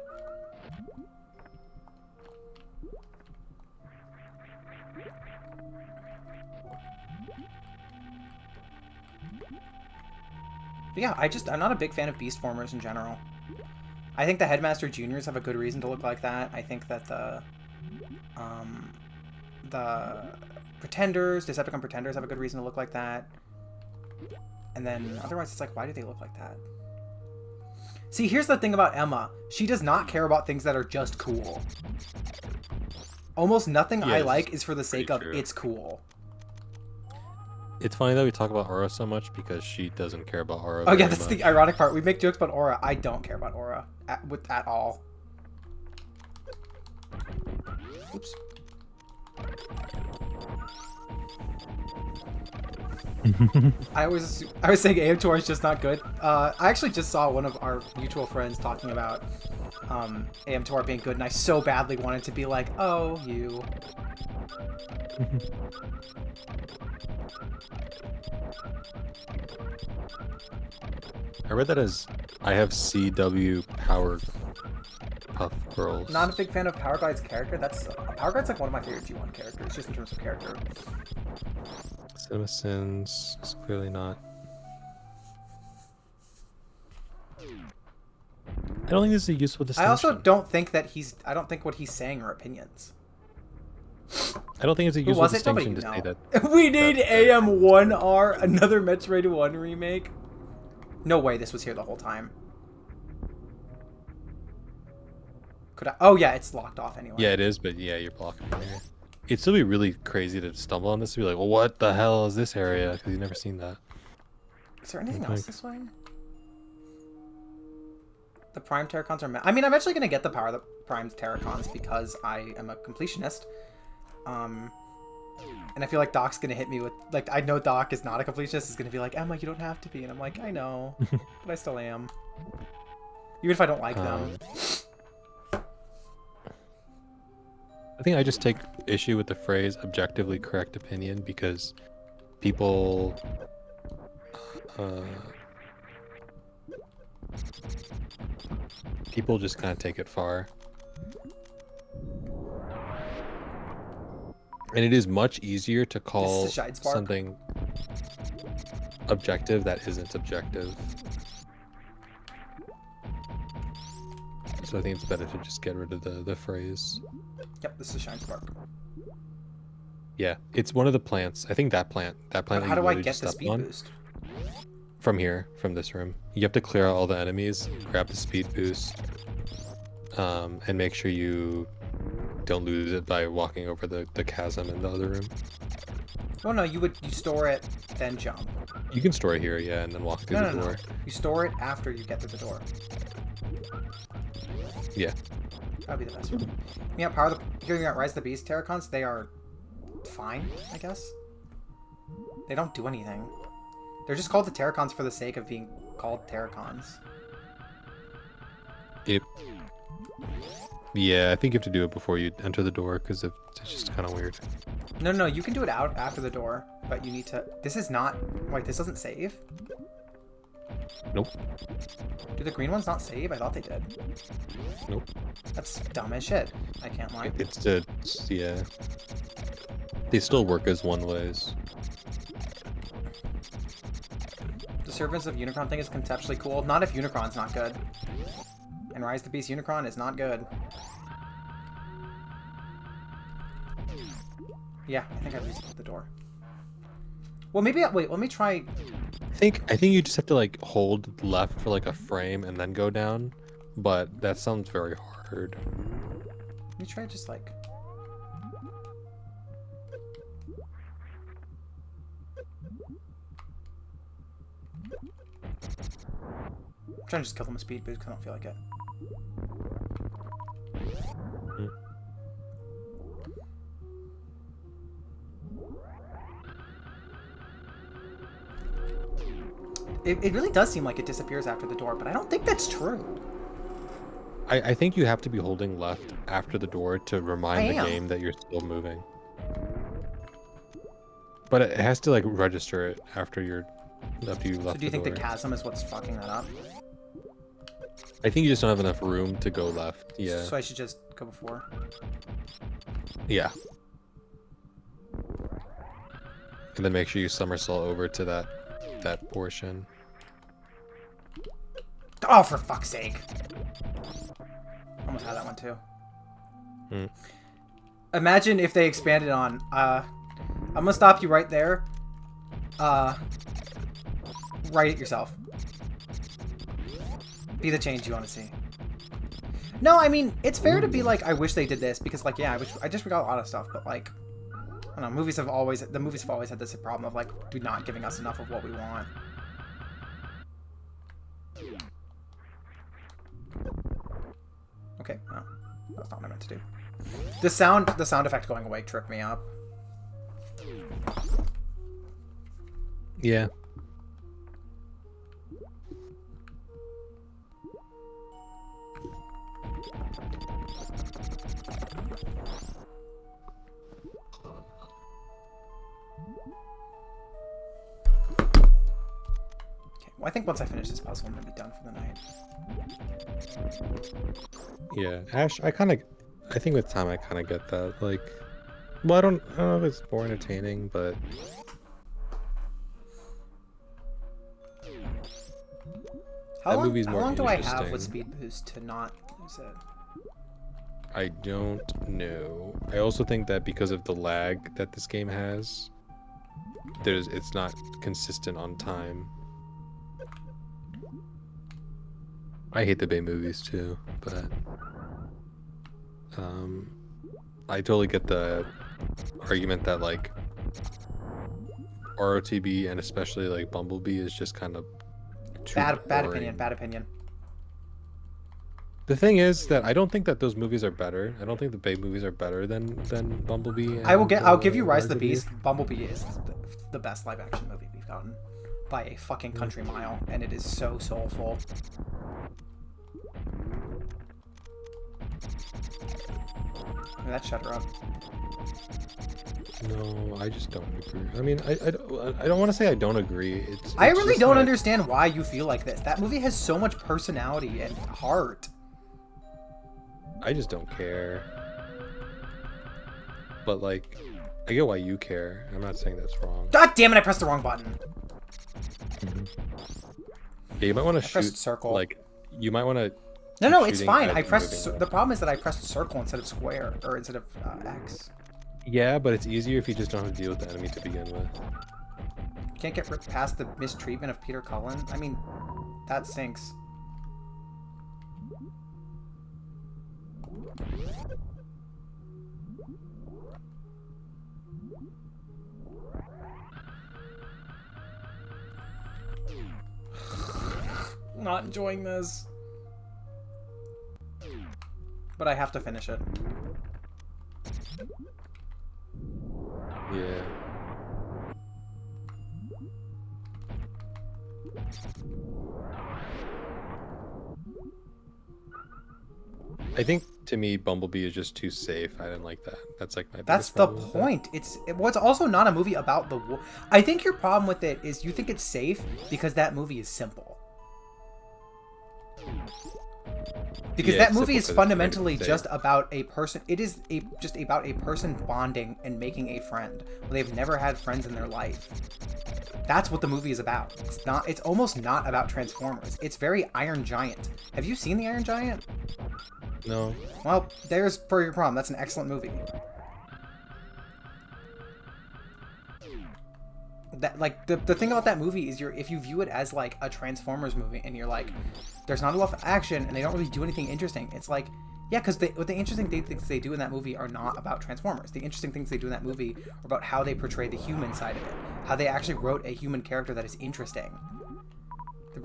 But yeah, I'm not a big fan of Beast Formers in general. I think the Headmaster Juniors have a good reason to look like that. I think that the Pretenders, Decepticon Pretenders have a good reason to look like that. And then otherwise it's like, why do they look like that? See, here's the thing about Emma. She does not care about things that are just cool. Almost nothing I like is for the sake of it's cool. It's funny that we talk about Aura so much because she doesn't care about Aura. Oh yeah, very that's much. the ironic part. We make jokes about Aura. I don't care about Aura at all. Oops. I was saying AM2R is just not good. I actually just saw one of our mutual friends talking about AM2R being good, and I so badly wanted to be like, oh, you. I read that as I have CW Power Puff Girls. Not a big fan of Power Glide's character. Power Glide's like one of my favorite G1 characters, just in terms of character. Citizens is clearly not. I don't think this is a useful distinction. I also don't think that I don't think what he's saying are opinions. I don't think it's a useful distinction to say that. We need AM1R, another Metroid 1 remake. No way this was here the whole time. Could I? Oh yeah, it's locked off anyway. Yeah, it is, but yeah, you're blocking it here. It'd still be really crazy to stumble on this and be like, well, what the hell is this area? Because you've never seen that. Is there anything Okay. else this way? The Prime Terracons are... I mean, I'm actually going to get the power of the Prime Terracons because I am a completionist. And I feel like Doc's going to hit me with... Like, I know Doc is not a completionist. He's going to be like, Emma, you don't have to be. And I'm like, I know. But I still am. Even if I don't like them. I think I just take issue with the phrase objectively correct opinion because people people just kind of take it far. And it is much easier to call This is a shine spark. something objective that isn't objective. So I think it's better to just get rid of the phrase. Yep, this is Shine Spark. Yeah, it's one of the plants. I think that plant But that how you do I literally get just the stepped speed on. boost? From here, from this room. You have to clear out all the enemies, grab the speed boost, and make sure you don't lose it by walking over the chasm in the other room. Oh no, you store it, then jump. You can store it here, yeah, and then walk through No, the no, door. no. You store it after you get to the door. Yeah. That'd be the best one. Yeah, power the... Hearing that Rise of the Beast Terracons, they are fine, I guess. They don't do anything. They're just called the Terracons for the sake of being called Terracons. Yeah, I think you have to do it before you enter the door, because it's just kind of weird. No, no, you can do it out after the door, but you need to... This is not... Wait, this doesn't save? Nope. Do the green ones not save? I thought they did. Nope. That's dumb as shit. I can't lie. Yeah. They still work as one-ways. The Servants of Unicron thing is conceptually cool. Not if Unicron's not good. And Rise of the Beast Unicron is not good. Yeah, I think I reset the door. Well, maybe... Wait, let me try... I think you just have to like hold left for like a frame and then go down, but that sounds very hard. Let me try just like... I'm trying to just kill them with speed boost because I don't feel like it. It really does seem like it disappears after the door, but I don't think that's true. I think you have to be holding left after the door to remind the am. game that you're still moving. But it has to like register it after you left So do you think the door. chasm is what's fucking that up? I think you just don't have enough room to go left. Yeah. So I should just go before. Yeah. And then make sure you somersault over to that portion. Oh, for fuck's sake! Almost had that one too. Hmm. Imagine if they expanded on, I'm gonna stop you right there. Write it yourself. Be the change you want to see. No, I mean, it's fair to be like, I wish they did this, because like, yeah, I just forgot a lot of stuff, but like, I don't know, the movies have always had this problem of like, not giving us enough of what we want. Okay, no, that's not what I meant to do. The sound effect going away tripped me up. Yeah. Okay, well, I think once I finish this puzzle, I'm gonna be done for the night. Yeah. Ash, I think with time I kind of get that. Like, well, I don't know if it's more entertaining, but How movie's how more long do I have with interesting. speed boost to not lose it? I don't know. I also think that because of the lag that this game has, it's not consistent on time. I hate the Bay movies too, but I totally get the argument that like ROTB and especially like Bumblebee is just kind of too Bad boring. opinion. Bad opinion. The thing is that I don't think that those movies are better. I don't think the Babe movies are better than Bumblebee. And, I'll give you Rise of the ROTB. Beast. Bumblebee is the best live action movie we've gotten by a fucking country mile, and it is so soulful. That shut her up. No, I just don't agree. I mean, I don't want to say I don't agree. I it's really just don't that- understand why you feel like this. That movie has so much personality and heart. I just don't care. But like, I get why you care. I'm not saying that's wrong. God damn it! I pressed the wrong button. Yeah, you might want to pressed shoot circle. Like, you might want to. No, it's shooting fine. as I you're pressed. moving The problem is that I pressed circle instead of square, or instead of X. Yeah, but it's easier if you just don't have to deal with the enemy to begin with. You can't get past the mistreatment of Peter Cullen. I mean, that stinks. Not enjoying this. But I have to finish it. Yeah. I think to me Bumblebee is just too safe. I didn't like that. That's like my That's biggest the problem with that. point. It's also not a movie about the war. I think your problem with it is you think it's safe because that movie is simple. Because Yeah, that it's movie simple is 'cause it's fundamentally safe. just about a person. It is just about a person bonding and making a friend when they've never had friends in their life. That's what the movie is about. It's not. It's almost not about Transformers. It's very Iron Giant. Have you seen the Iron Giant? No. Well, there's for your problem. That's an excellent movie. That like the thing about that movie is if you view it as like a Transformers movie and you're like, there's not enough action and they don't really do anything interesting. It's like, yeah, because what the interesting things they do in that movie are not about Transformers. The interesting things they do in that movie are about how they portray the human side of it. How they actually wrote a human character that is interesting.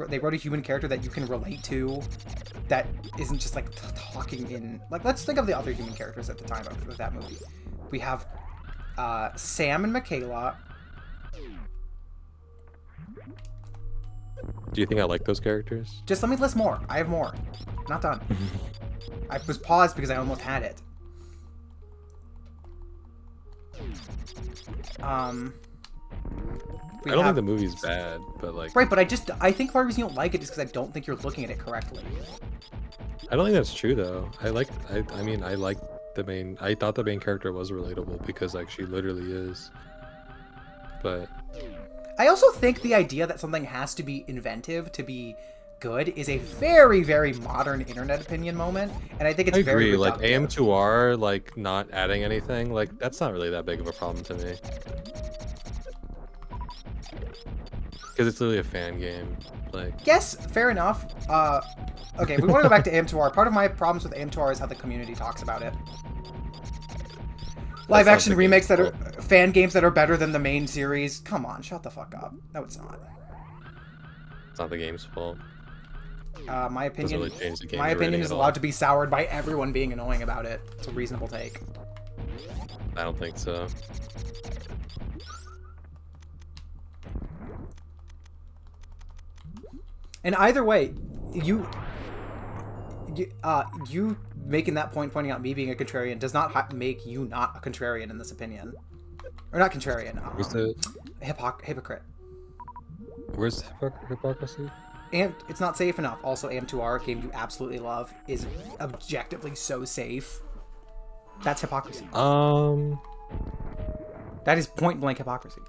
They wrote a human character that you can relate to, that isn't just like talking in like. Let's think of the other human characters at the time of that movie. We have Sam and Michaela. Do you think I like those characters? Just let me list more. I have more. Not done. I was paused because I almost had it. I don't think the movie's bad, but like Right, but I think part of the reason you don't like it is because I don't think you're looking at it correctly. I don't think that's true though. I like the main. I thought the main character was relatable because like she literally is. But I also think the idea that something has to be inventive to be good is a very, very modern internet opinion moment, and I think it's I very agree. Like reductive. AM2R, like not adding anything, like that's not really that big of a problem to me. Because it's literally a fan game. Like Yes, fair enough. Okay, if we want to go back to AM2R, part of my problems with AM2R is how the community talks about it. Live not action the remakes that game's are fan games that are better than the main series. Come on, shut the fuck up. No, it's not. it's not the game's fault. My opinion. really change the game's My opinion rating is at allowed all. to be soured by everyone being annoying about it. It's a reasonable take. I don't think so. And either way, you making that point, pointing out me being a contrarian, does not make you not a contrarian in this opinion, or not contrarian. Where's the Hypocrite. where's hypocrisy? And it's not safe enough. Also, AM2R, a game you absolutely love, is objectively so safe. That's hypocrisy. That is point blank hypocrisy.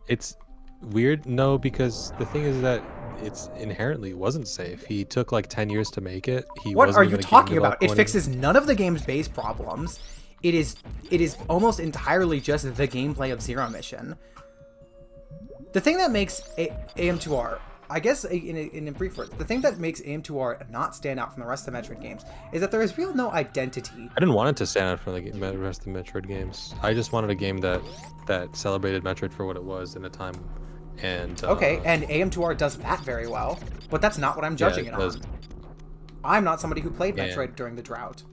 It's weird. No, because the thing is that it's inherently wasn't safe. He took like 10 years to make it. What wasn't are even you a game talking about? It developer fixes none of the game's base problems. It is almost entirely just the gameplay of Zero Mission. The thing that makes AM2R I guess in brief words, the thing that makes AM2R not stand out from the rest of the Metroid games is that there is real no identity. I didn't want it to stand out from the rest of the Metroid games. I just wanted a game that celebrated Metroid for what it was in a time. And Okay, and AM2R does that very well, but that's not what I'm judging it on. I'm not somebody who played Metroid during the drought.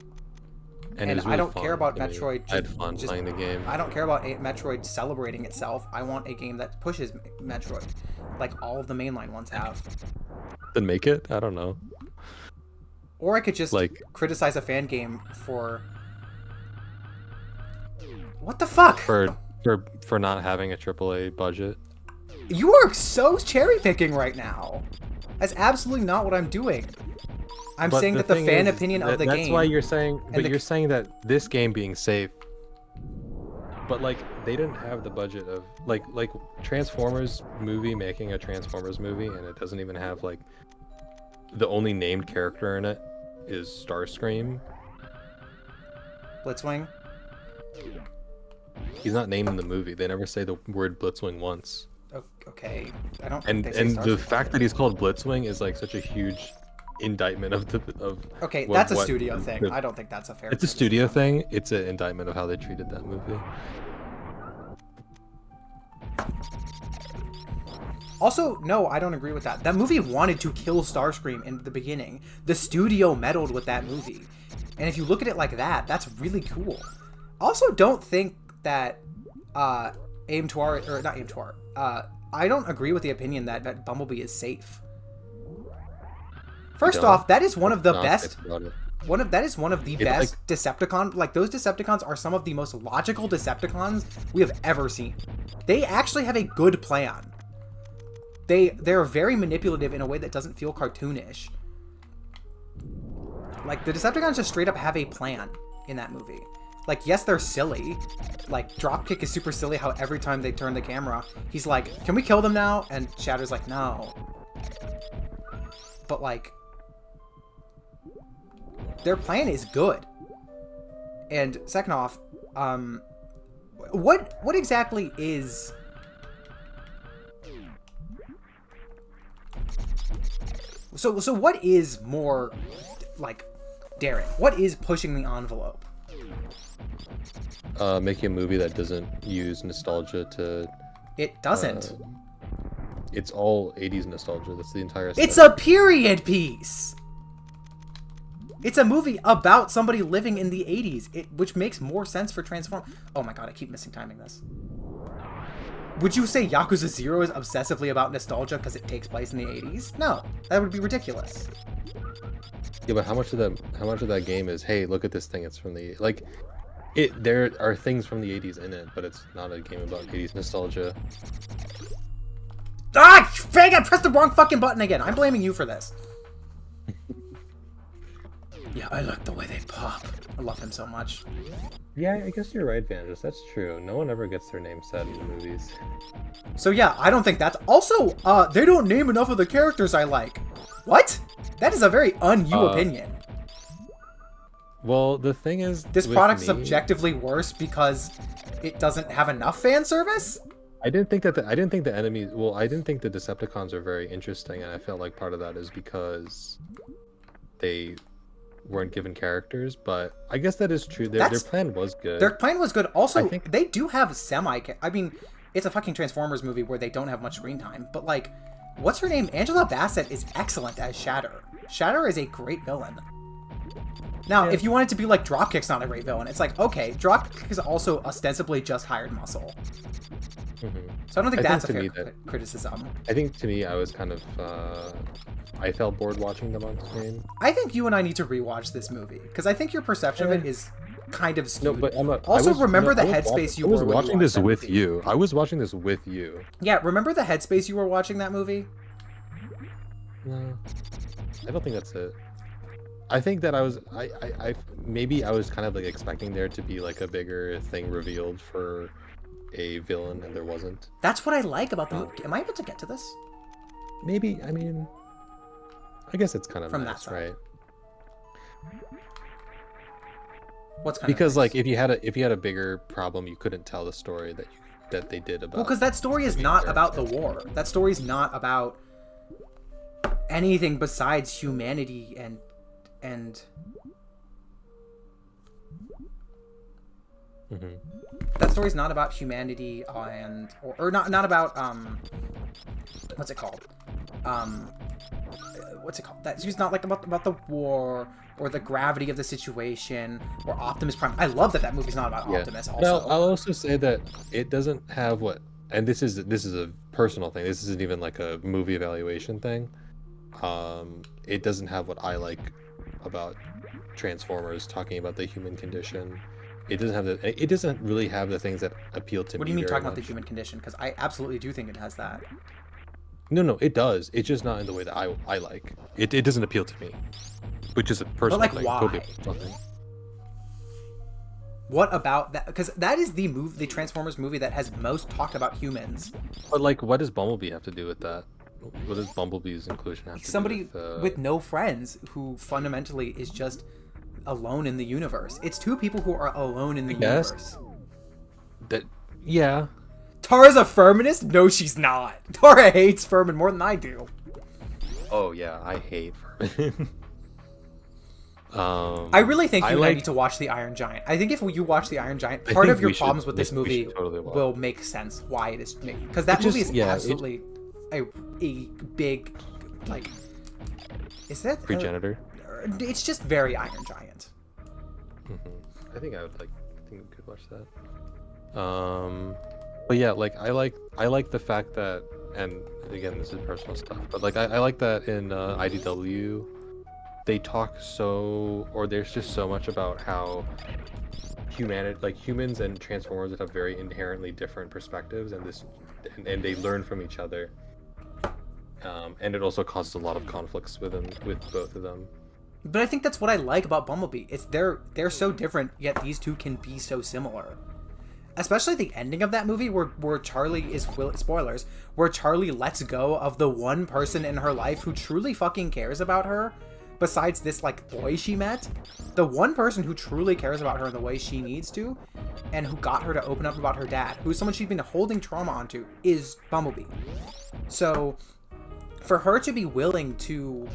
And it was I really don't care about fun. Metroid. I had fun playing the game. I don't care about Metroid celebrating itself. I want a game that pushes Metroid, like all of the mainline ones have. Then make it? I don't know. Or I could just criticize a fan game for... What the fuck? For not having a AAA budget. You are so cherry picking right now. That's absolutely not what I'm doing. I'm saying that the fan opinion of the game. That's why you're saying, but you're saying that this game being safe. But like they didn't have the budget of like Transformers movie making a Transformers movie, and it doesn't even have like the only named character in it is Starscream. Blitzwing. He's not named in the movie. They never say the word Blitzwing once. Okay, I don't. And the fact that he's called Blitzwing is like such a huge indictment of Okay, that's a studio thing. I don't think that's a fair. It's a studio thing. It's an indictment of how they treated that movie. Also, no, I don't agree with that. That movie wanted to kill Starscream in the beginning. The studio meddled with that movie, and if you look at it like that, that's really cool. Also, don't think that AM2R or not AM2R. I don't agree with the opinion that Bumblebee is safe. First off, that is one of the best. That is one of the best Decepticon. Like those Decepticons are some of the most logical Decepticons we have ever seen. They actually have a good plan. They're very manipulative in a way that doesn't feel cartoonish. Like the Decepticons just straight up have a plan in that movie. Like, yes, they're silly. Like, Dropkick is super silly how every time they turn the camera, he's like, can we kill them now? And Shatter's like, no. But, like, their plan is good. And second off, what exactly is... So what is more, like, daring? What is pushing the envelope? Making a movie that doesn't use nostalgia to... It doesn't. It's all 80s nostalgia. That's the entire... It's a period piece! It's a movie about somebody living in the 80s, which makes more sense for Transform... Oh my god, I keep missing timing this. Would you say Yakuza 0 is obsessively about nostalgia because it takes place in the 80s? No, that would be ridiculous. Yeah, but how much of that game is, hey, look at this thing, it's from the... Like... There are things from the 80s in it, but it's not a game about 80s nostalgia. Ah! Fang, I pressed the wrong fucking button again. I'm blaming you for this. Yeah, I like the way they pop. I love him so much. Yeah, I guess you're right, Vangelis. That's true. No one ever gets their name said in the movies. So yeah, I don't think that's... Also, they don't name enough of the characters I like. What? That is a very un-you opinion. Well, the thing is... This product's objectively worse because it doesn't have enough fan service? I didn't think the enemies... Well, I didn't think the Decepticons are very interesting, and I felt like part of that is because they weren't given characters, but I guess that is true. Their plan was good. Their plan was good. Also, they do have I mean, it's a fucking Transformers movie where they don't have much screen time, but like, what's her name? Angela Bassett is excellent as Shatter. Shatter is a great villain. Now, if you want it to be like Dropkick's not a great villain, it's like, okay, Dropkick is also ostensibly just hired muscle. Mm-hmm. So I don't think that's a fair criticism. I think to me, I was kind of, I felt bored watching them on screen. I think you and I need to rewatch this movie, because I think your perception of it is kind of skewed. No, but also, remember the headspace you were watching. I was watching this with you. I was watching this with you. Yeah, remember the headspace you were watching that movie? No, I don't think that's it. I think that maybe I was kind of like expecting there to be like a bigger thing revealed for a villain, and there wasn't. That's what I like about the movie. Am I able to get to this? Maybe. I mean, I guess it's kind of from nice, that side, right? What's kind because of nice? Like if you had a bigger problem, you couldn't tell the story that they did about. Well, because that story is not about the war. That story is not about anything besides humanity and that story's not about humanity or not about what's it called? That it's not like about the war or the gravity of the situation or Optimus Prime. I love that movie's not about Optimus. Also, no, I'll also say that it doesn't have what, and this is a personal thing. This isn't even like a movie evaluation thing. It doesn't have what I like about Transformers, talking about the human condition. It doesn't really have the things that appeal to me. What do you mean talking much. about the human condition? Because I absolutely do think it has that. No, it does. It's just not in the way that I like. It doesn't appeal to me, which is a personal like, thing. why? Totally personal thing. What about that? Because that is the Transformers movie that has most talked about humans. But like, what does Bumblebee have to do with that? What does Bumblebee's inclusion have to Somebody do with no friends who fundamentally is just alone in the universe. It's two people who are alone in the universe. Yeah. Tara's a feminist? No, she's not. Tara hates Furman more than I do. Oh yeah, I hate Furman. I really think you need to watch The Iron Giant. I think if you watch The Iron Giant, part of your problems with this movie will make sense why it is made. Because that movie is absolutely a big, like, is that Progenitor? It's just very Iron Giant. I think I think we could watch that. But yeah, like I like the fact that, and again, this is personal stuff, but like I like that in IDW, they talk there's just so much about how humans and Transformers have very inherently different perspectives, and they learn from each other. And it also causes a lot of conflicts with both of them. But I think that's what I like about Bumblebee. It's they're so different, yet these two can be so similar. Especially the ending of that movie where Charlie is, spoilers, where Charlie lets go of the one person in her life who truly fucking cares about her, besides this, like, boy she met. The one person who truly cares about her in the way she needs to, and who got her to open up about her dad, who's someone she's been holding trauma onto, is Bumblebee. So, for her to be willing to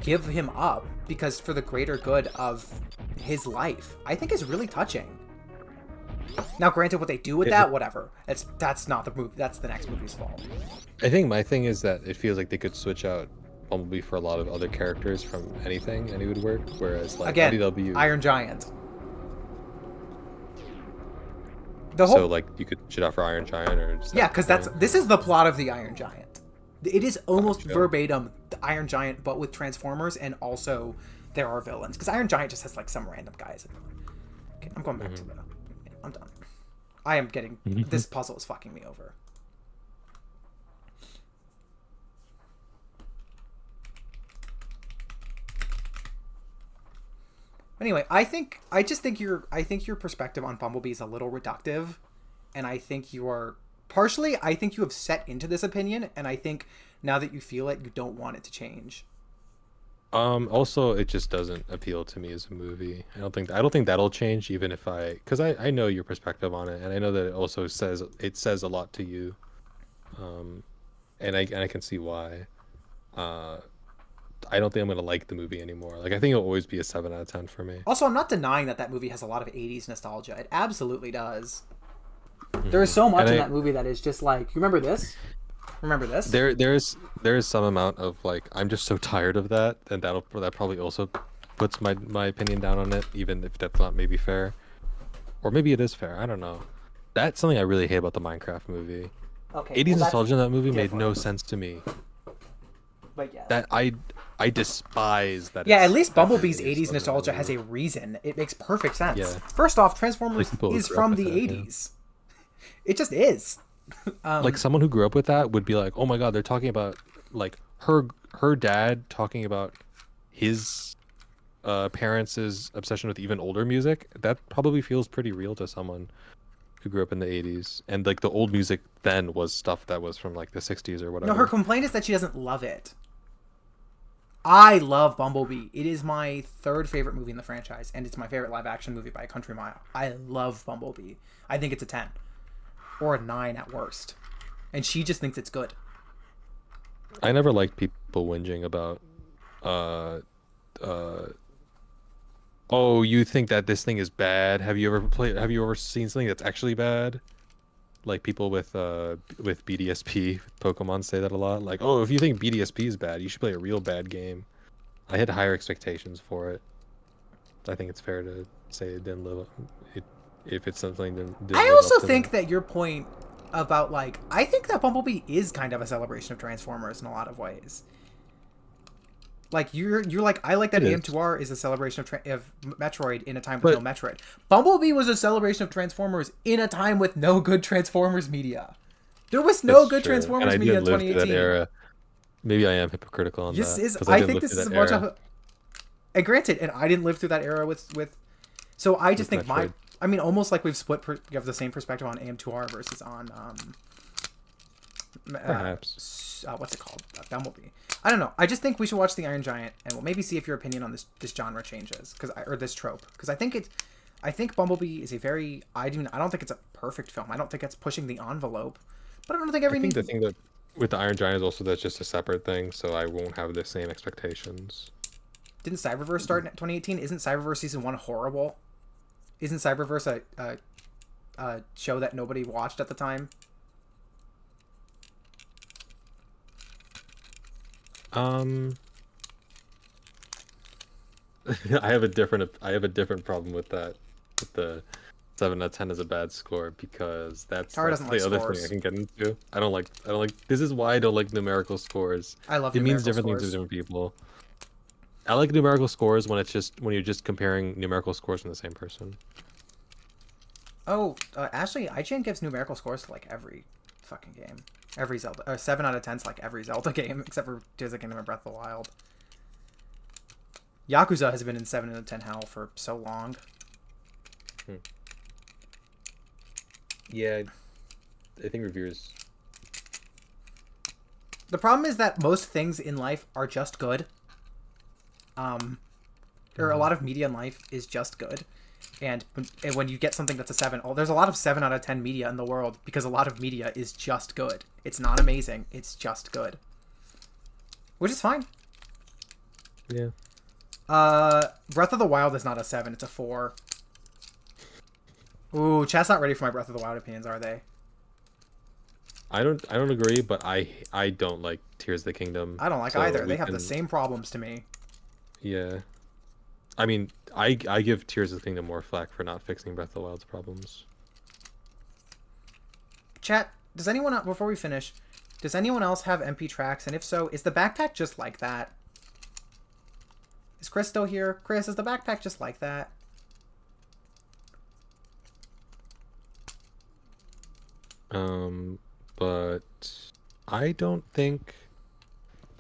give him up, because for the greater good of his life, I think is really touching. Now, granted, what they do with that, whatever. That's not the movie. That's the next movie's fault. I think my thing is that it feels like they could switch out Bumblebee for a lot of other characters from anything, and it would work. Whereas, like, again, IDW, Iron Giant. So, like, you could shit out for Iron Giant, or just because this is the plot of the Iron Giant. It is almost verbatim the Iron Giant, but with Transformers, and also there are villains. Because Iron Giant just has, like, some random guys. Okay, I'm going back to the. I'm done. I am getting... This puzzle is fucking me over. Anyway, I think your perspective on Bumblebee is a little reductive, and I think you are... Partially, I think you have set into this opinion, and I think now that you feel it, you don't want it to change. Also, it just doesn't appeal to me as a movie. I don't think that'll change, even if because I know your perspective on it, and I know that it also says a lot to you. And I can see why. I don't think I'm gonna like the movie anymore. Like, I think it'll always be a 7 out of 10 for me. Also, I'm not denying that movie has a lot of 80s nostalgia. It absolutely does. There is so much in that movie that is just like, you remember this? Remember this? There is some amount of, like, I'm just so tired of that, and that probably also puts my opinion down on it, even if that's not maybe fair, or maybe it is fair. I don't know. That's something I really hate about the Minecraft movie. Okay. 80s nostalgia in that movie made no sense to me. But yeah. That I despise that. Yeah, at least Bumblebee's 80s nostalgia has a reason. It makes perfect sense. Yeah. First off, Transformers is from the 80s. Yeah. It just is. Like, someone who grew up with that would be like, oh my god, they're talking about, like, her dad talking about his parents' obsession with even older music. That probably feels pretty real to someone who grew up in the 80s. And, like, the old music then was stuff that was from, like, the 60s or whatever. No, her complaint is that she doesn't love it. I love Bumblebee. It is my third favorite movie in the franchise, and it's my favorite live-action movie by a country mile. I love Bumblebee. I think it's a 10. Or a 9 at worst. And she just thinks it's good. I never liked people whinging about, oh, you think that this thing is bad? Have you ever seen something that's actually bad? Like people with BDSP Pokemon say that a lot. Like, oh, if you think BDSP is bad, you should play a real bad game. I had higher expectations for it. I think it's fair to say it didn't live it if it's something that didn't I live also up to think that your point about like I think that Bumblebee is kind of a celebration of Transformers in a lot of ways. Like you're like I like that It is. AM2R is a celebration of Metroid in a time with But- no Metroid. Bumblebee was a celebration of Transformers in a time with no good Transformers media. There was no That's good true. And Transformers I media in didn't live through 2018. that era. Maybe I am hypocritical on This that. is 'cause I didn't think live this through is as that much era. of a and granted, and I didn't live through that era with so I just With think my Metroid. I mean almost like we've split we have the same perspective on AM2R versus on Perhaps. what's it called? Bumblebee. I don't know. I just think we should watch The Iron Giant, and we'll maybe see if your opinion on this genre changes, or this trope, because I think Bumblebee is a very I don't think it's a perfect film. I don't think it's pushing the envelope, but I don't think I think the thing that with the Iron Giant is also that's just a separate thing, so I won't have the same expectations. Didn't Cyberverse start in 2018? Isn't Cyberverse season 1 horrible? Isn't Cyberverse a show that nobody watched at the time? I have a different problem with that. With the 7 out of 10 is a bad score because that's Tara the doesn't like other scores. thing I can get into. I don't like. This is why I don't like numerical scores. I love It means numerical different things to scores. different people. I like numerical scores when you're just comparing numerical scores from the same person. Oh, actually, IGN gives numerical scores to like every fucking game. Every Zelda. 7 out of 10 is like every Zelda game, except for Tears of the Kingdom and Breath of the Wild. Yakuza has been in 7 out of 10 hell for so long. Yeah, I think reviewers. The problem is that most things in life are just good. Or a lot of media in life is just good. And when you get something that's a 7, there's a lot of 7 out of 10 media in the world because a lot of media is just good. It's not amazing. It's just good. Which is fine. Yeah. Breath of the Wild is not a 7. It's a 4. Ooh, chat's not ready for my Breath of the Wild opinions, are they? I don't agree, but I don't like Tears of the Kingdom. I don't like so either. we They have the can- same problems to me. Yeah. I mean, I give Tears of the Kingdom more flack for not fixing Breath of the Wild's problems. Chat, does anyone, before we finish, does anyone else have MP tracks? And if so, is the backpack just like that? Is Chris still here? Chris, is the backpack just like that? But I don't think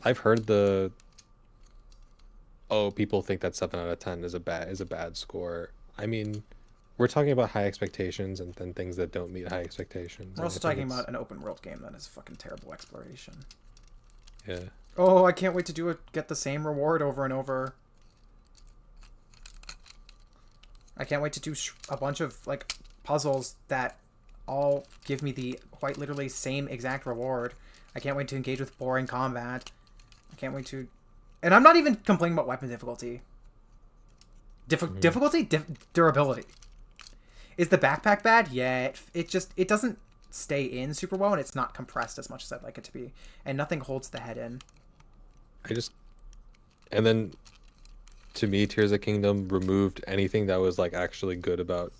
I've heard people think that 7 out of 10 is a bad score. I mean, we're talking about high expectations and then things that don't meet high expectations. We're and also I think talking it's- about an open world game that is fucking terrible exploration. Yeah. Oh, I can't wait to get the same reward over and over. I can't wait to do a bunch of like puzzles that all give me the quite literally same exact reward. I can't wait to engage with boring combat. I can't wait to, and I'm not even complaining about weapon difficulty. Difficulty, durability. Is the backpack bad? Yeah, it doesn't stay in super well, and it's not compressed as much as I'd like it to be, and nothing holds the head in. And then to me, Tears of the Kingdom removed anything that was like actually good about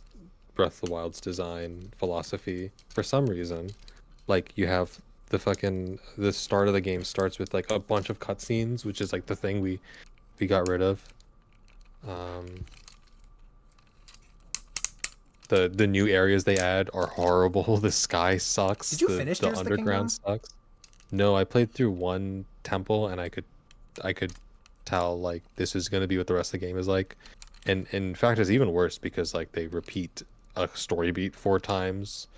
Breath of the Wild's design philosophy for some reason. Like you have the start of the game starts with like a bunch of cutscenes, which is like the thing we got rid of. The new areas they add are horrible. The sky sucks. Did you the, finish the Tears of the Kingdom? underground sucks. No, I played through one temple and I could tell like this is gonna be what the rest of the game is like. And in fact it's even worse because like they repeat a story beat 4 times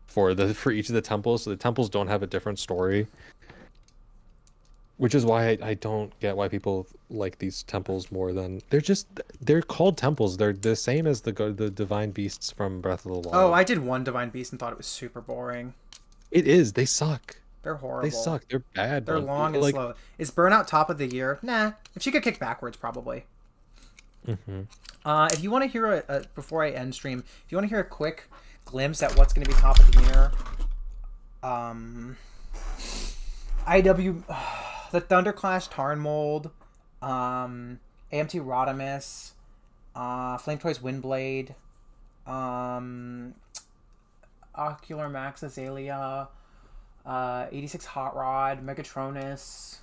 for each of the temples. So the temples don't have a different story. Which is why I don't get why people like these temples more than they're called temples. They're the same as the divine beasts from Breath of the Wild. Oh, I did one Divine Beast and thought it was super boring. It is. They suck. They're horrible. They suck. They're bad. They're ones. long and Like, slow. Is Burnout top of the year? Nah. If she could kick backwards, probably. If you want to hear before I end stream, if you want to hear a quick glimpse at what's going to be top of the year, IW, the Thunderclash Tarn Mold, AMT Rodimus, Flame Toys Windblade, Ocular Max Azalea, 86 Hot Rod, Megatronus.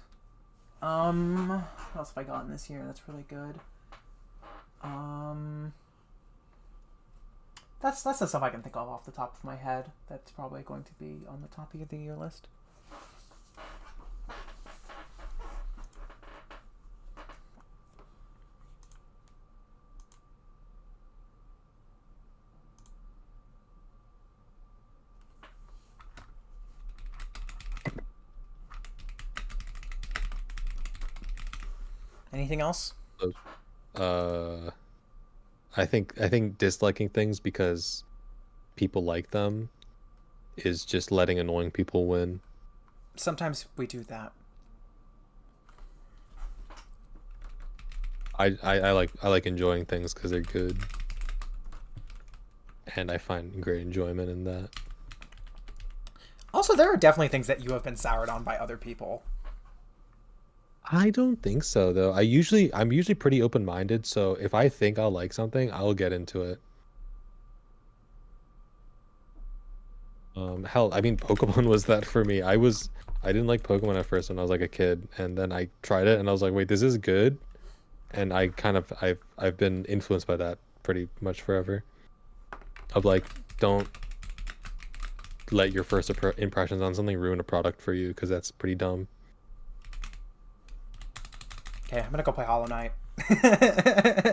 What else have I gotten this year? That's really good. That's the stuff I can think of off the top of my head. That's probably going to be on the top of the year list. Anything else? I think disliking things because people like them is just letting annoying people win. Sometimes we do that. I like enjoying things because they're good, and I find great enjoyment in that. Also, there are definitely things that you have been soured on by other people. I don't think so though. I'm usually pretty open-minded, so if I think I'll like something, I'll get into it. Hell, I mean, Pokemon was that for me. I didn't like Pokemon at first when I was like a kid, and then I tried it and I was like, wait, this is good. And I've been influenced by that pretty much forever. Of like, don't let your first impressions on something ruin a product for you, because that's pretty dumb. Okay, I'm gonna go play Hollow Knight.